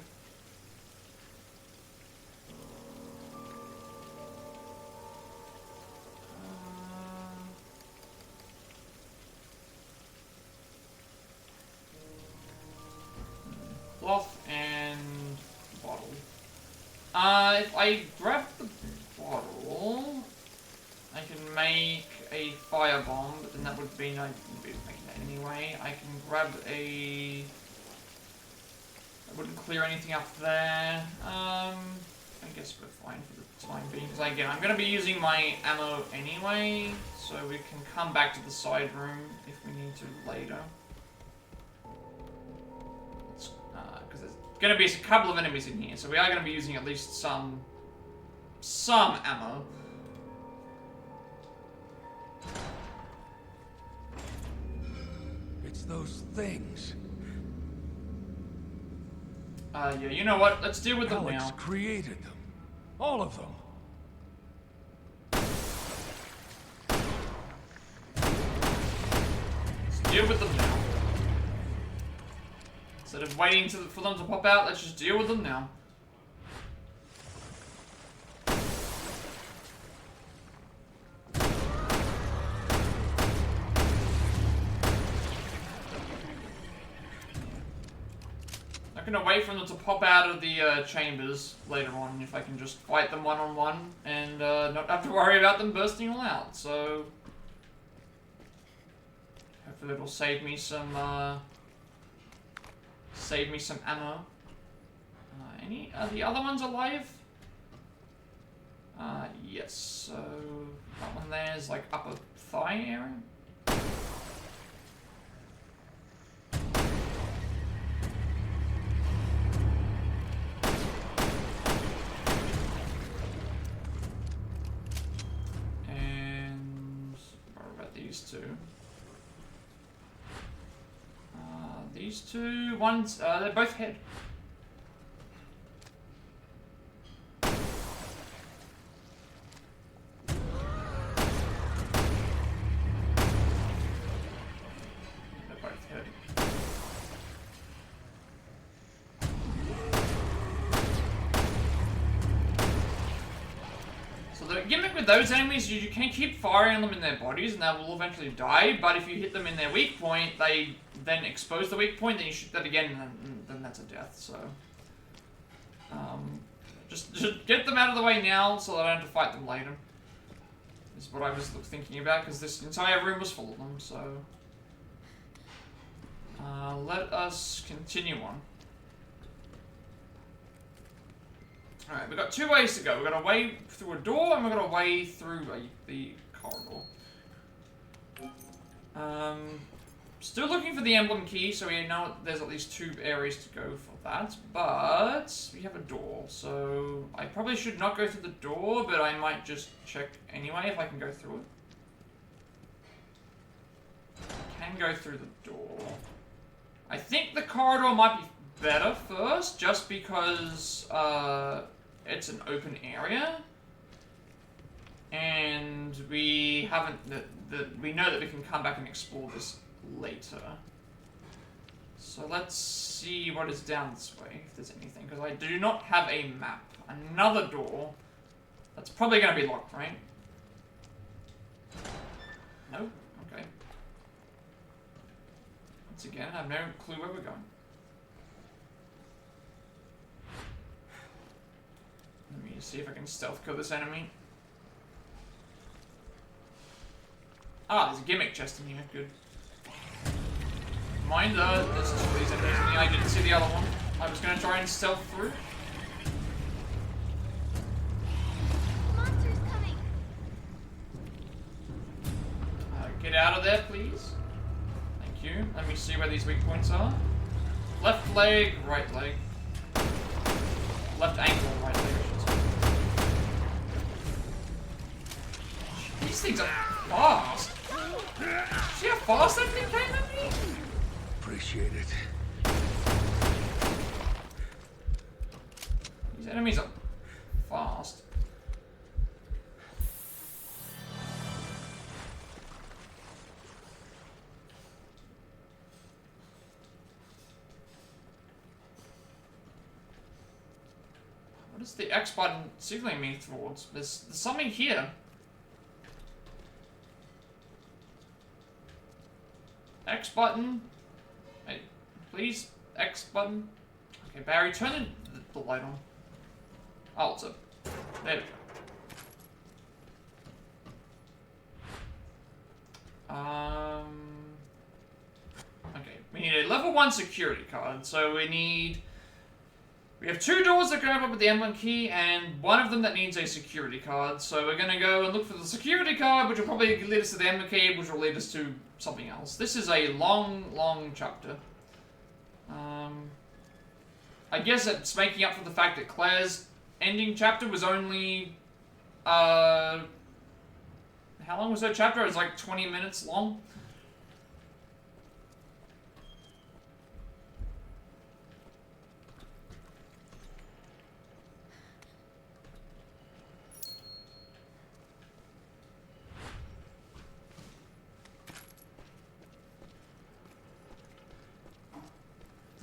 cloth and bottle. If I grab the bottle, I can make a firebomb, but then that would mean I wouldn't be making that anyway. I can grab a... I wouldn't clear anything up there. I guess we're fine for the time being, because again, I'm going to be using my ammo anyway, so we can come back to the side room if we need to later. Because there's going to be a couple of enemies in here, so we are going to be using at least some ammo. It's those things. Yeah, you know what? Let's deal with them Alex now. created them. All of them. Let's deal with them now. Instead of waiting for them to pop out, let's just deal with them now. I'm gonna wait for them to pop out of the chambers later on if I can just fight them one-on-one and not have to worry about them bursting all out. So hopefully it'll save me some ammo. Any are the other ones alive? Yes. So that one there is like upper thigh area. These two, one's, they're both head. They're both head. So the gimmick with those enemies is you can keep firing on them in their bodies and they will eventually die, but if you hit them in their weak point, they then expose the weak point, then you shoot that again, and then that's a death, so... just get them out of the way now, so that I don't have to fight them later. Is what I was thinking about, because this entire room was full of them, so... let us continue on. Alright, we've got two ways to go. We've got a way through a door, and we've got a way through the corridor. Still looking for the emblem key, so we know there's at least two areas to go for that, but we have a door, so I probably should not go through the door, but I might just check anyway if I can go through it. I can go through the door. I think the corridor might be better first, just because it's an open area, and we haven't. We know that we can come back and explore this later. So let's see what is down this way, if there's anything, because I do not have a map. Another door. That's probably going to be locked, right? No? Okay. Once again, I have no clue where we're going. Let me see if I can stealth kill this enemy. Ah, there's a gimmick chest in here. Good. Mind there's two of these enemies in here. I didn't see the other one. I was going to try and stealth through. Monster's coming. Get out of there, please. Thank you. Let me see where these weak points are. Left leg, right leg. Left ankle, right leg, I should say. These things are fast. See how fast that thing came at me? Appreciate it. These enemies are fast. What is the X button signaling me towards? There's something here. X button. Hey, please, X button. Okay, Barry, turn the light on. Oh, it's up. There we go. Okay, we need a level 1 security card. So we have 2 doors that can open up with the emblem key, and one of them that needs a security card. So we're gonna go and look for the security card, which will probably lead us to the emblem key, which will lead us to something else. This is a long, long chapter. I guess it's making up for the fact that Claire's ending chapter was only, how long was her chapter? It was like 20 minutes long.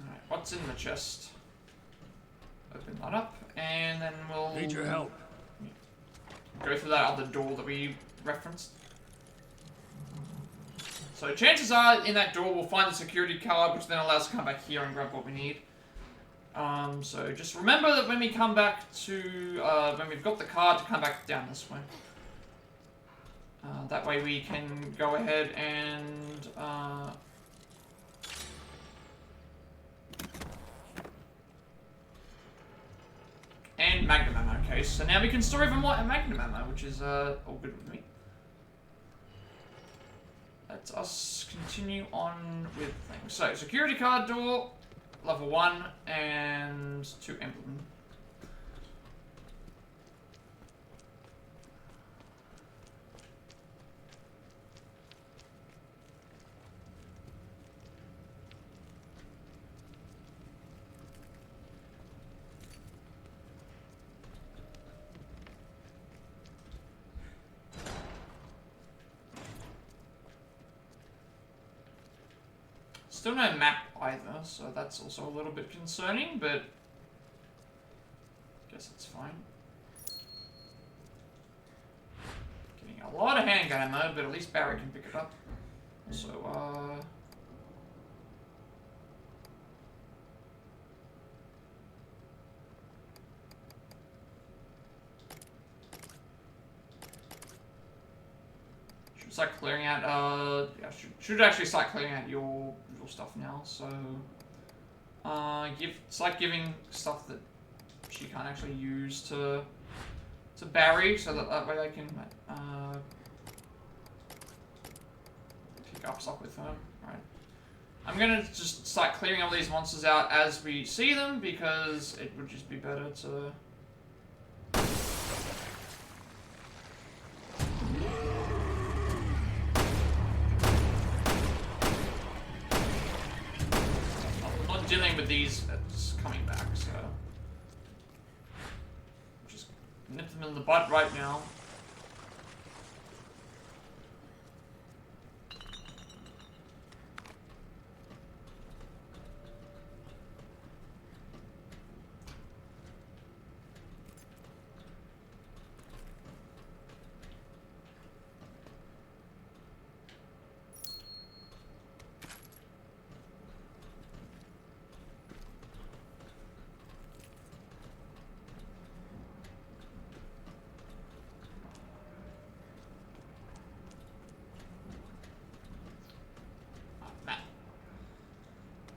Alright, what's in the chest? Open that up, and then we'll... Need your help. Go through that other door that we referenced. So chances are, in that door, we'll find the security card, which then allows us to come back here and grab what we need. So just remember that when we come back to, when we've got the card, to come back down this way. That way we can go ahead and, and Magnum ammo. Okay, so now we can store even more Magnum ammo, which is all good with me. Let us continue on with things. So, security card door, level 1, and 2 emblem. Still no map either, so that's also a little bit concerning, but I guess it's fine. Getting a lot of handgun ammo, but at least Barry can pick it up. So, start clearing out, yeah, should actually start clearing out your stuff now, so, start giving stuff that she can't actually use to Barry, so that way I can, pick up stuff with her. Right. I'm gonna just start clearing all these monsters out as we see them, because it would just be better to... dealing with these that's coming back, so just nip them in the butt right now.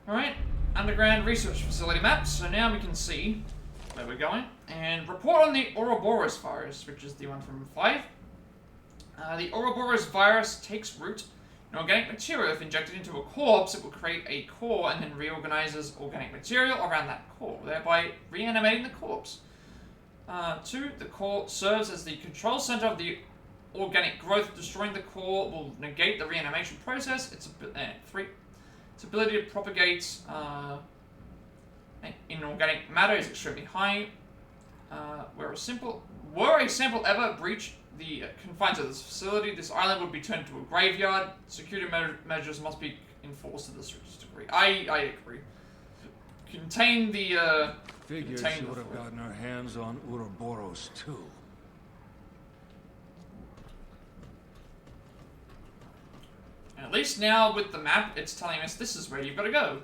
Alright, underground research facility map, so now we can see where we're going. And report on the Ouroboros virus, which is the one from 5. The Ouroboros virus takes root in organic material. If injected into a corpse, it will create a core and then reorganizes organic material around that core, thereby reanimating the corpse. 2. The core serves as the control center of the organic growth. Destroying the core will negate the reanimation process. 3. Its ability to propagate inorganic matter is extremely high. Were a sample ever breach the confines of this facility, this island would be turned into a graveyard. Security measures must be enforced to this degree. I agree. Contain the Figures she would have gotten her hands on Ouroboros too. And at least now with the map, it's telling us this is where you've got to go.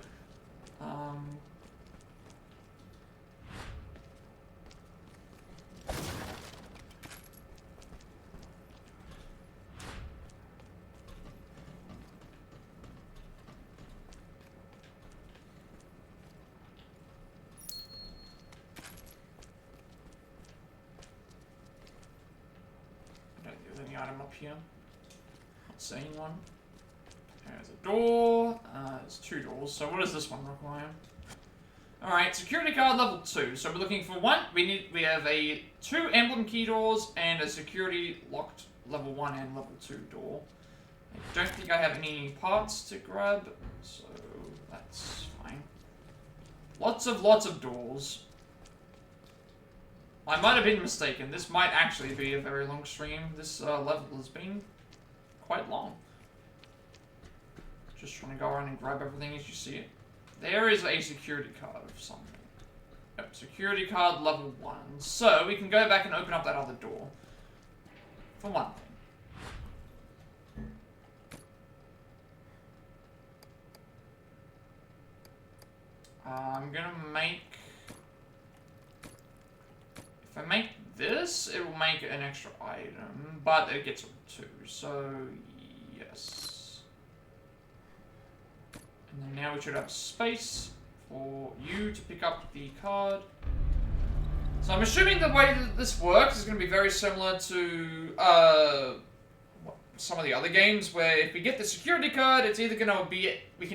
item up here. Not seeing one. There's a door. There's 2 doors. So what does this one require? Alright, security card level 2. So we're looking for one. We have 2 emblem key doors and a security locked level 1 and level 2 door. I don't think I have any parts to grab, so that's fine. Lots of doors. I might have been mistaken. This might actually be a very long stream. This level has been quite long. Just trying to go around and grab everything as you see it. There is a security card of something. Yep, security card level 1. So we can go back and open up that other door. For one thing. I'm gonna make... If I make this, it will make an extra item, but it gets 2, so yes. And then now we should have space for you to pick up the card. So I'm assuming the way that this works is going to be very similar to some of the other games, where if we get the security card, it's either going to be we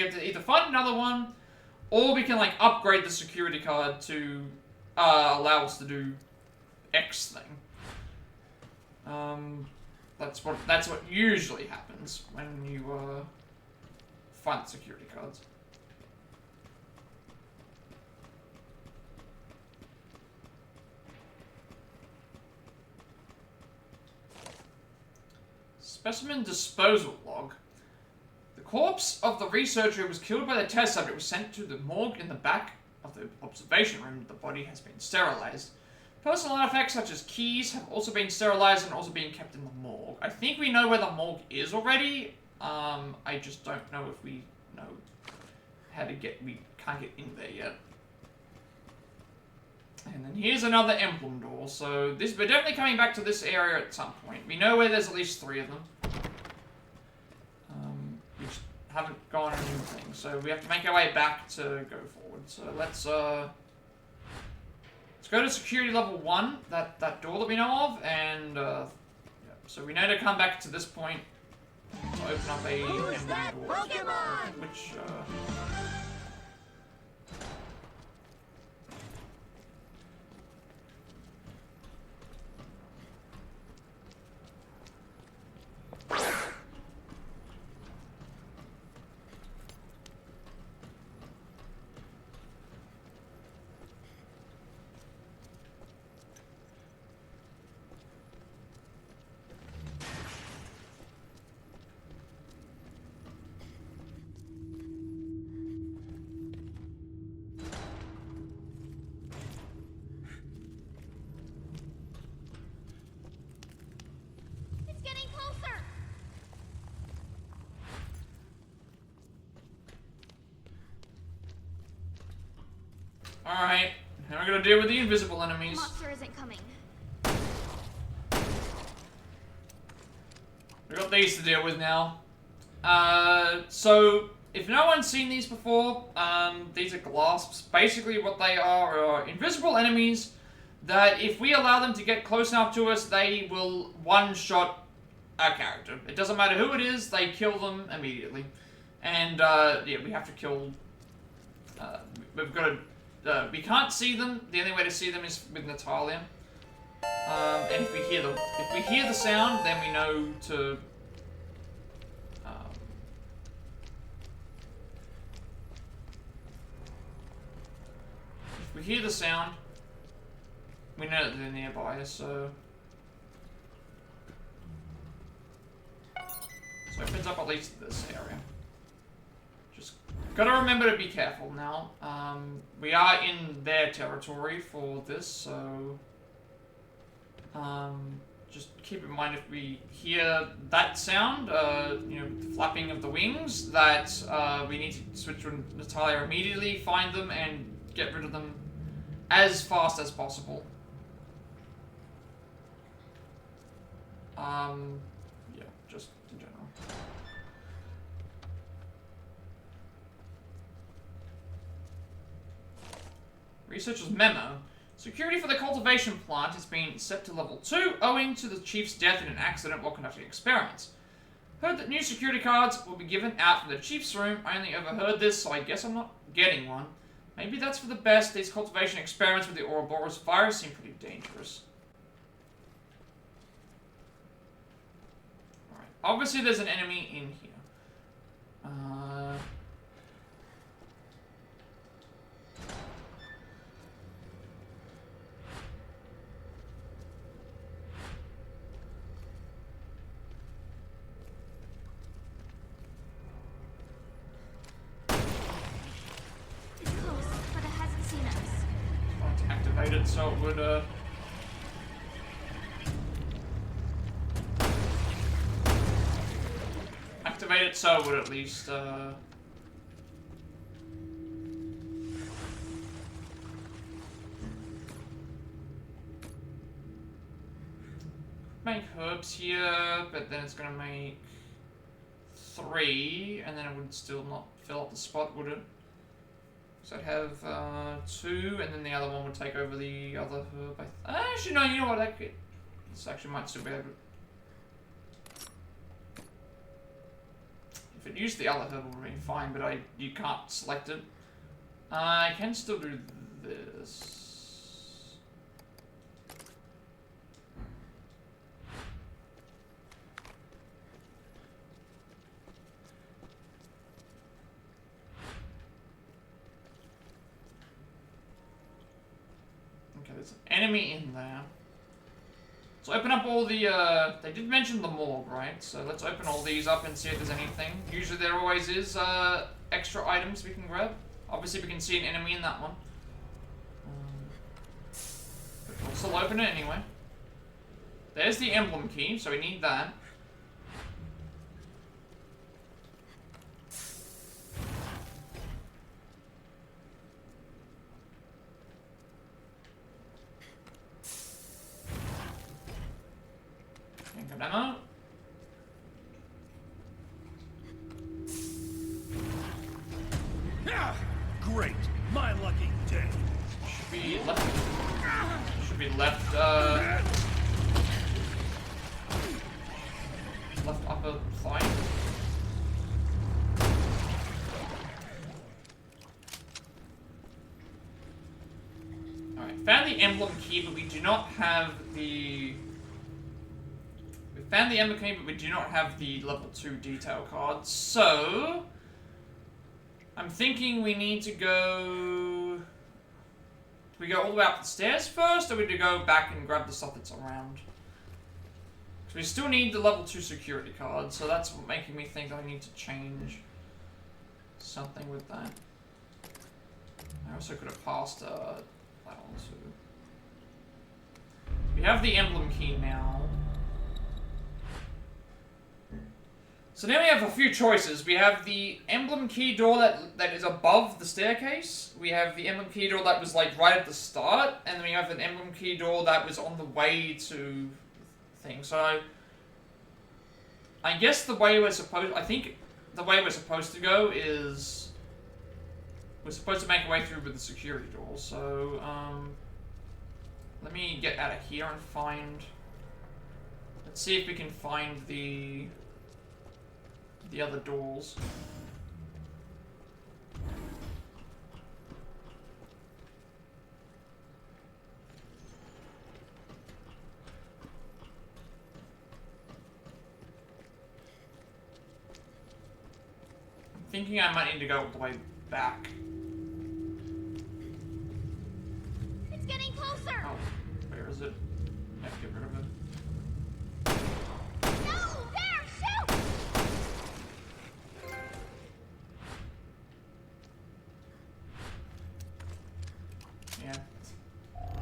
have to either find another one, or we can like upgrade the security card to allow us to do X thing. That's what usually happens when you find the security cards. Specimen disposal log. The corpse of the researcher who was killed by the test subject was sent to the morgue in the back of the observation room. The body has been sterilized. Personal artifacts such as keys have also been sterilized and also being kept in the morgue. I think we know where the morgue is already. I just don't know if we know how to get... We can't get in there yet. And then here's another emblem door. So this, we're definitely coming back to this area at some point. We know where there's at least 3 of them. We just haven't gone anything, so we have to make our way back to go forward. So let's go to security level 1, that door that we know of, and yeah. So we know to come back to this point to open up a emblem door, which It's getting closer. alright. Now we're gonna deal with the invisible enemies. Monster isn't coming. We've got these to deal with now. So, if no one's seen these before, these are Glasps. Basically what they are invisible enemies that if we allow them to get close enough to us, they will one-shot our character. It doesn't matter who it is, they kill them immediately. And, yeah, we have to kill... we've got to... we can't see them. The only way to see them is with Natalia. And if we hear the sound, then we know to... if we hear the sound, we know that they're nearby, so... So it opens up at least this area. Just gotta remember to be careful now. We are in their territory for this, so... just keep in mind if we hear that sound, you know, the flapping of the wings, that we need to switch to Natalia immediately, find them, and get rid of them as fast as possible. Yeah, just in general. Researcher's memo. Security for the cultivation plant has been set to level 2, owing to the chief's death in an accident while conducting experiments. Heard that new security cards will be given out from the chief's room. I only overheard this, so I guess I'm not getting one. Maybe that's for the best. These cultivation experiments with the Ouroboros virus seem pretty dangerous. Alright, obviously there's an enemy in here. Activated so it would activate it so it would at least make herbs here, but then it's gonna make 3, and then it would still not fill up the spot, would it? So I'd have 2, and then the other one would take over the other herb. Actually, no, you know what? This actually might still be able to... If it used the other herb, it would be fine, but you can't select it. I can still do this. There's an enemy in there. Let's open up all the, they did mention the morgue, right? So let's open all these up and see if there's anything. Usually there always is, extra items we can grab. Obviously we can see an enemy in that one. But we'll still open it anyway. There's the emblem key, so we need that. Ammo. Great, my lucky day. Should be left. Left upper thigh. All right, found the emblem key, but we do not have the. Found the emblem key, but we do not have the level 2 detail card. So I'm thinking we need to go. Do we go all the way up the stairs first, or do we go back and grab the stuff that's around? Because we still need the level 2 security card, so that's making me think I need to change something with that. I also could have passed that one too. We have the emblem key now. So now we have a few choices. We have the emblem key door that is above the staircase. We have the emblem key door that was like right at the start, and then we have an emblem key door that was on the way to thing. So I guess the way I think the way we're supposed to go is we're supposed to make our way through with the security door. So let me get out of here and find. Let's see if we can find the other doors. I'm thinking I might need to go all the way back. It's getting closer. Oh, where is it? I have to get rid of it.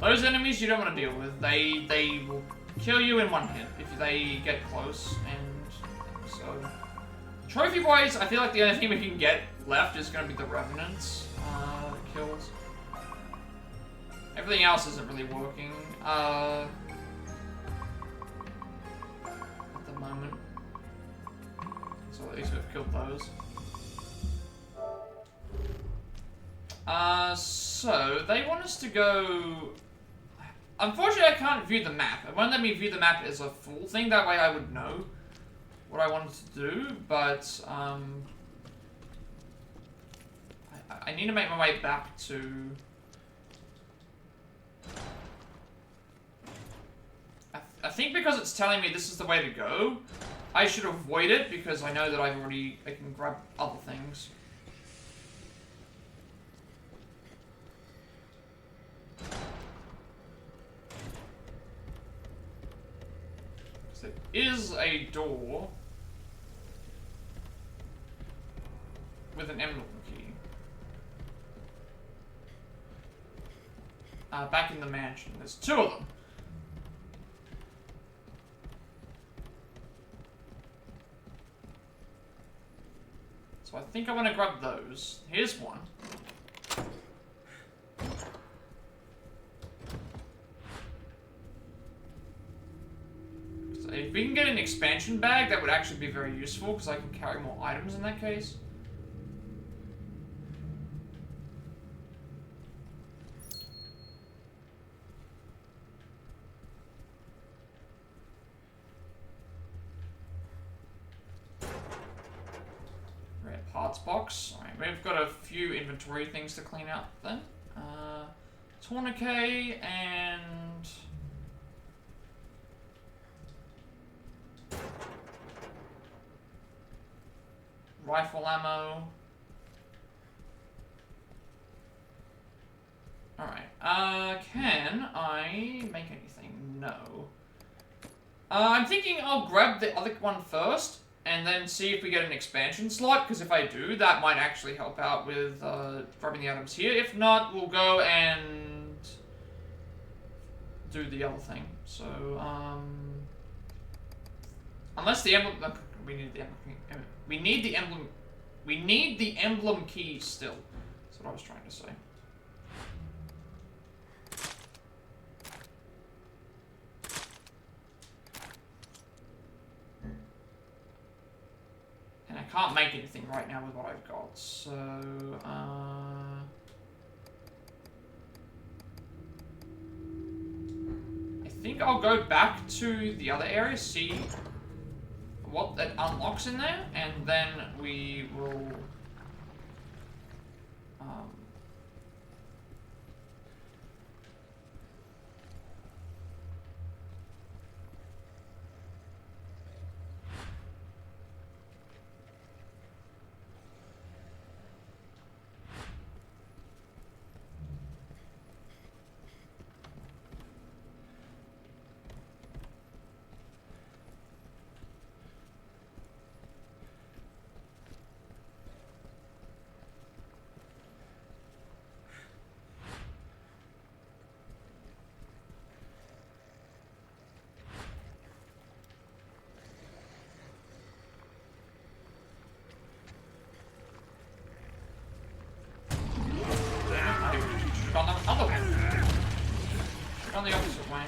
Those enemies you don't want to deal with. They will kill you in one hit if they get close, and so... Trophy-wise, I feel like the only thing we can get left is going to be the Revenants kills. Everything else isn't really working at the moment. So at least we've killed those. So they want us to go Unfortunately, I can't view the map. It won't let me view the map as a full thing. That way I would know what I wanted to do, but, I need to make my way back to... I think because it's telling me this is the way to go, I should avoid it because I know that I can grab other things. There is a door with an emblem key. Back in the mansion. There's two of them. So I think I want to grab those. Here's one. So if we can get an expansion bag, that would actually be very useful, because I can carry more items in that case. Parts box. Alright, we've got a few inventory things to clean up then. Tourniquet and... rifle ammo. Alright, can I make anything? No. I'm thinking I'll grab the other one first, and then see if we get an expansion slot, because if I do, that might actually help out with grabbing the items here. If not, we'll go and do the other thing. So, unless the emblem... we need the emblem... We need the emblem key still. That's what I was trying to say. And I can't make anything right now with what I've got, so, I think I'll go back to the other area, see what that unlocks in there, and then we will, on the other way. On the opposite way.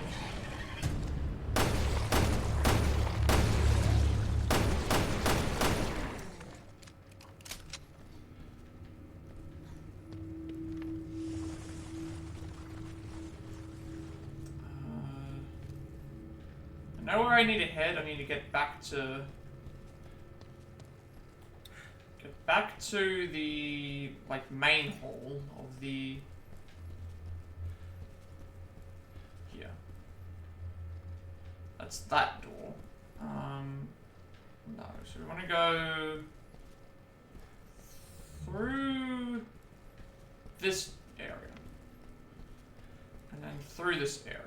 I know where I need to head. I need to get back to the like main hall of the here. That's that door. No, so we want to go through this area and then through this area.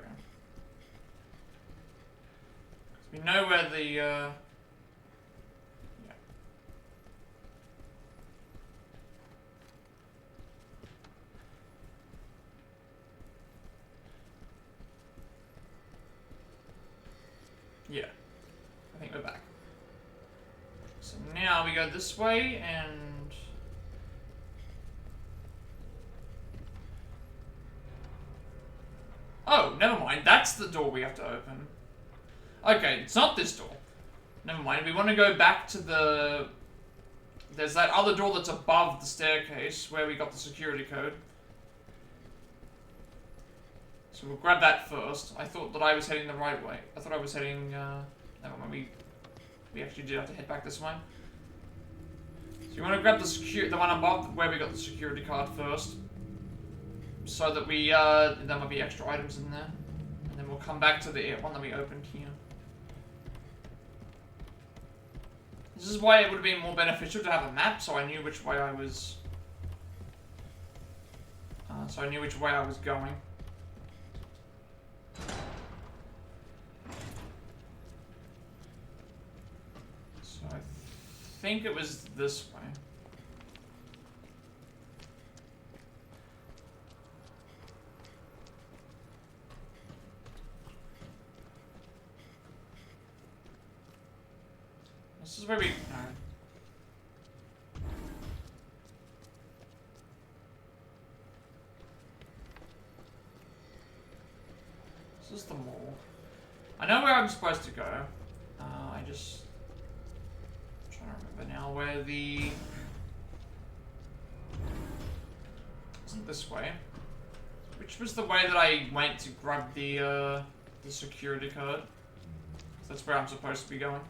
We know where the, yeah. Yeah, I think we're back. So now we go this way and... Oh, never mind, that's the door we have to open. Okay, it's not this door. Never mind, we want to go back to the... There's that other door that's above the staircase where we got the security code. So we'll grab that first. I thought that I was heading the right way. I thought I was heading, never mind, we actually did have to head back this way. So you want to grab the one above where we got the security card first. So that we, there might be extra items in there. And then we'll come back to the one that we opened here. This is why it would have been more beneficial to have a map, so I knew which way I was... going. So I think it was this way. This is where we... This is the mall. I know where I'm supposed to go. I just... I'm trying to remember now where the... Isn't this way? Which was the way that I went to grab the security card? That's where I'm supposed to be going.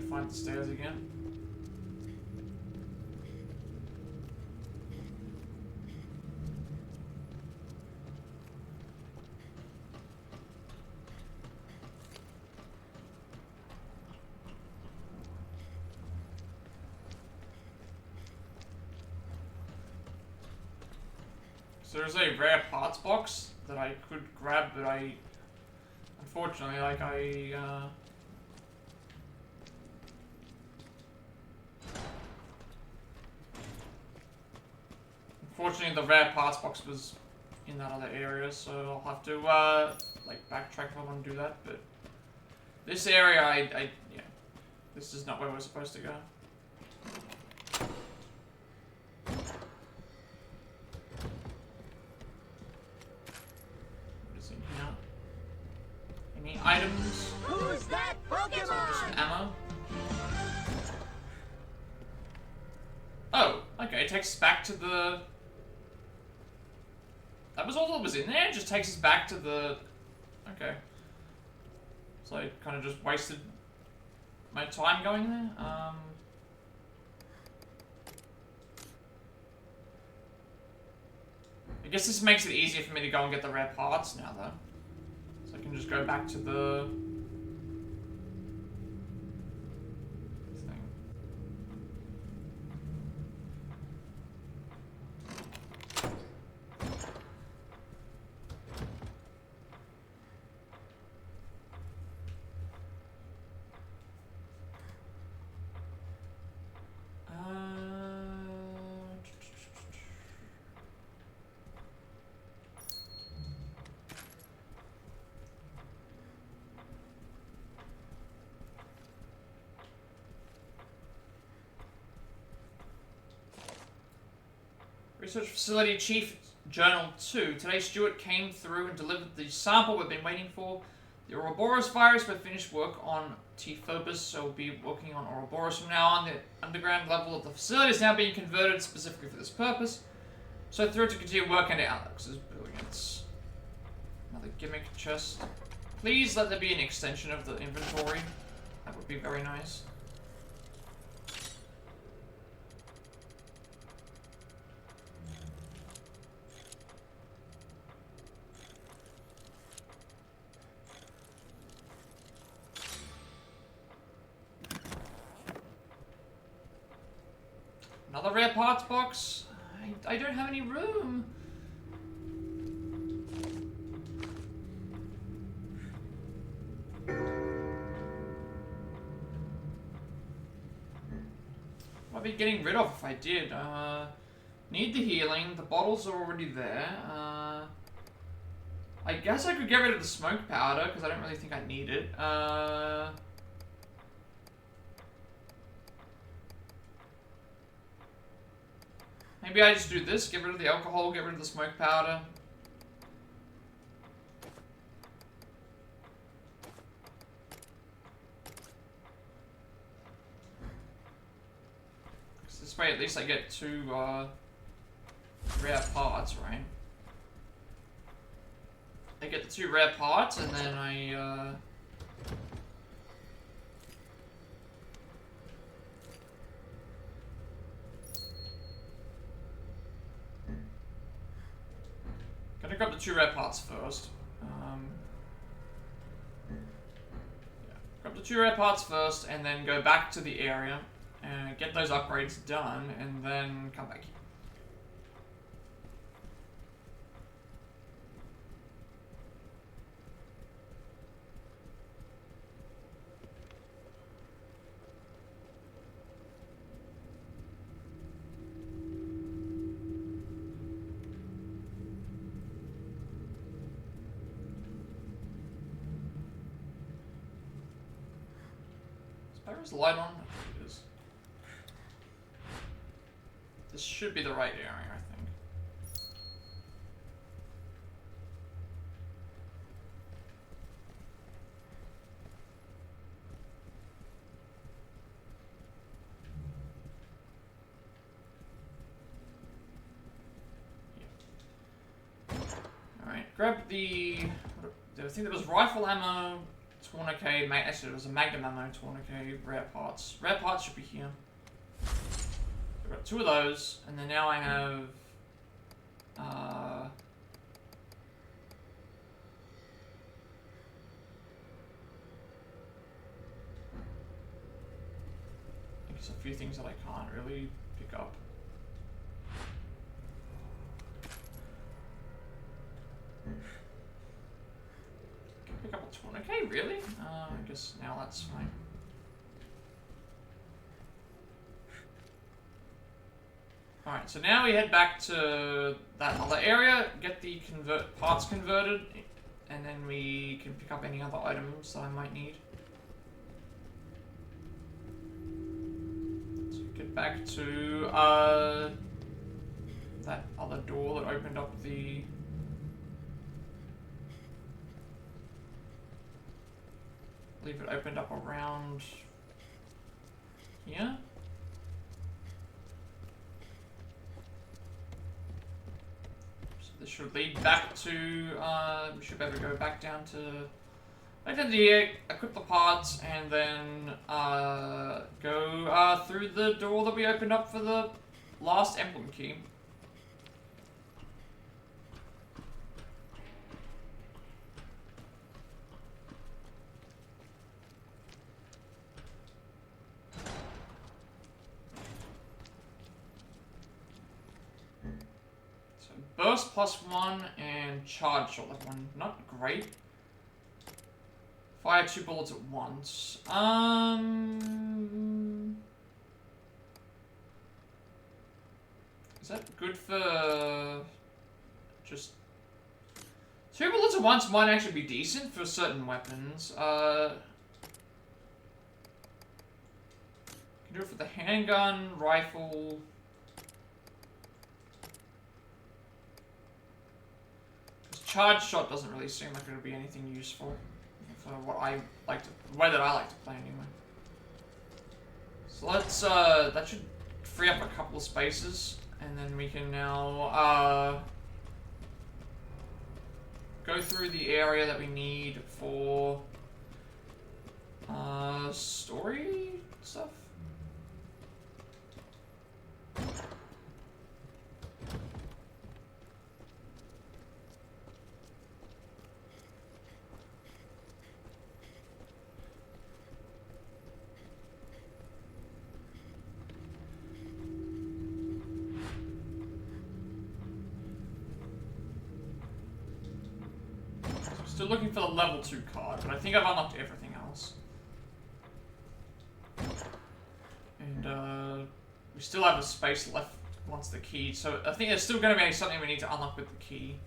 Find the stairs again. So there's a rare parts box that I could grab, but unfortunately, like Unfortunately, the rare parts box was in that other area, so I'll have to, like, backtrack if I want to do that, but... This area, yeah. This is not where we're supposed to go. What is in here? Any items? Who's that Pokemon? Just some ammo? Oh, okay, it takes us back to the... That was all that was in there? It just takes us back to the... Okay. So I kind of just wasted my time going there. I guess this makes it easier for me to go and get the rare parts now, though. So I can just go back to the... thing. Research Facility Chief Journal 2. Today Stuart came through and delivered the sample we've been waiting for. The Ouroboros virus, we've finished work on T-Phobos, so we'll be working on Ouroboros from now on. The underground level of the facility is now being converted specifically for this purpose. So through to continue work into Alex's brilliance. Another gimmick chest. Please let there be an extension of the inventory. That would be very nice. Another rare parts box. I don't have any room. I'd be getting rid of if I did. Need the healing. The bottles are already there. I guess I could get rid of the smoke powder because I don't really think I need it. Maybe I just do this, get rid of the alcohol, get rid of the smoke powder. This way at least I get 2 rare parts, right? I get the 2 rare parts and then I gotta grab the 2 rare parts first. Yeah. Grab the 2 rare parts first, and then go back to the area, and get those upgrades done, and then come back here. Is the light on? It is. This should be the right area, I think. Yeah. Alright, grab the... I think there was rifle ammo, tourniquet, actually there was a magnum ammo, tourniquet, rare parts. Rare parts should be here. I've got 2 of those, and then now I have... I think there's a few things that I can't really pick up. Pick up a tourniquet, really? I guess now that's fine. Alright, so now we head back to that other area, get the parts converted, and then we can pick up any other items that I might need. So get back to that other door that opened up the... I believe it opened up around here. So this should lead back to, we should be able to go back down to the equip the parts, and then go through the door that we opened up for the last emblem key. Burst +1 and charge shot level 1. Not great. Fire 2 bullets at once. Is that good for just 2 bullets at once might actually be decent for certain weapons. Can do it for the handgun, rifle. Charge shot doesn't really seem like it'll be anything useful for what I like to, the way that I like to play anyway. So let's, that should free up a couple of spaces, and then we can now, go through the area that we need for, story stuff. Still looking for the level 2 card, but I think I've unlocked everything else. And we still have a space left once the key, so I think there's still going to be something we need to unlock with the key.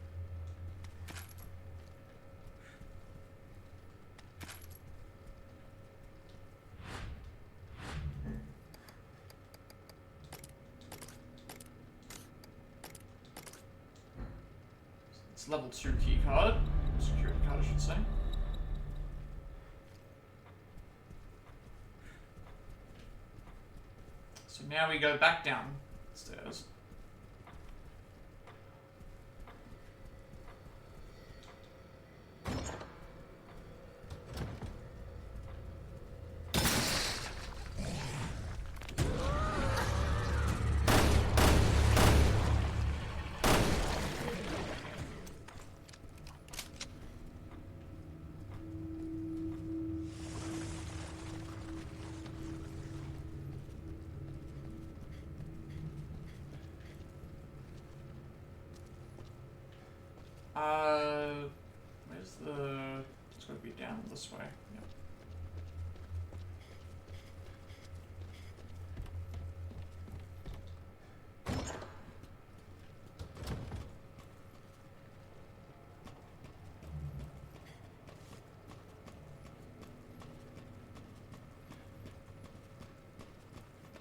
It's level 2 key card. Security card, I should say. So now we go back downstairs. Where's the... It's gotta be down this way. Yep.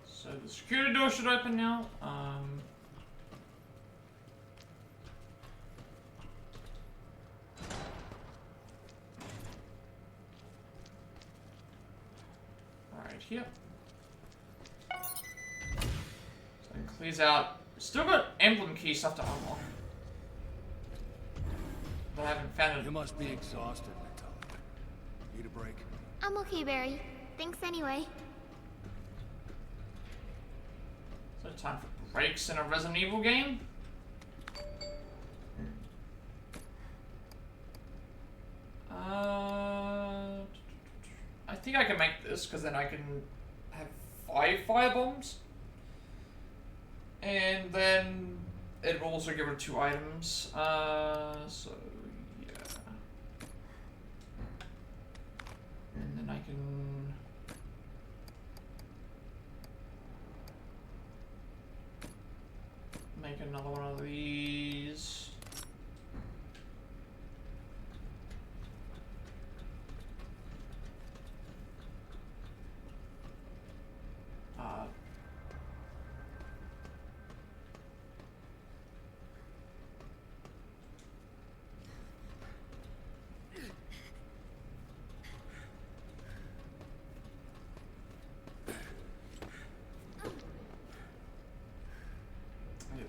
So the security door should open now. Here. So it clears out. Still got emblem key stuff to unlock. But I haven't found it. You must be exhausted, Natalia. Need a break? I'm okay, Barry. Thanks anyway. So time for breaks in a Resident Evil game? I think I can make this, because then I can have 5 firebombs. And then it will also give her 2 items. So, yeah. And then I can... make another one of these.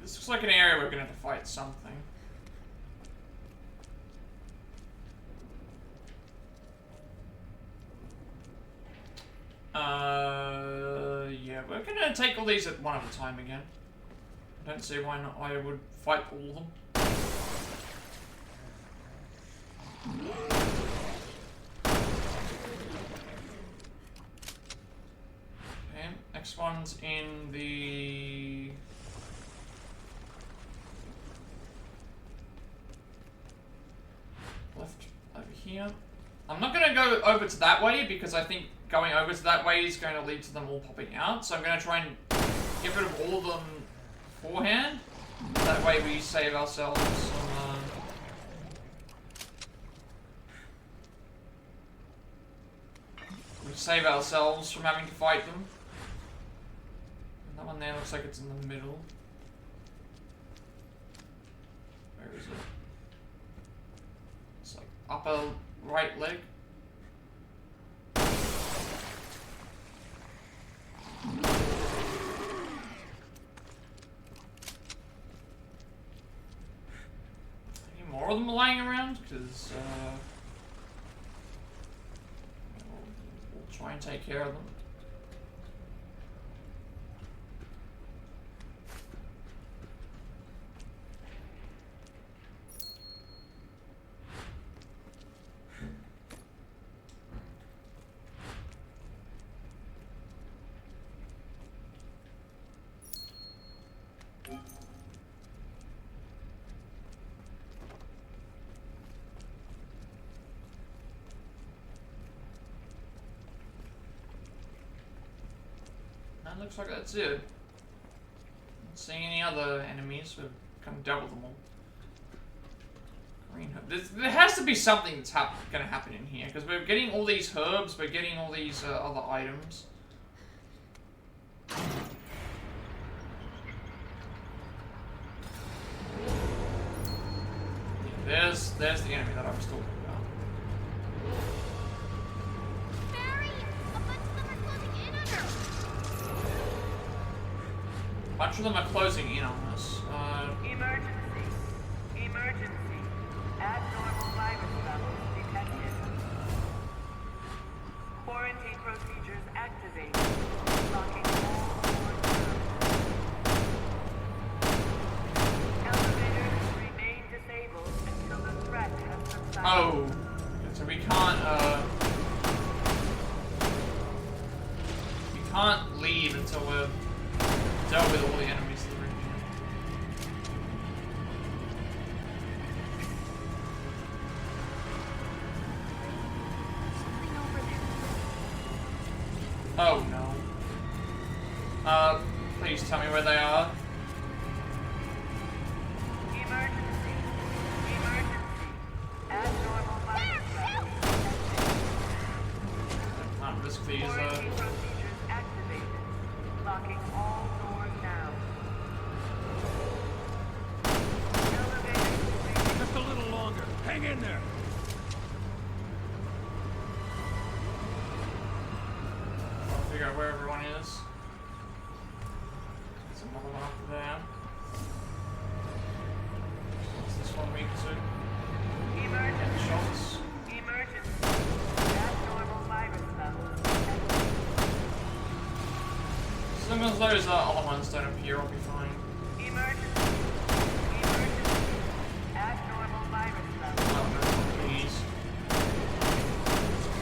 This looks like an area we're gonna have to fight something. Yeah, we're gonna take all these at one at a time again. I don't see why not. I would fight all of them. Okay, next one's in the... left over here. I'm not going to go over to that way because I think going over to that way is going to lead to them all popping out. So I'm going to try and get rid of all of them beforehand. That way we save ourselves some... we save ourselves from having to fight them. And that one there looks like it's in the middle. Where is it? It's like upper right leg. Any more of them lying around? Because we'll try and take care of them. That looks like that's it. Not seeing any other enemies. We've kind of dealt with them all. Green herb. There has to be something that's going to happen in here because we're getting all these herbs. We're getting all these other items. Yeah, there's the enemy that I was talking about. Barry, a bunch of them are closing in on her. bunch of them are closing in on us. Emergency. Emergency. Abnormal virus levels detected. Quarantine procedures activated. Locking all doors. Elevators remain disabled until the threat has subsided. Oh, so we can't leave until we've dealt with all the enemies that are in here. Something over there. Oh no. Please tell me where they are. Emergency. Emergency. Abnormal virus levels detected. Can't risk these, Quarantine procedures activated. Locking all doors now. Elevators remain. Just a little longer. Hang in there. I'll figure out where everyone is. There's another one up there. What's this one weak to? Emergency. Shots. Emergency. Abnormal virus levels detected. As long as those other ones don't appear, I'll be fine. Emergency. Emergency. Abnormal virus levels. Oh no, please.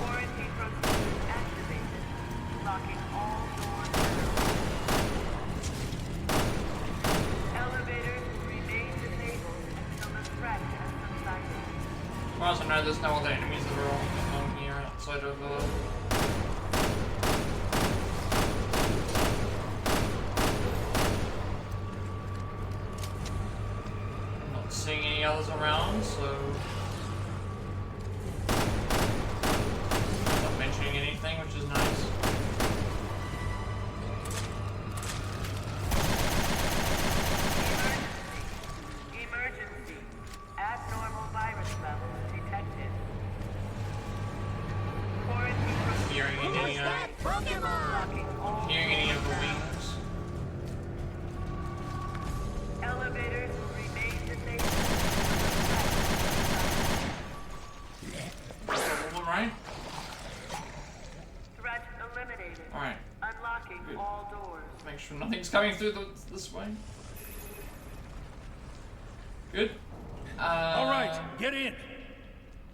Quarantine procedures activated. Locking all doors now. Elevators remain disabled until the threat has subsided. As far as I know, there's no other enemies that are on here outside of I'm not seeing any others around, so not mentioning anything, which is nice. Emergency. Abnormal virus levels detected. Quarantine Hearing any locking all hearing any of the wings. elevators remain disabled. All of them, right? Threat eliminated. Alright. Unlocking Good. all doors. Make sure nothing's coming through this way. Good. All right, get in.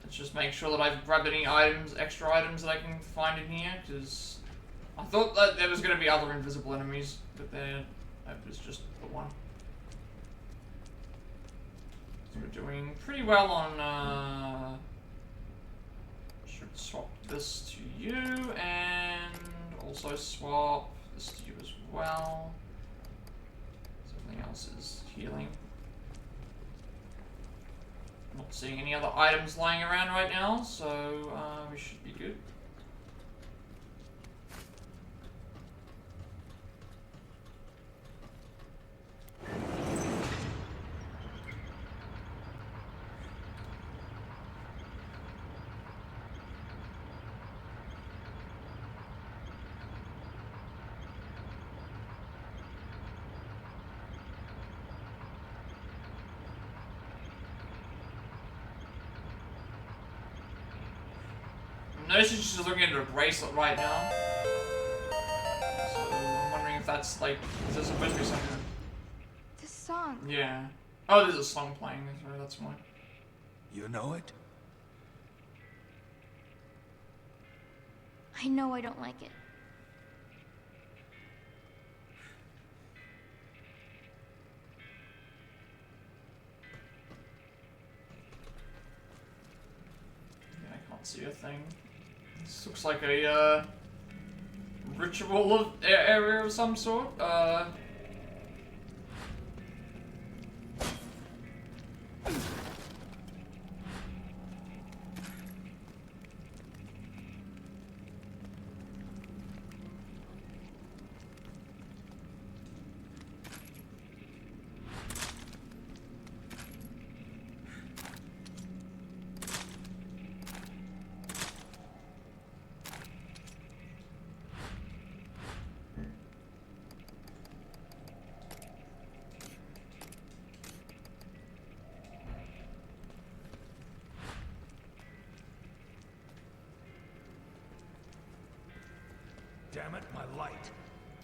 Let's just make sure that I've grabbed any items, extra items that I can find in here, because I thought that there was going to be other invisible enemies, but that was just the one. So we're doing pretty well on, should swap this to you, and also swap this to you as well. So everything else is healing. Not seeing any other items lying around right now, so we should be good. Noticing she's looking at her bracelet right now. So I'm wondering if that's like, is there supposed to be something? This song. Yeah. Oh, there's a song playing, so that's why. You know it? I know I don't like it. Yeah, I can't see a thing. This looks like a ritual of area of some sort. damn it, my light.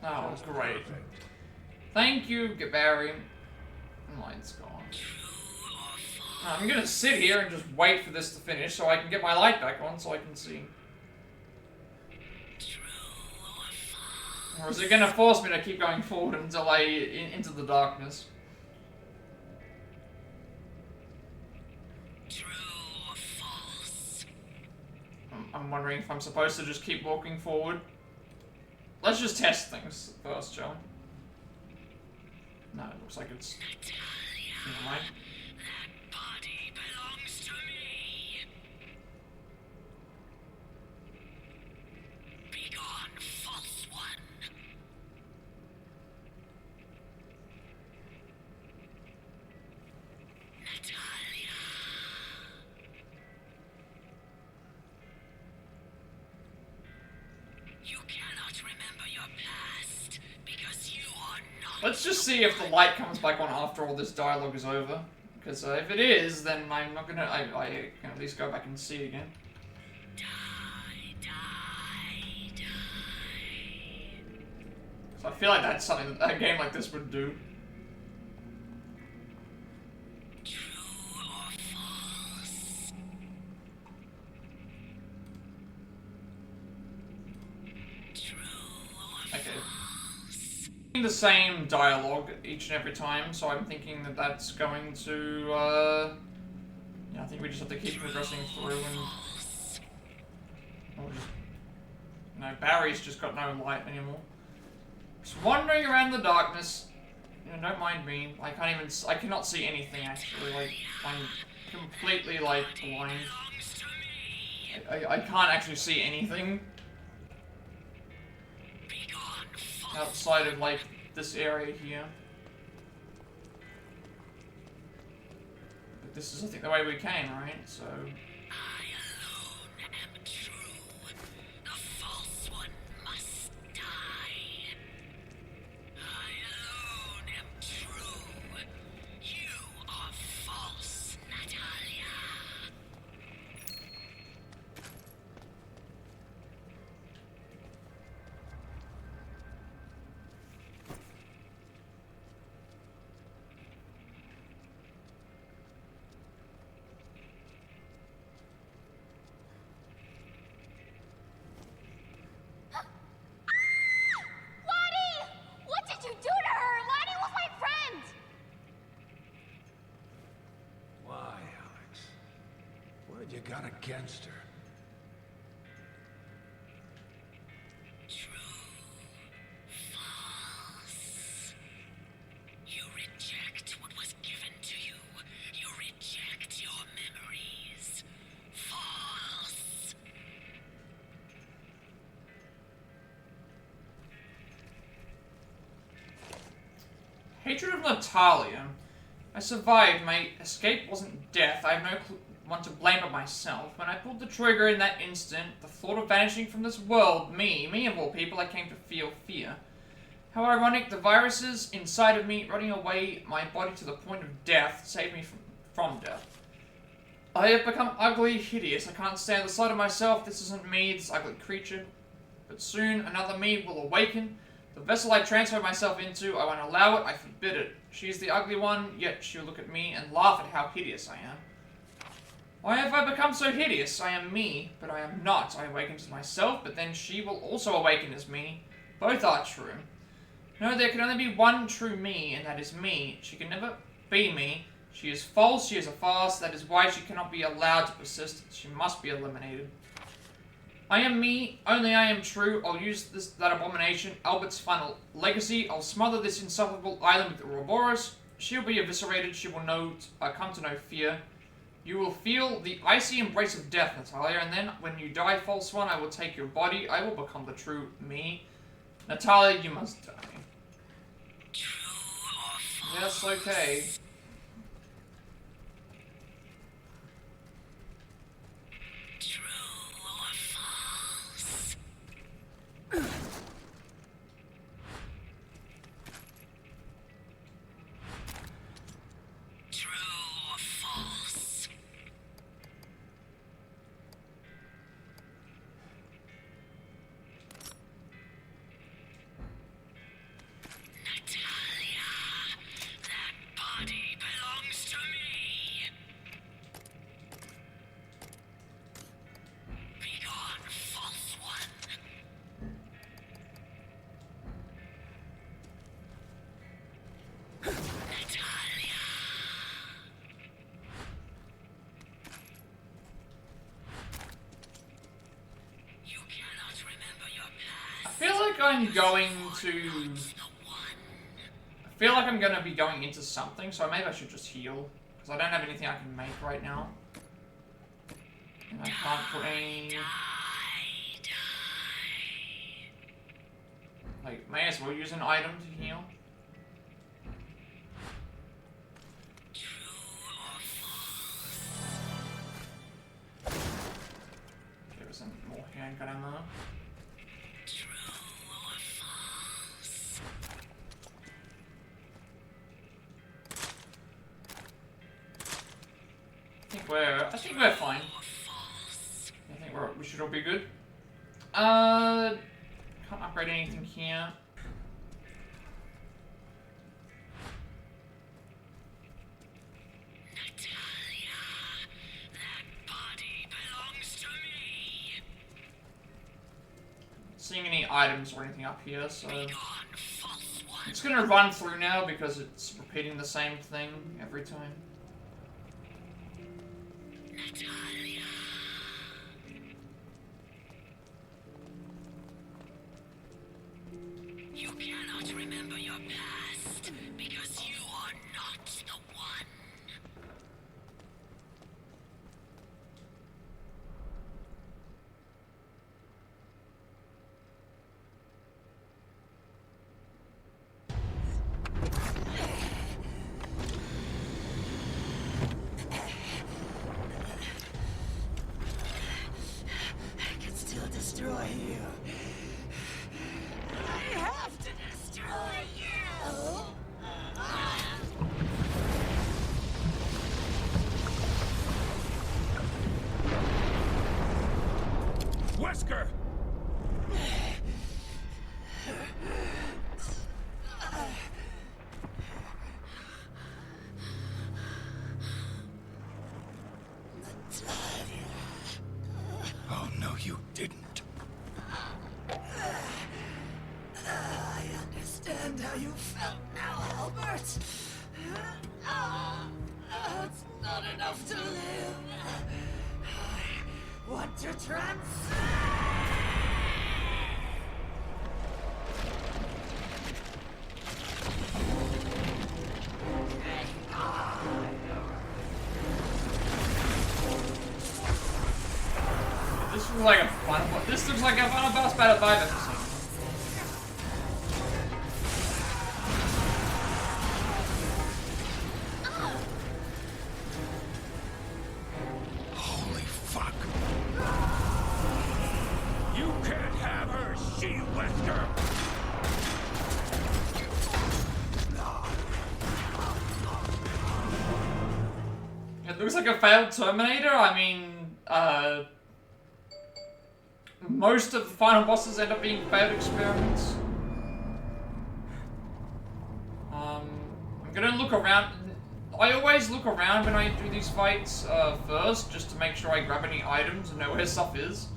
Oh, Just great. perfect. Thank you, Barry. Light's gone. I'm gonna sit here and just wait for this to finish so I can get my light back on so I can see. Or is it gonna force me to keep going forward until into the darkness? True or false? I'm wondering if I'm supposed to just keep walking forward. Let's just test things first, Joe. No, it looks like it's... Never mind. That body belongs to me. Begone, false one. Natalia. You cannot remember your past because you are not. Let's just see if the light comes back on after all this dialogue is over. Because if it is, then I'm not gonna... I can at least go back and see again. Die, die, die. So I feel like that's something that a game like this would do. True or false? True or Okay. The same dialogue each and every time, so I'm thinking that that's going to, yeah, I think we just have to keep progressing through and... Oh, just... No, Barry's just got no light anymore. Just wandering around the darkness. You know, don't mind me. I can't even... I cannot see anything, actually. Like, I'm completely, like, blind. I can't actually see anything outside of, like, this area here. But this is, I think, the way we came, right? So... I alone am true. The false one must die. I alone am true. You are false, Natalia. Lottie! What did you do to her? Lottie was my friend! Why, Alex? What have you got against her? False. You reject what was given to you. You reject your memories. False. Hatred of Natalia. I survived. My escape wasn't death. I have no one to blame but myself. When I pulled the trigger in that instant, the thought of vanishing from this world, me of all people, I came to feel fear. How ironic, the viruses inside of me, running away my body to the point of death, saved me from death. I have become ugly, hideous. I can't stand the sight of myself. This isn't me, this ugly creature. But soon, another me will awaken. The vessel I transfer myself into, I won't allow it, I forbid it. She is the ugly one, yet she'll look at me and laugh at how hideous I am. Why have I become so hideous? I am me, but I am not. I awaken as myself, but then she will also awaken as me. Both are true. No, there can only be one true me, and that is me. She can never be me. She is false, she is a farce, that is why she cannot be allowed to persist. She must be eliminated. I am me, only I am true. I'll use that abomination, Albert's final legacy. I'll smother this insufferable island with Ouroboros. She'll be eviscerated, she will come to know fear. You will feel the icy embrace of death, Natalia, and then, when you die, false one, I will take your body. I will become the true me. Natalia, you must die. Yes, okay. I'm going to... I feel like I'm going to be going into something, so maybe I should just heal. Because I don't have anything I can make right now. And I can't put any... Like, may as well use an item to heal. Give us some more handgun ammo. I think we're fine. I think we should all be good. Can't upgrade anything here. Natalia, that body belongs to me. Not seeing any items or anything up here, so Begone, false one. it's gonna run through now because it's repeating the same thing every time. Natalia. You cannot remember your past because you are not the one. I can still destroy you. I have to destroy you. Wesker! Oh, no, you didn't. I understand how you felt now, Albert. It's not enough to live. I want to transcend. This looks like a fun one. This looks like a fun boss battle 5 episode. Holy fuck. You can't have her, she Wesker! It looks like a failed Terminator. I mean, most of the final bosses end up being failed experiments. I'm gonna look around. I always look around when I do these fights first, just to make sure I grab any items and know where stuff is.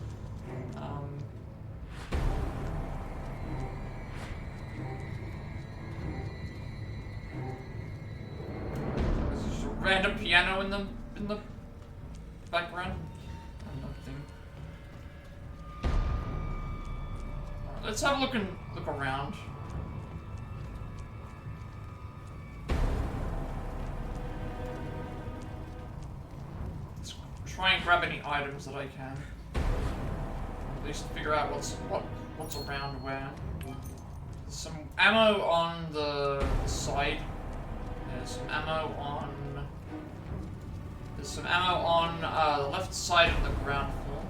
There's just a random piano in the background. Nothing. Let's have a look around. Let's try and grab any items that I can. At least figure out what's around where. There's some ammo on the side. There's some ammo on the left side of the ground floor.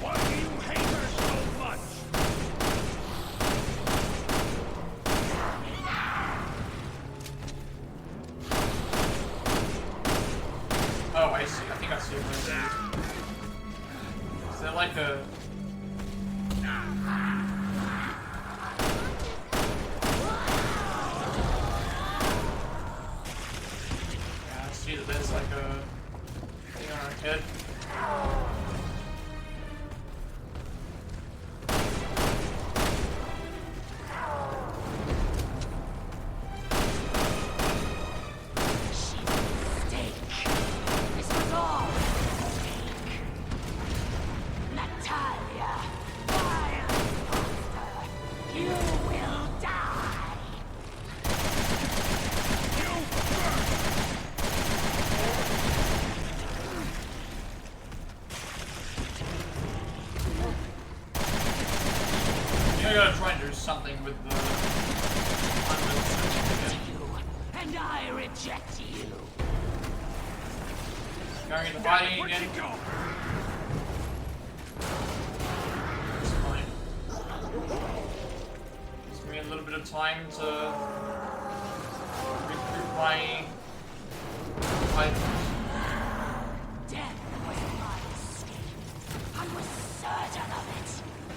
Why do you hate her so much? Oh, I see. I think I see it right there. Is there like a... Yeah, I see that there's like a thing on her head. something with the unmissable. And I reject you. Going into hiding again. It's fine. Gives me a little bit of time to recruit my items. Death was my escape. I was certain of it.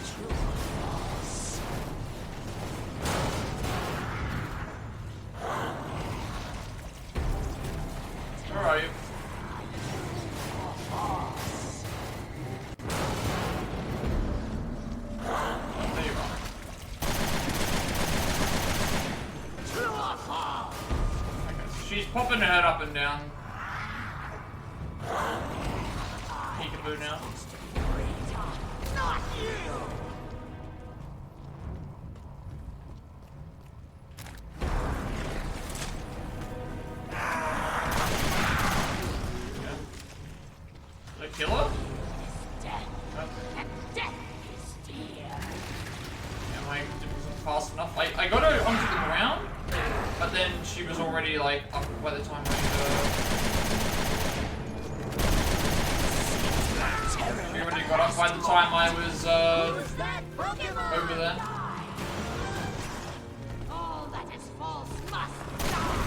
True or false? Where are you? There you are. True or false? Okay, so she's popping her head up and down. Peekaboo now. Not you! Did I kill her? Death. No. And death is dear. Am I wasn't fast enough? I got her onto the ground, but then she was already like up by the time she already got up by the time I was over there. All that is false must die.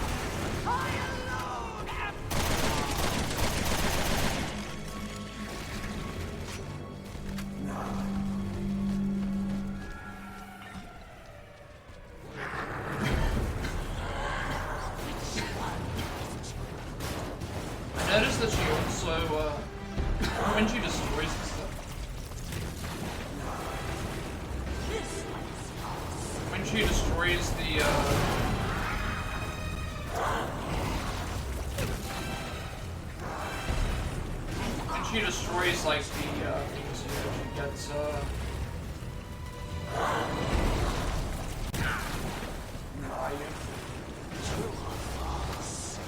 I alone am. I noticed that she also when she destroys stuff. This one is false. When she destroys the when she destroys like the things here, she gets True or false?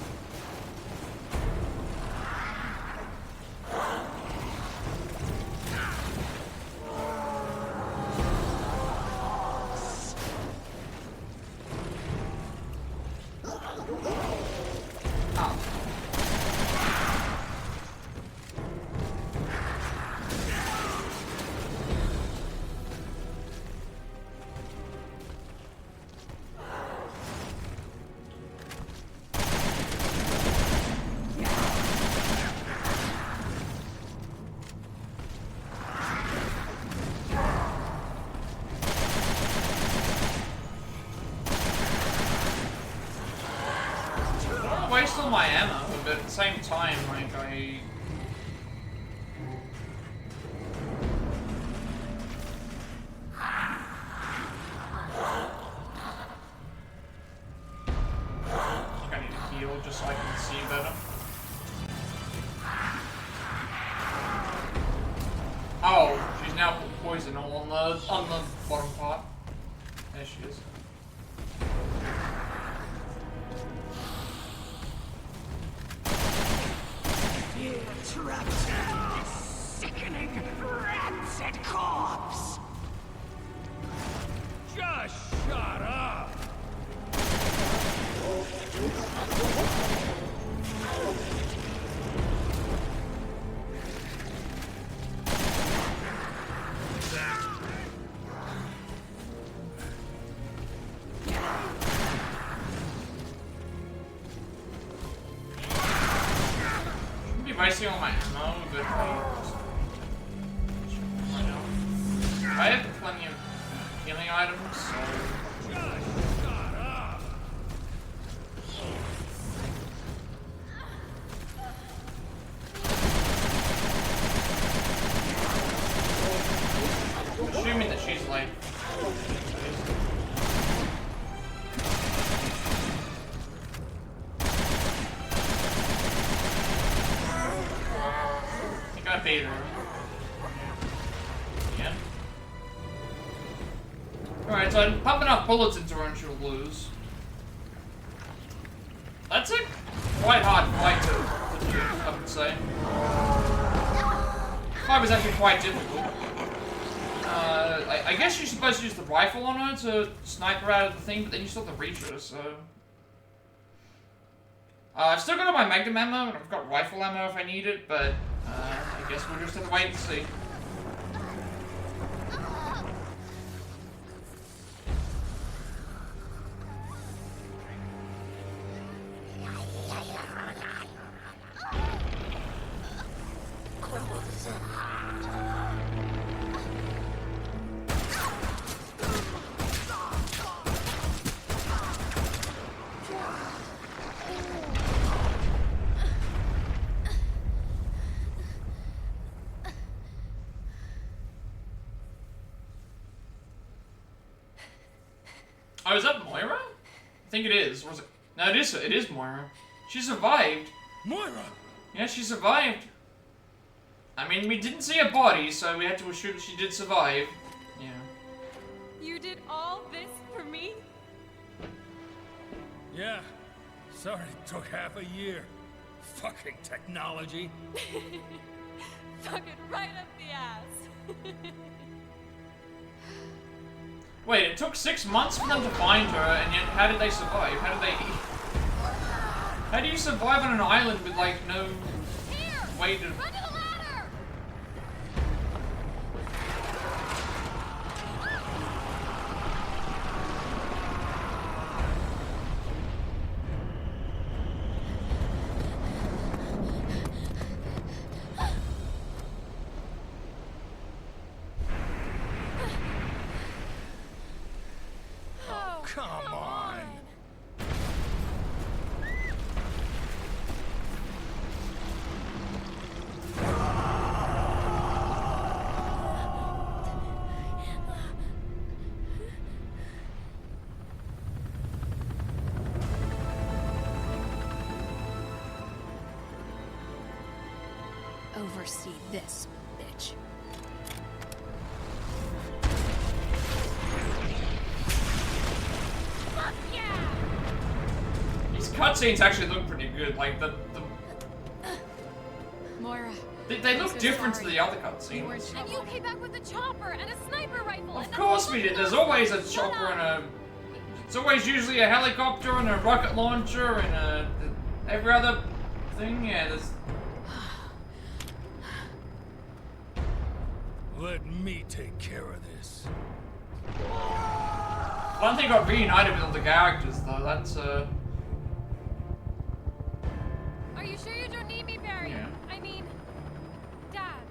waste all my ammo, but at the same time, like, I think I need to heal just so I can see better. Oh, she's now put poison all on the bottom part. There she is. You trapped this sickening, rancid corpse! Just shut up! Wasting all my ammo, but I have plenty of healing items, so Just shut up! I'm assuming that she's like I bait her. Yeah. Alright, so I'm pumping enough bullets into her and she'll lose. That's a quite hard fight to do, I would say. The fight was actually quite difficult. I guess you're supposed to use the rifle on her to snipe her out of the thing, but then you still have to reach her, so... I've still got all my magnum ammo, and I've got rifle ammo if I need it, but I guess we'll just have to wait and see. Oh, is that Moira? I think it is. Or is it? No, it is Moira. She survived. Moira! Yeah, she survived. I mean, we didn't see her body, so we had to assume she did survive. Yeah. You did all this for me? Yeah. Sorry it took half a year. Fucking technology. Fuck it right up the ass. Wait, it took 6 months for them to find her, and yet how did they survive? How do you survive on an island with, like, no way to... Run to the ladder! Come on. Oversee this, bitch. Fuck yeah! These cutscenes actually look pretty good, like, Moira. They look so different sorry. to the other And cutscenes. you came back with a chopper and a sniper rifle. Of and course we did, there's always a chopper and a... It's always usually a helicopter and a rocket launcher and every other thing, yeah, there's... Let me take care of this. I don't think I've reunited with all the characters, though, that's, Are you sure you don't need me, Barry? Yeah. I mean, Dad.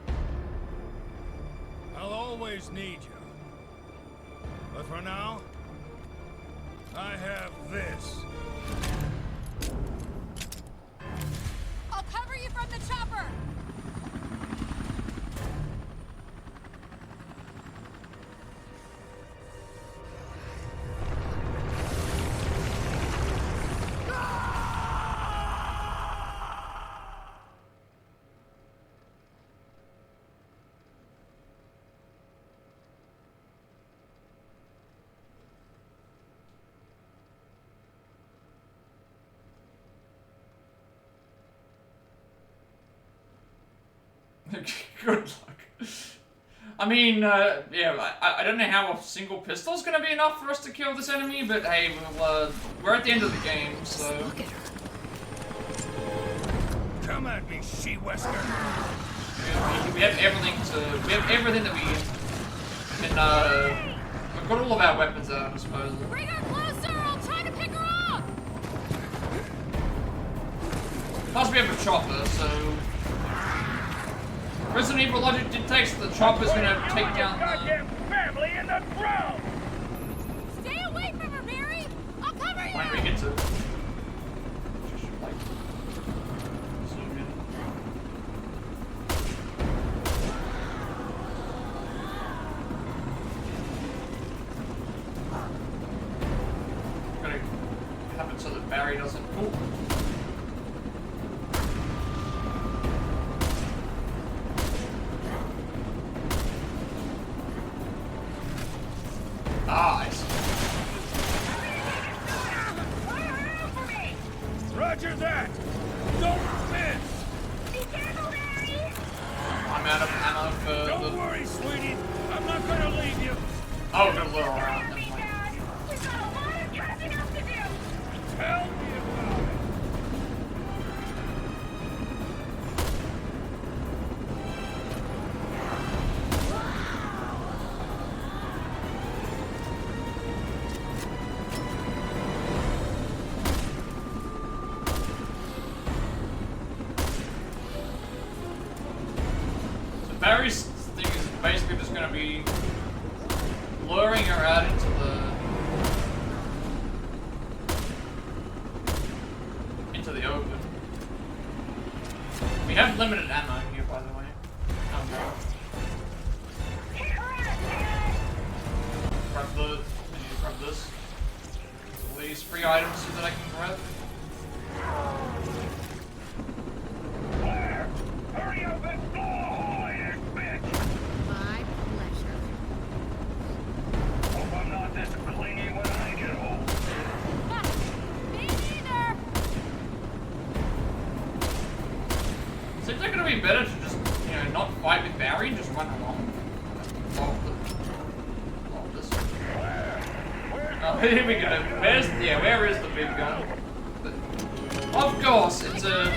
I'll always need you. But for now, I have this. I'll cover you from the chopper. Good luck. I mean, yeah, I don't know how a single pistol's gonna be enough for us to kill this enemy, but hey, we're at the end of the game, so... Look at her. Come at me, she-wesker. We have everything that we can, we've got all of our weapons at our disposal. Bring her closer. I'll try to pick her up. Plus we have a chopper, so... Resident Evil logic dictates that the chopper's gonna take down the... family in the ground! Stay away from her, Barry. I'll cover you. When we get to... Like... zoom in. Gotta have it so that Barry doesn't... Ooh. Ah, I see. Roger that! Don't miss! I'm out of ammo for Don't the... worry, sweetie. I'm not gonna leave you. Oh, good little around. We've got a lot of dressing up to do! Tell me about it. Barry's thing is basically just going to be luring her out into the open. We have limited ammo here, by the way. Oh, no. Grab the. I need to grab this. All these free items so that I can grab. Hurry up and go, bitch! My pleasure. Hope I'm not this clingy when I get home. Me neither. Seems like it'd be better to just, you know, not fight with Barry and just run along. Oh, this. Oh, here we go. Where is the big gun? Of course, it's a.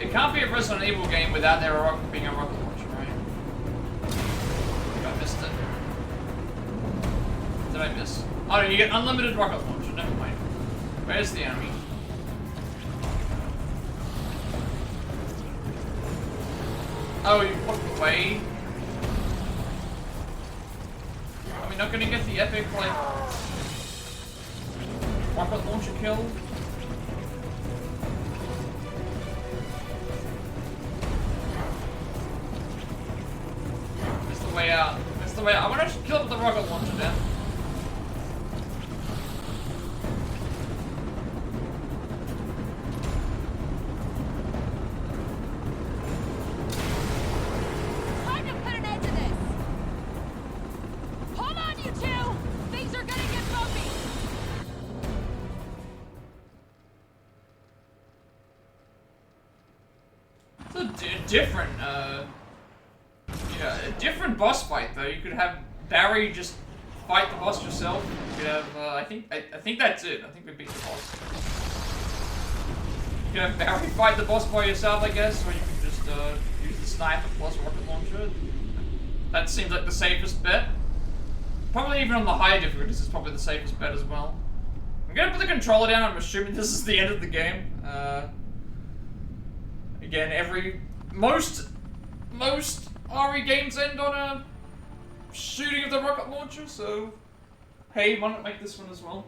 It can't be a Resident Evil game without there being a rocket launcher, right? I think I missed it. Did I miss? Oh, no, you get unlimited rocket launcher. Never mind. Where's the enemy? Oh, you walked away. Are we not gonna get the epic, like, rocket launcher kill? That's the way out. That's the way out. I want to kill it with the rocket launcher then. Time to put an end to this. Hold on, you two. Things are gonna get bumpy. It's a different, a different boss fight though. You could have Barry just fight the boss yourself. You could have, I think that's it. I think we beat the boss. You could have Barry fight the boss by yourself, I guess, or you could just use the sniper plus rocket launcher. That seems like the safest bet. Probably even on the higher difficulties, it's probably the safest bet as well. I'm gonna put the controller down. I'm assuming this is the end of the game. Again, most RE games end on a shooting of the rocket launcher, so hey, why not make this one as well?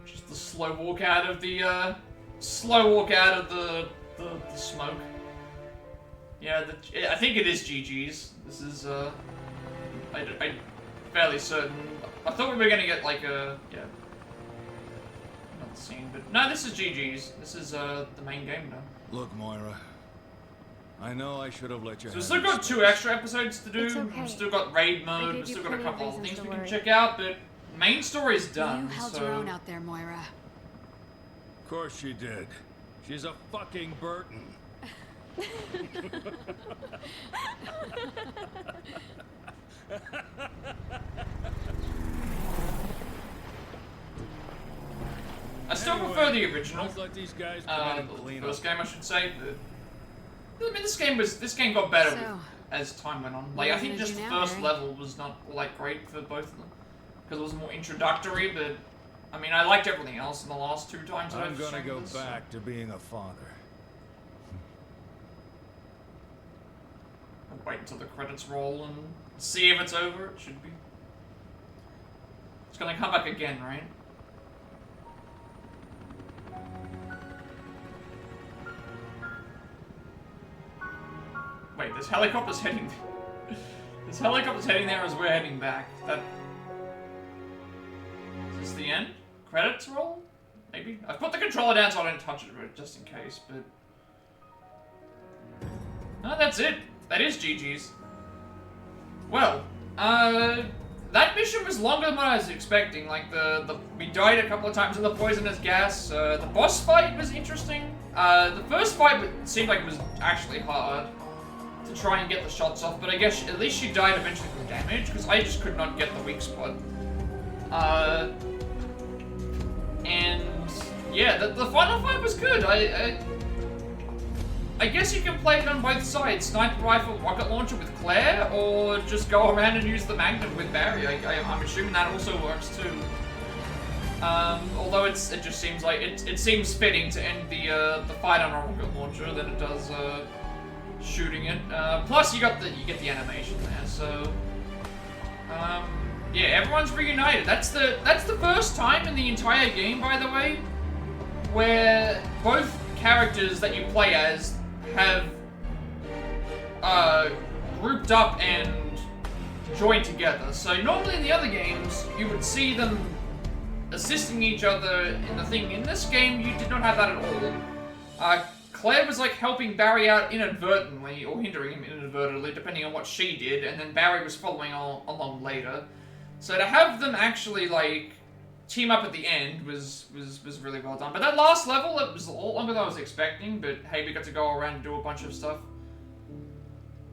Just the slow walk out of the the smoke. Yeah, I think it is GG's. This is I'm fairly certain. I thought we were gonna get like a not the scene, but no, this is GG's. This is the main game now. Look, Moira. I know I should have let you So we've have still this got 2 place. extra episodes to do. It's okay. We've still got raid I mode. gave We've you still got a plenty of couple of reasons things to we can worry. check out, but main story's done. You held so your own out there, Moira. Of course she did. She's a fucking Burton. I still prefer the original. Let's let these guys come in and The clean first up. game, I should say. I mean, this game got better So, as time went on. what Like, are I you think gonna just do the now, first Barry? level was not like great for both of them because it was more introductory. But I mean, I liked everything else in the last 2 times that I'm I've gonna streamed go this, back to being a father. I'll wait until the credits roll and see if it's over. It should be. It's gonna come back again, right? Wait, this helicopter's heading. This helicopter's heading there as we're heading back. Is this the end? Credits roll? Maybe? I've put the controller down so I don't touch it, but just in case, but. No, that's it. That is GG's. Well, that mission was longer than what I was expecting. Like, we died a couple of times in the poisonous gas. The boss fight was interesting. The first fight seemed like it was actually hard to try and get the shots off, but I guess at least she died eventually from damage, because I just could not get the weak spot. And yeah, the final fight was good. I guess you can play it on both sides, sniper rifle, rocket launcher with Claire, or just go around and use the Magnum with Barry. I'm assuming that also works too. Although it just seems like it seems fitting to end the fight on a rocket launcher than it does shooting it. Plus you get the animation there, so yeah, everyone's reunited. That's the first time in the entire game, by the way, where both characters that you play as have grouped up and joined together. So normally in the other games, you would see them assisting each other in the thing. In this game, you did not have that at all. Claire was like helping Barry out inadvertently, or hindering him inadvertently, depending on what she did, and then Barry was following along later. So to have them actually like team up at the end was really well done. But that last level, it was a lot longer than I was expecting, but hey, we got to go around and do a bunch of stuff.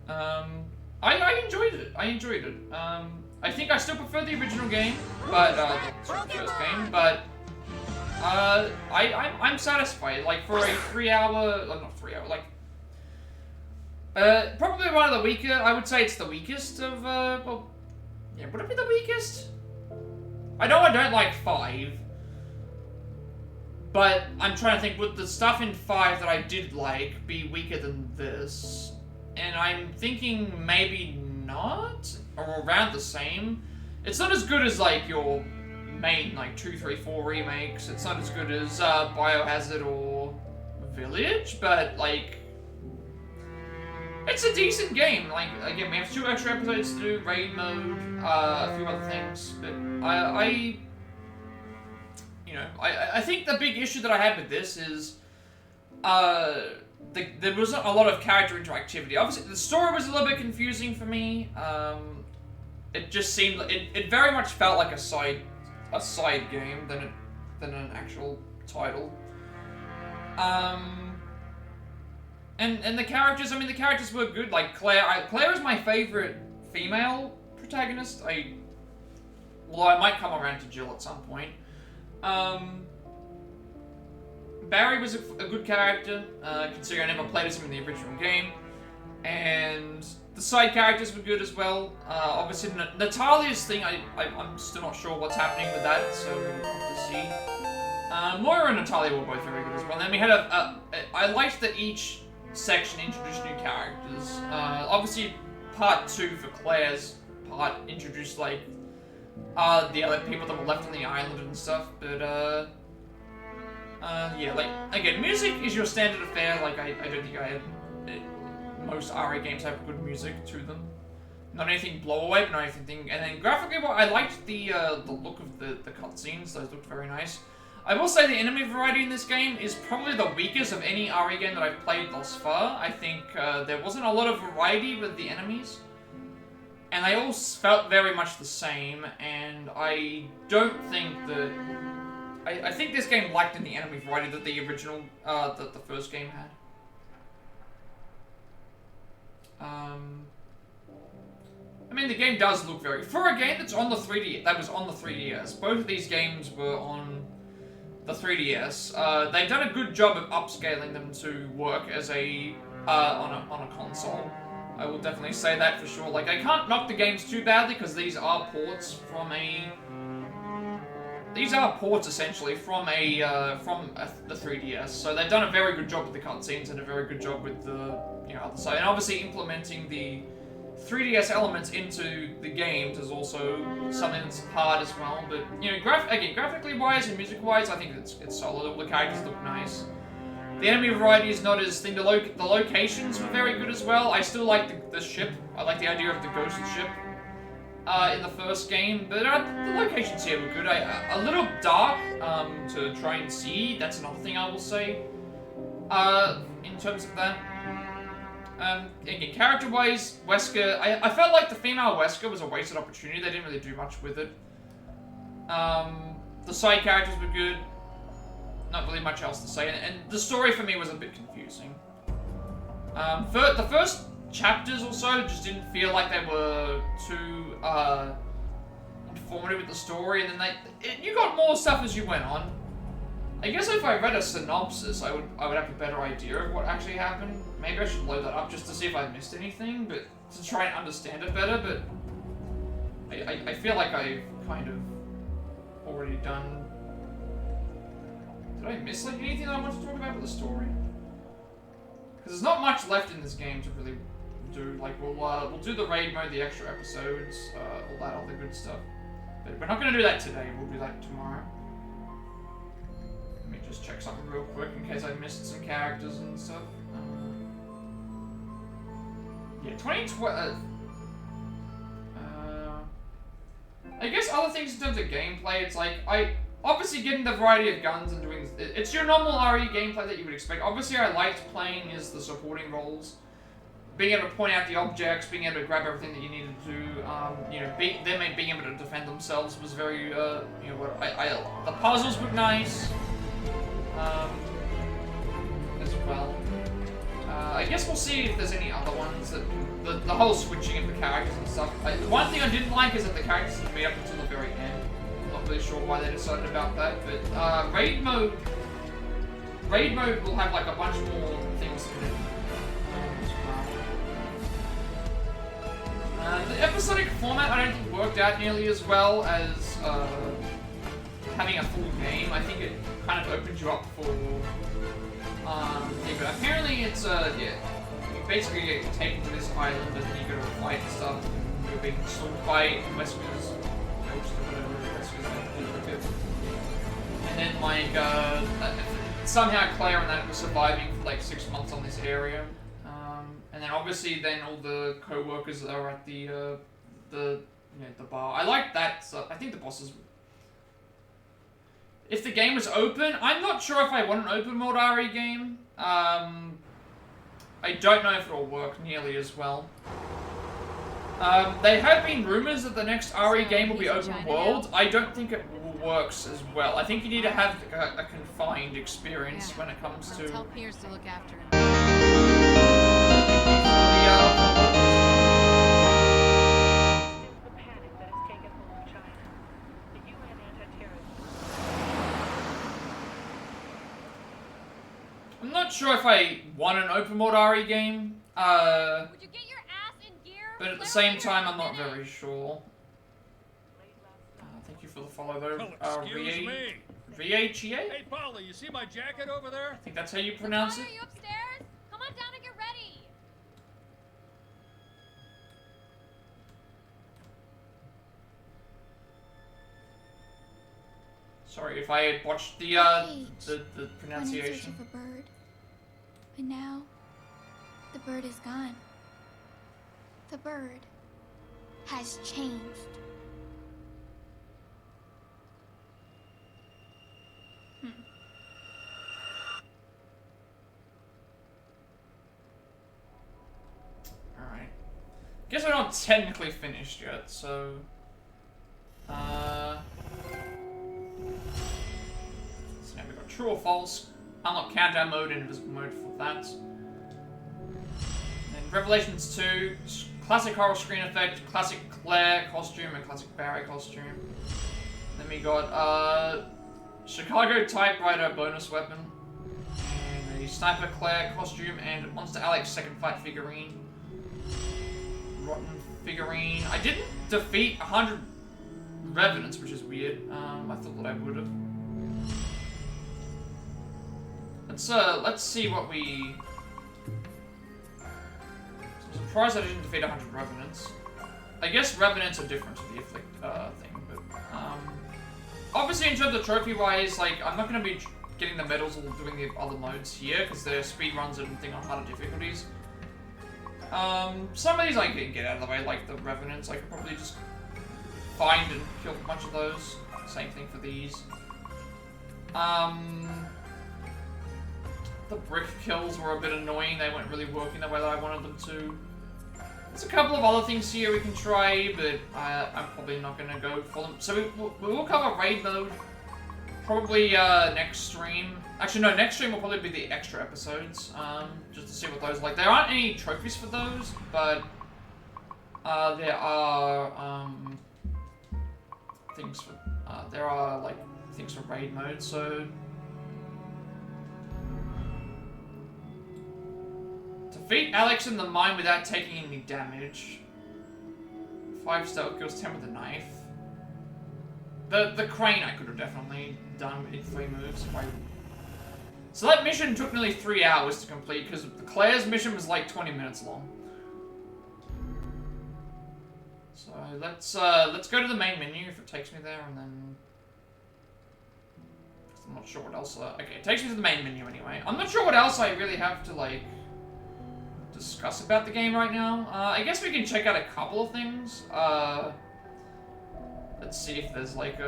I enjoyed it. I think I still prefer the original game, but the first game, but I'm satisfied. Like for a 3 hour, not 3 hour, like probably one of the weaker. I would say it's the weakest of well, yeah, would it be the weakest? I know I don't like 5, but I'm trying to think, would the stuff in 5 that I did like be weaker than this? And I'm thinking maybe not, or around the same. It's not as good as like your main like 2, 3, 4 remakes. It's not as good as Biohazard or Village, but like it's a decent game. Like again, we have 2 extra episodes to do, raid mode, a few other things, but I think the big issue that I had with this is there wasn't a lot of character interactivity. Obviously, the story was a little bit confusing for me. It just seemed it very much felt like a side game than an actual title. And the characters, I mean, the characters were good. Like Claire is my favorite female protagonist. Although I might come around to Jill at some point. Barry was a good character, considering I never played as him in the original game. And the side characters were good as well. Obviously, Natalia's thing, I'm still not sure what's happening with that, so we'll have to see. Moira and Natalia were both very good as well. And then we had I liked that each section introduced new characters. Obviously, part 2 for Claire's part introduced, like, the other people that were left on the island and stuff, but, yeah, like, again, music is your standard affair. Like, I don't think most RA games have good music to them. Not anything blow away, but not anything. And then graphically, well, I liked the look of the cutscenes. Those looked very nice. I will say the enemy variety in this game is probably the weakest of any RA game that I've played thus far. I think there wasn't a lot of variety with the enemies. And they all felt very much the same, and I don't think that... I think this game lacked in the enemy variety that the original, that the first game had. I mean, the game does look very... For a game that's on the 3D, that was on the 3DS, both of these games were on the 3DS. They've done a good job of upscaling them to work as a, on a console. I will definitely say that for sure. Like, I can't knock the games too badly, because these are ports from a... These are ports, essentially, from the 3DS. So they've done a very good job with the cutscenes and a very good job with the, other side. And obviously implementing the 3DS elements into the games is also something that's hard as well. But, graphically wise and music wise, I think it's solid. All the characters look nice. The enemy variety is not as thing. The locations were very good as well. I still like the ship. I like the idea of the ghost ship in the first game, but the locations here were good. A little dark to try and see. That's another thing I will say in terms of that. Again, character-wise, Wesker, I felt like the female Wesker was a wasted opportunity. They didn't really do much with it. The side characters were good. Not really much else to say. And the story for me was a bit confusing. The first chapters or so just didn't feel like they were too informative with the story. And then you got more stuff as you went on. I guess if I read a synopsis, I would have a better idea of what actually happened. Maybe I should load that up just to see if I missed anything, but to try and understand it better. But I feel like I've kind of already done. Did I miss like anything I want to talk about with the story? Because there's not much left in this game to really do. Like we'll do the raid mode, the extra episodes, all that other good stuff. But we're not going to do that today. We'll do that tomorrow. Let me just check something real quick in case I missed some characters and stuff. Yeah, 2012. I guess other things in terms of gameplay, it's like obviously getting the variety of guns and doing it's your normal RE gameplay that you would expect. Obviously, I liked playing as the supporting roles, being able to point out the objects, being able to grab everything that you needed to do. You know, them being able to defend themselves was very you know what the puzzles were nice. As well. I guess we'll see if there's any other ones that the whole switching of the characters and stuff. One thing I didn't like is that the characters didn't meet up until the very end. I'm not really sure why they decided about that, but raid mode will have like a bunch more things in it as well. The episodic format I don't think worked out nearly as well as having a full game. I think it kind of opens you up for but apparently it's yeah, you basically get taken to this island and then you go to fight and stuff. And you're being stalked by Wesker's ghost or whatever Wesker's name. And then like somehow Claire and that was surviving for like 6 months on this area. And then obviously then all the co-workers are at the bar. I like that. So I think the bosses. If the game was open, I'm not sure if I want an open world RE game. I don't know if it'll work nearly as well. There have been rumors that the next RE game will be open world. I don't think it works as well. I think you need to have a confined experience when it comes to. Tell Piers to look after him. I'm not sure if I want an open world RE game, Would you get your ass in gear? but at the same time, I'm not very sure. Thank you for the follow, though. Well, excuse me. VHEA? Hey, Polly, you see my jacket over there? I think that's how you pronounce it. Are you upstairs? Come on down and get ready. Sorry if I had botched the pronunciation. Went in search of a bird, but now the bird is gone. The bird has changed. Alright. Guess we're not technically finished yet, so. So now we've got true or false, unlock countdown mode, and invisible mode for that. And then Revelations 2, classic horror screen effect, classic Claire costume, and classic Barry costume. Then we got Chicago typewriter bonus weapon, and a sniper Claire costume, and Monster Alex second fight figurine. Rotten figurine. I didn't defeat 100 Revenants, which is weird. I thought that I would have. Let's see what we. I'm surprised I didn't defeat 100 Revenants. I guess Revenants are different to the Afflict thing, but obviously in terms of trophy-wise, like I'm not going to be getting the medals or doing the other modes here because they're speed runs and thing on harder difficulties. Some of these I can get out of the way, like the Revenants. I could probably just find and kill a bunch of those. Same thing for these. the brick kills were a bit annoying. They weren't really working the way that I wanted them to. There's a couple of other things here we can try, but I'm probably not going to go for them. So we will cover raid mode. Probably next stream. Actually, no, next stream will probably be the extra episodes. Just to see what those are like. There aren't any trophies for those, but there are things for things for raid mode. So defeat Alex in the mine without taking any damage. 5 stealth kills, 10 with a knife. The crane I could have definitely done in 3 moves. So that mission took nearly 3 hours to complete because Claire's mission was like 20 minutes long. So let's go to the main menu if it takes me there, and then I'm not sure what else. Okay, it takes me to the main menu anyway. I'm not sure what else I really have to like discuss about the game right now. I guess we can check out a couple of things. Let's see if there's like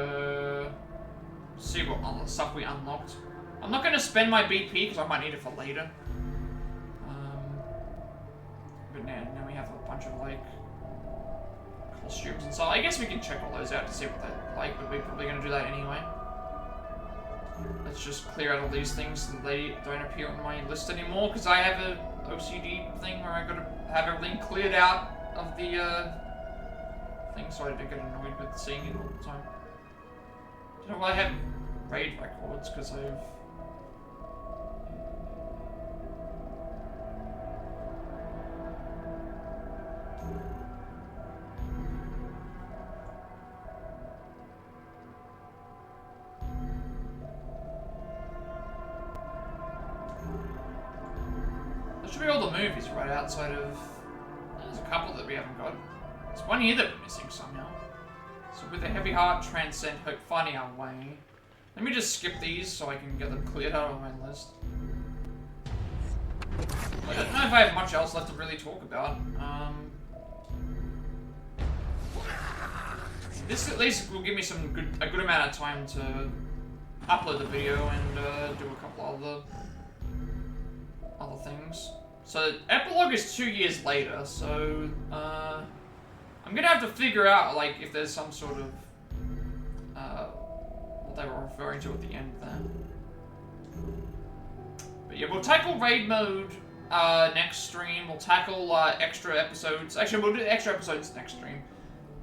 see what stuff we unlocked. I'm not going to spend my BP because I might need it for later. But now we have a bunch of like costumes and so I guess we can check all those out to see what they're like, but we're probably going to do that anyway. Let's just clear out all these things so that they don't appear on my list anymore, because I have a OCD thing where I got to have everything cleared out of the thing so I don't get annoyed with seeing it all the time. Do you know why I have raid records? Because I've... There should be all the movies right outside of... There's a couple that we haven't got. There's one here that we're missing somehow. So with a heavy heart, transcend hope, finding our way. Let me just skip these so I can get them cleared out of my list. I don't know if I have much else left to really talk about. This at least will give me a good amount of time to upload the video and do a couple other things. So epilogue is 2 years later, so I'm gonna have to figure out like if there's some sort of what they were referring to at the end there. But yeah, we'll tackle raid mode next stream. We'll tackle extra episodes. Actually, we'll do the extra episodes next stream,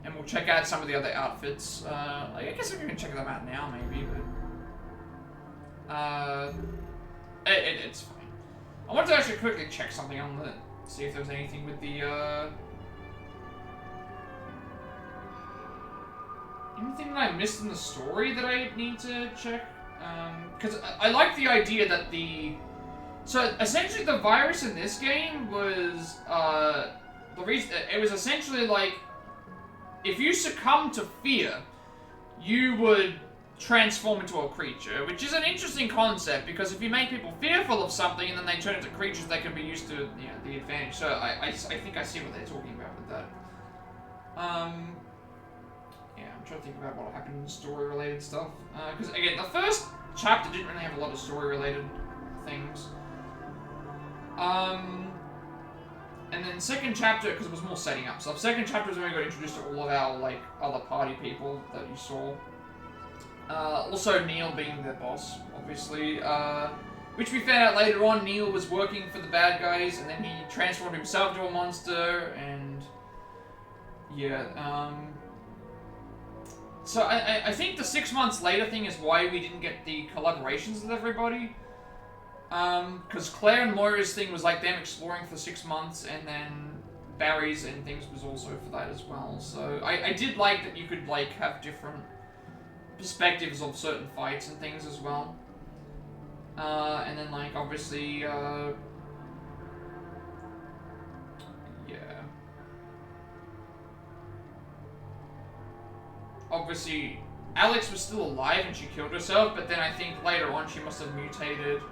and we'll check out some of the other outfits. I guess we can check them out now, maybe, but it's fine. I want to actually quickly check something on the see if there's anything with the anything that I missed in the story that I need to check? Because I like the idea that so essentially the virus in this game was, the reason, it was essentially like, if you succumb to fear, you would transform into a creature, which is an interesting concept, because if you make people fearful of something and then they turn into creatures, they can be used to, the advantage. So I think I see what they're talking about with that. Yeah, I'm trying to think about what happened in story-related stuff. Because, again, the first chapter didn't really have a lot of story-related things. And then second chapter, because it was more setting up stuff, second chapter is when we got introduced to all of our, like, other party people that you saw. Also Neil being their boss, obviously. Which we found out later on, Neil was working for the bad guys, and then he transformed himself into a monster, and... yeah, so I think the 6 months later thing is why we didn't get the collaborations with everybody. Because Claire and Moira's thing was like them exploring for 6 months, and then Barry's and things was also for that as well. So I did like that you could like have different perspectives of certain fights and things as well. And then like obviously, yeah. Obviously, Alex was still alive and she killed herself, but then I think later on she must have mutated.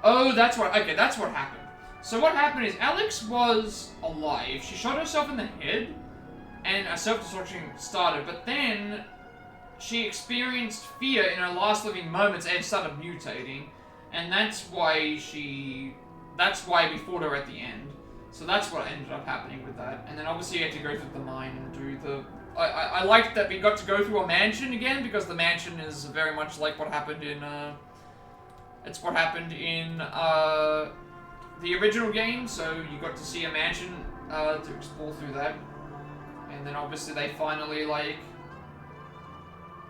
Oh, that's what happened. So what happened is Alex was alive, she shot herself in the head, and a self-destruction started, but then she experienced fear in her last living moments and started mutating. And that's why we fought her at the end. So that's what ended up happening with that. And then obviously you had to go through the mine and do the... I liked that we got to go through a mansion again, because the mansion is very much like what happened in, it's what happened in, the original game, so you got to see a mansion, to explore through that. And then obviously they finally, like,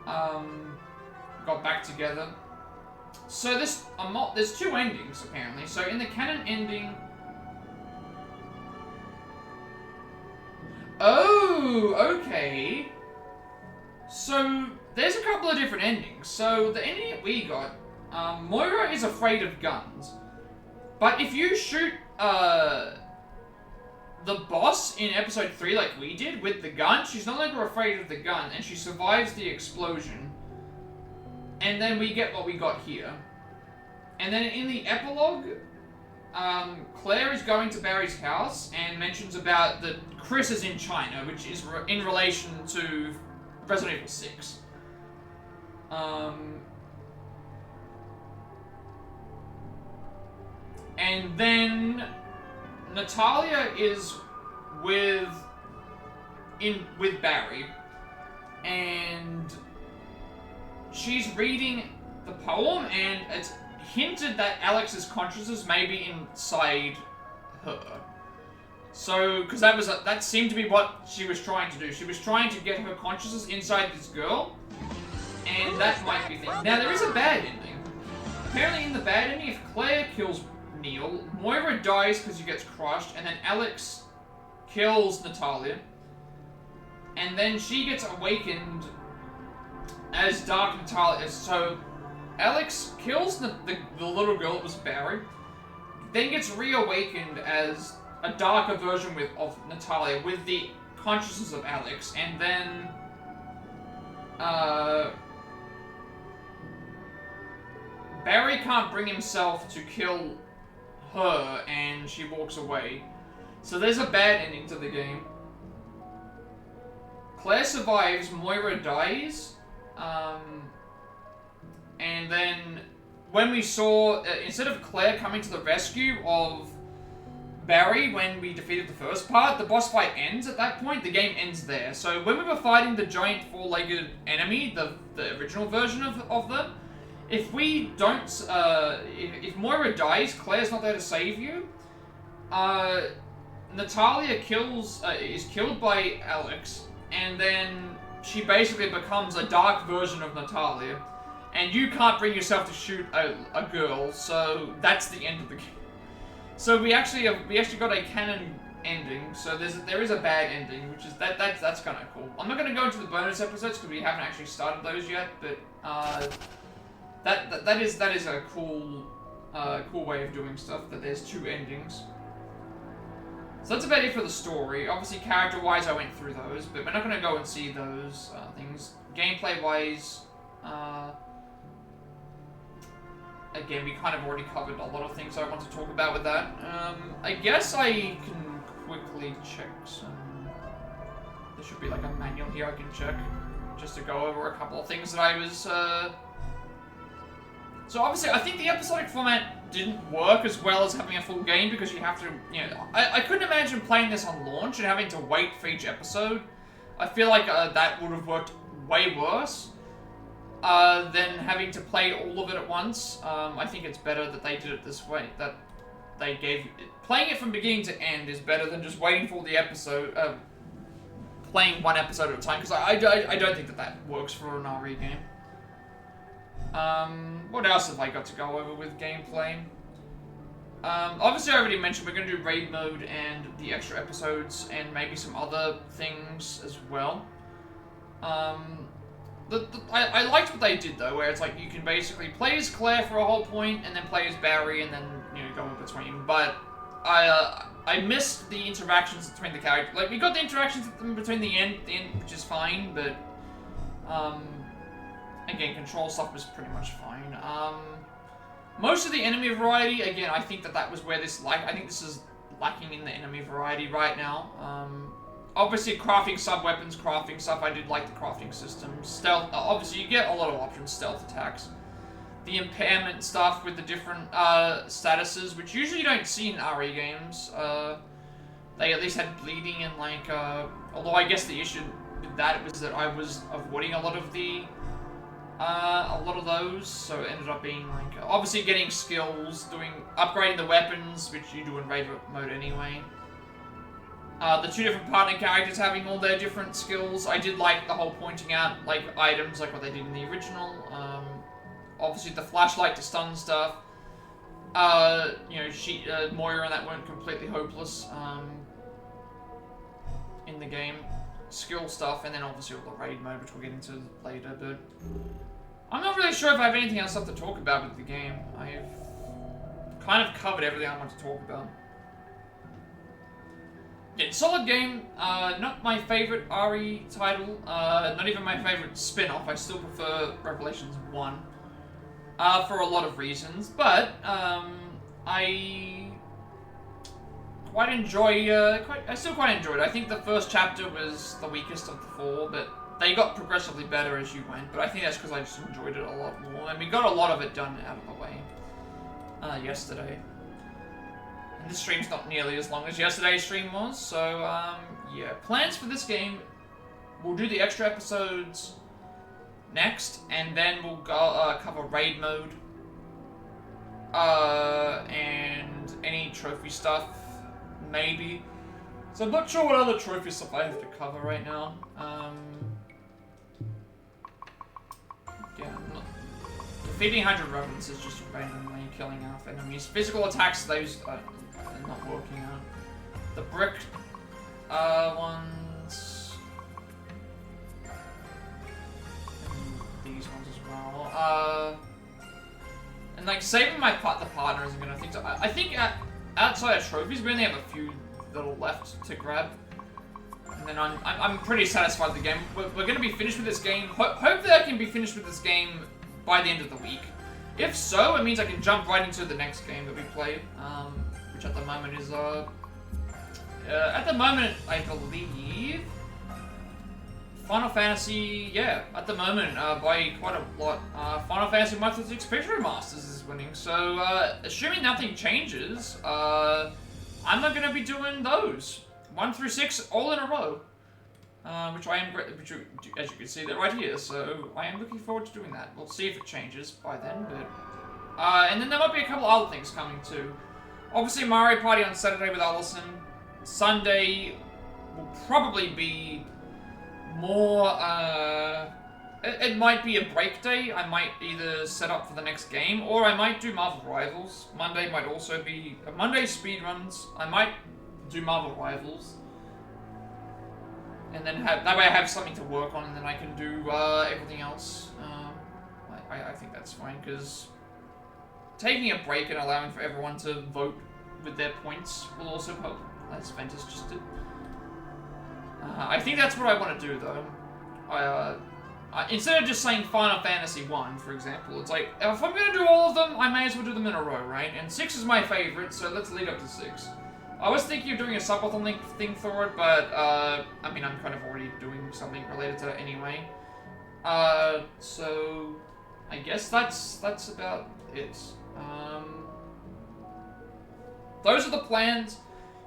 got back together. So there's two endings, apparently. So in the canon ending... Oh, okay. So, there's a couple of different endings. So, the ending that we got, Moira is afraid of guns. But if you shoot, the boss in episode 3 like we did with the gun, she's no longer afraid of the gun, and she survives the explosion. And then we get what we got here. And then in the epilogue, Claire is going to Barry's house and mentions about that Chris is in China, which is in relation to Resident Evil 6. And then Natalia is with Barry, and she's reading the poem, and it's hinted that Alex's consciousness may be inside her. So, because that seemed to be what she was trying to do. She was trying to get her consciousness inside this girl, and that might be the thing. Now, there is a bad ending. Apparently, in the bad ending, if Claire kills Neil, Moira dies because she gets crushed, and then Alex kills Natalia, and then she gets awakened as Dark Natalia. So, Alex kills the little girl, it was Barry, then gets reawakened as a darker version of Natalia with the consciousness of Alex, and then Barry can't bring himself to kill her, and she walks away. So there's a bad ending to the game. Claire survives, Moira dies, and then when we saw, instead of Claire coming to the rescue of Barry when we defeated the first part, the boss fight ends at that point. The game ends there. So when we were fighting the giant four-legged enemy, the original version of them, if we don't, if Moira dies, Claire's not there to save you. Natalia is killed by Alex, and then she basically becomes a dark version of Natalia. And you can't bring yourself to shoot a girl, so that's the end of the game. So we actually got a canon ending. So there is a bad ending, which is that's kind of cool. I'm not going to go into the bonus episodes because we haven't actually started those yet, but that is a cool way of doing stuff. That there's two endings. So that's about it for the story. Obviously, character-wise, I went through those, but we're not going to go and see those things. Gameplay-wise, again, we kind of already covered a lot of things I want to talk about with that. I guess I can quickly check some... There should be like a manual here I can check, just to go over a couple of things that I was... So obviously, I think the episodic format didn't work as well as having a full game, because you have to, you know... I couldn't imagine playing this on launch and having to wait for each episode. I feel like that would have worked way worse. Than having to play all of it at once. I think it's better that they did it this way. That they gave... Playing it from beginning to end is better than just waiting for the episode... playing one episode at a time, because I don't think that works for an RE game. What else have I got to go over with gameplay? Obviously I already mentioned we're going to do raid mode and the extra episodes and maybe some other things as well. I liked what they did though, where it's like you can basically play as Claire for a whole point, and then play as Barry, and then, you know, go in between. But I missed the interactions between the characters. Like, we got the interactions between the end, which is fine, but again, control stuff was pretty much fine. Most of the enemy variety, again, I think that was where this I think this is lacking in the enemy variety right now. Obviously, crafting sub-weapons, crafting stuff, I did like the crafting system. Stealth, obviously you get a lot of options, stealth attacks. the impairment stuff with the different statuses, which usually you don't see in RE games. They at least had bleeding and like, although I guess the issue with that was that I was avoiding a lot of those, so it ended up being like, obviously getting skills, upgrading the weapons, which you do in raid mode anyway. The two different partner characters having all their different skills. I did like the whole pointing out like items, like what they did in the original. Obviously the flashlight to stun stuff. You know, Moira and that weren't completely hopeless in the game. Skill stuff, and then obviously all the raid mode, which we'll get into later, but I'm not really sure if I have anything else left to talk about with the game. I've kind of covered everything I want to talk about. Yeah, solid game. Not my favorite RE title. Not even my favorite spin-off. I still prefer Revelations 1. For a lot of reasons. But, I still quite enjoyed it. I think the first chapter was the weakest of the four, but they got progressively better as you went. But I think that's because I just enjoyed it a lot more. And we got a lot of it done out of the way yesterday. And this stream's not nearly as long as yesterday's stream was, so, yeah. Plans for this game, we'll do the extra episodes next, and then we'll go, cover raid mode, and any trophy stuff, maybe. So I'm not sure what other trophy stuff I have to cover right now. Yeah, defeating 100 revenants is just randomly killing off enemies. Physical attacks, those are not working out. The brick ones, and these ones as well. And like saving the partner isn't gonna think so. I think outside of trophies, we only have a few that are left to grab. And then I'm pretty satisfied with the game. We're gonna be finished with this game. Hopefully I can be finished with this game by the end of the week. If so, it means I can jump right into the next game that we play, which at the moment is, at the moment, I believe, Final Fantasy, yeah, at the moment, by quite a lot, Final Fantasy Monthly 6 Picture Remasters is winning, so, assuming nothing changes, I'm not gonna be doing those. 1 through 6 all in a row. Which I am, as you can see, they're right here, so I am looking forward to doing that. We'll see if it changes by then, but... and then there might be a couple other things coming too. Obviously, Mario Party on Saturday with Allison. Sunday will probably be more, it might be a break day. I might either set up for the next game, or I might do Marvel Rivals. Monday might also be... Monday speedruns. I might do Marvel Rivals. And then that way I have something to work on, and then I can do everything else. I think that's fine, because taking a break and allowing for everyone to vote with their points will also help, as Ventus just did. I think that's what I want to do, though. Instead of just saying Final Fantasy 1, for example, it's like, if I'm going to do all of them, I may as well do them in a row, right? And 6 is my favorite, so let's lead up to 6. I was thinking of doing a subathon thing for it, but, I mean, I'm kind of already doing something related to it anyway. So, I guess that's about it. Those are the plans.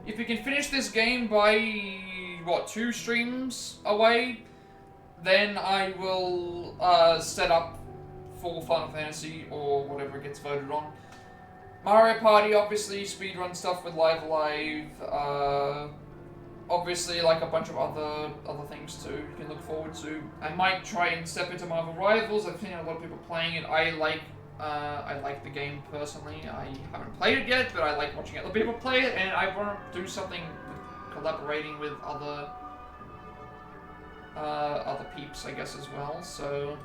If we can finish this game by, what, 2 streams away, then I will, set up for Final Fantasy, or whatever gets voted on. Mario Party, obviously, speedrun stuff with Live Alive, obviously, like a bunch of other things too you can look forward to. I might try and step into Marvel Rivals. I've seen a lot of people playing it. I like the game personally. I haven't played it yet, but I like watching other people play it, and I want to do something collaborating with other peeps, I guess, as well, so...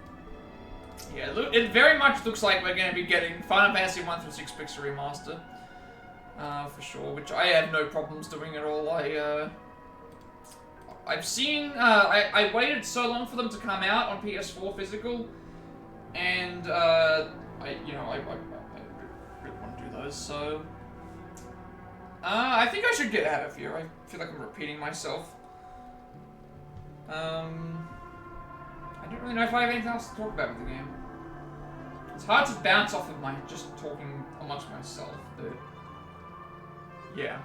Yeah, it very much looks like we're going to be getting Final Fantasy 1 through 6 Pixel Remaster, for sure, which I have no problems doing at all. I've seen, I waited so long for them to come out on PS4 physical, and, I really want to do those, so... I think I should get out of here. I feel like I'm repeating myself. I don't really know if I have anything else to talk about with the game. It's hard to bounce off of my just talking amongst myself, but yeah.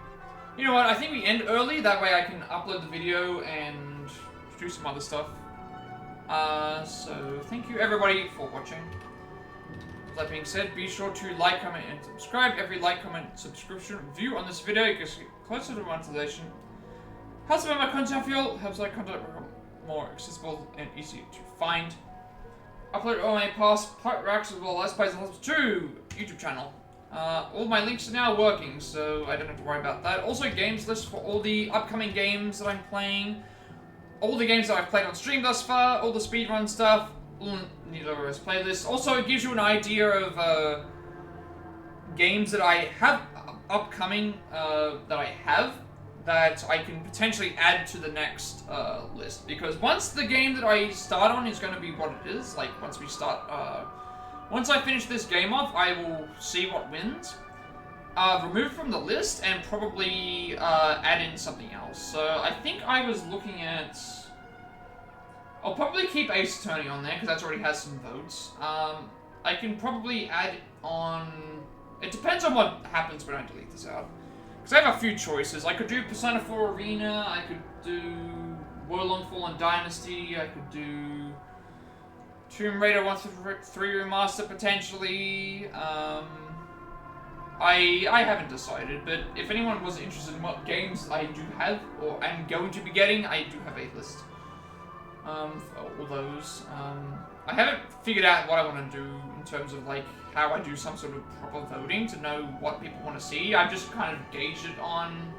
You know what? I think we end early. That way I can upload the video and do some other stuff. So thank you everybody for watching. With that being said, be sure to like, comment, and subscribe. Every like, comment, subscription, review on this video gets you closer to monetization. Helps make my content feel, helps my content become more accessible and easy to find. Upload all my past Plat racks as well as plays and helps to YouTube channel. All my links are now working, so I don't have to worry about that. Also, games list for all the upcoming games that I'm playing. All the games that I've played on stream thus far, all the speedrun stuff, Needler's playlist. Also, it gives you an idea of games that I have upcoming that I can potentially add to the next list. Because once the game that I start on is going to be what it is, like once we start, once I finish this game off, I will see what wins, remove from the list, and probably add in something else. So I think I was looking at, I'll probably keep Ace Attorney on there because that already has some votes. I can probably add on, it depends on what happens when I delete this out. Because I have a few choices. I could do Persona 4 Arena, I could do Warlong Fallen Dynasty, I could do Tomb Raider 1 through 3 Remaster potentially. I haven't decided, but if anyone was interested in what games I do have, or am going to be getting, I do have a list for all those. I haven't figured out what I want to do in terms of like how I do some sort of proper voting to know what people want to see. I've just kind of gauged it on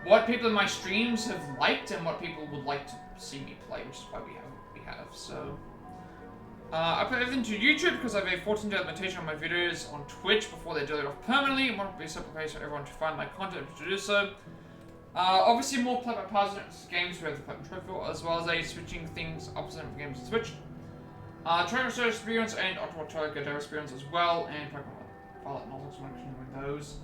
what people in my streams have liked and what people would like to see me play, which is why we have. So I put everything to YouTube because I have a 14-day limitation on my videos on Twitch before they delete off permanently. I want to be a separate place for everyone to find my content to do so. Obviously more Plat games, we have the Plat Trophy, as well as switching things opposite of games on Switch. Trainer Search experience and Otto Gadara experience as well, and Pokemon Pilot novels, I'm actually doing those.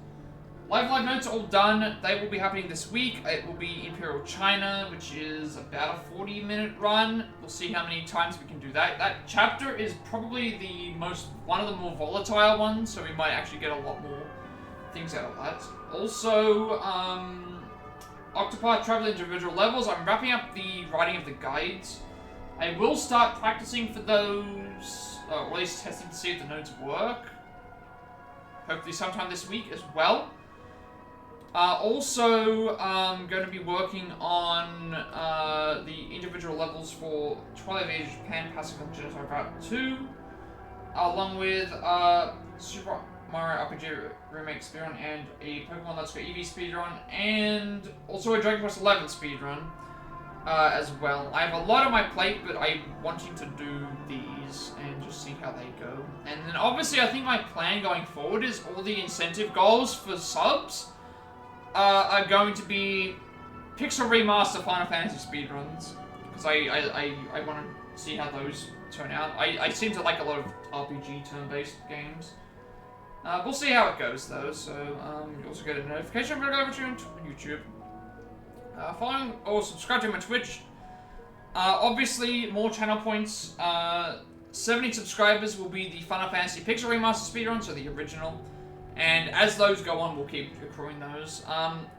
Live notes are all done. They will be happening this week. It will be Imperial China, which is about a 40-minute run. We'll see how many times we can do that. That chapter is probably one of the more volatile ones, so we might actually get a lot more things out of that. Also, Octopath Traveler individual levels. I'm wrapping up the writing of the guides. I will start practicing for those, or at least testing to see if the notes work. Hopefully sometime this week as well. Also, I'm going to be working on the individual levels for Twilight Age Japan Pacific Genocide Part 2, along with Super Mario RPG Remake speedrun and a Pokemon Let's Go Eevee speedrun, and also a Dragon Quest XI speedrun. As well. I have a lot on my plate, but I'm wanting to do these and just see how they go. And then obviously I think my plan going forward is all the incentive goals for subs are going to be Pixel Remaster Final Fantasy speedruns. Because I want to see how those turn out. I seem to like a lot of RPG turn-based games. We'll see how it goes though, so you also get a notification when I go over to YouTube. Following or subscribe to my Twitch. Obviously, more channel points. 70 subscribers will be the Final Fantasy Pixel Remaster speedrun, so the original. And as those go on, we'll keep accruing those.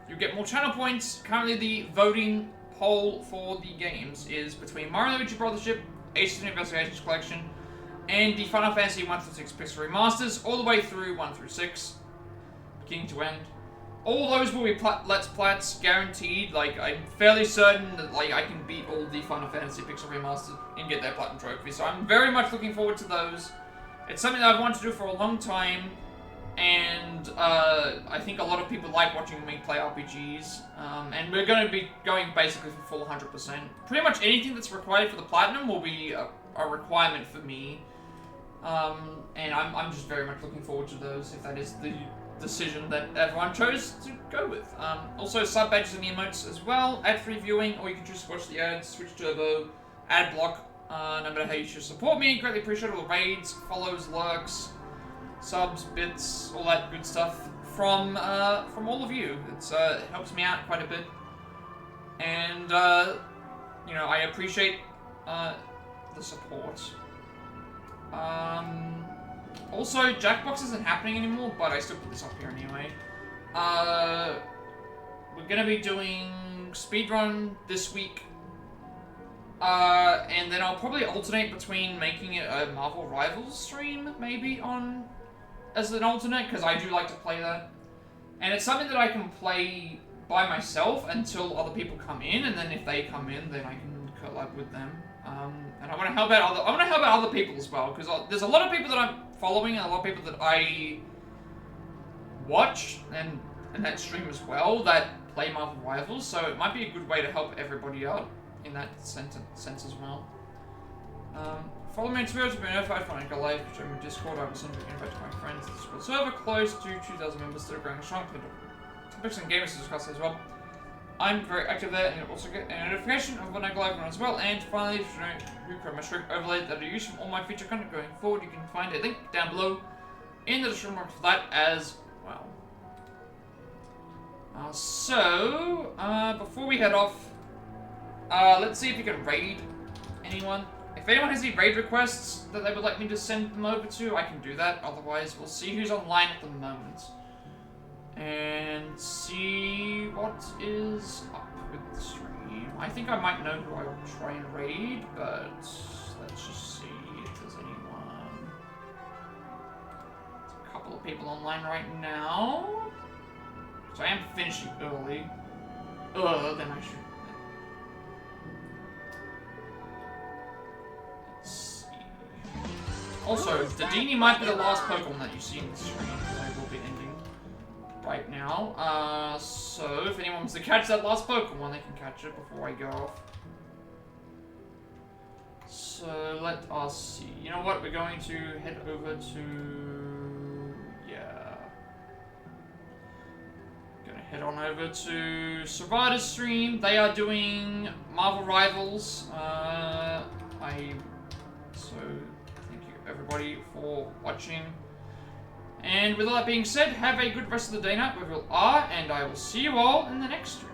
You'll get more channel points. Currently, the voting poll for the games is between Mario & Luigi Brothership, Ace Attorney Investigations Collection, and the Final Fantasy 1 through 6 Pixel Remasters, all the way through 1 through 6, beginning to end. All those will be Let's Plats, guaranteed. Like, I'm fairly certain that like I can beat all the Final Fantasy Pixel Remasters and get that Platinum Trophy. So I'm very much looking forward to those. It's something that I've wanted to do for a long time, and I think a lot of people like watching me play RPGs. And we're going to be going basically for full 100%. Pretty much anything that's required for the Platinum will be a requirement for me. And I'm just very much looking forward to those, if that is the decision that everyone chose to go with. Also, sub badges and emotes as well, ad-free viewing, or you can just watch the ads, switch turbo, ad block, no matter how you choose to support me. Greatly appreciate all the raids, follows, lurks, subs, bits, all that good stuff from all of you. It helps me out quite a bit, and you know, I appreciate the support. Also, Jackbox isn't happening anymore, but I still put this up here anyway. We're gonna be doing speedrun this week. And then I'll probably alternate between making it a Marvel Rivals stream, maybe, as an alternate, because I do like to play that. And it's something that I can play by myself until other people come in, and then if they come in, then I can collab with them. And I want to help out other people as well, because there's a lot of people that I'm following, and a lot of people that I watch and that stream as well that play Marvel Rivals, so it might be a good way to help everybody out in that sense as well. Follow me on Twitter to be notified when I go live, join my Discord. I will send you an invite to my friends. The Discord server close to 2,000 members, still growing strong. Topics and gamers to discuss as well. I'm very active there, and you'll also get a notification of when I go live as well. And finally, if you know who create my script overlay that I use from all my feature content going forward, you can find a link down below in the description box for that as well. Before we head off, let's see if we can raid anyone. If anyone has any raid requests that they would like me to send them over to, I can do that. Otherwise, we'll see who's online at the moment. And see what is up with the stream. I think I might know who I will try and raid, but let's just see if there's anyone. There's a couple of people online right now. So I am finishing early. Then I should. Let's see. Also, Dedenne might be the last Pokemon that you see in the stream, because I will be ending right now. So if anyone wants to catch that last Pokemon, they can catch it before I go off. So let us see. You know what? We're going to head over to... yeah. Gonna head on over to Servada's stream. They are doing Marvel Rivals. So thank you everybody for watching. And with all that being said, have a good rest of the day night wherever you are, and I will see you all in the next stream.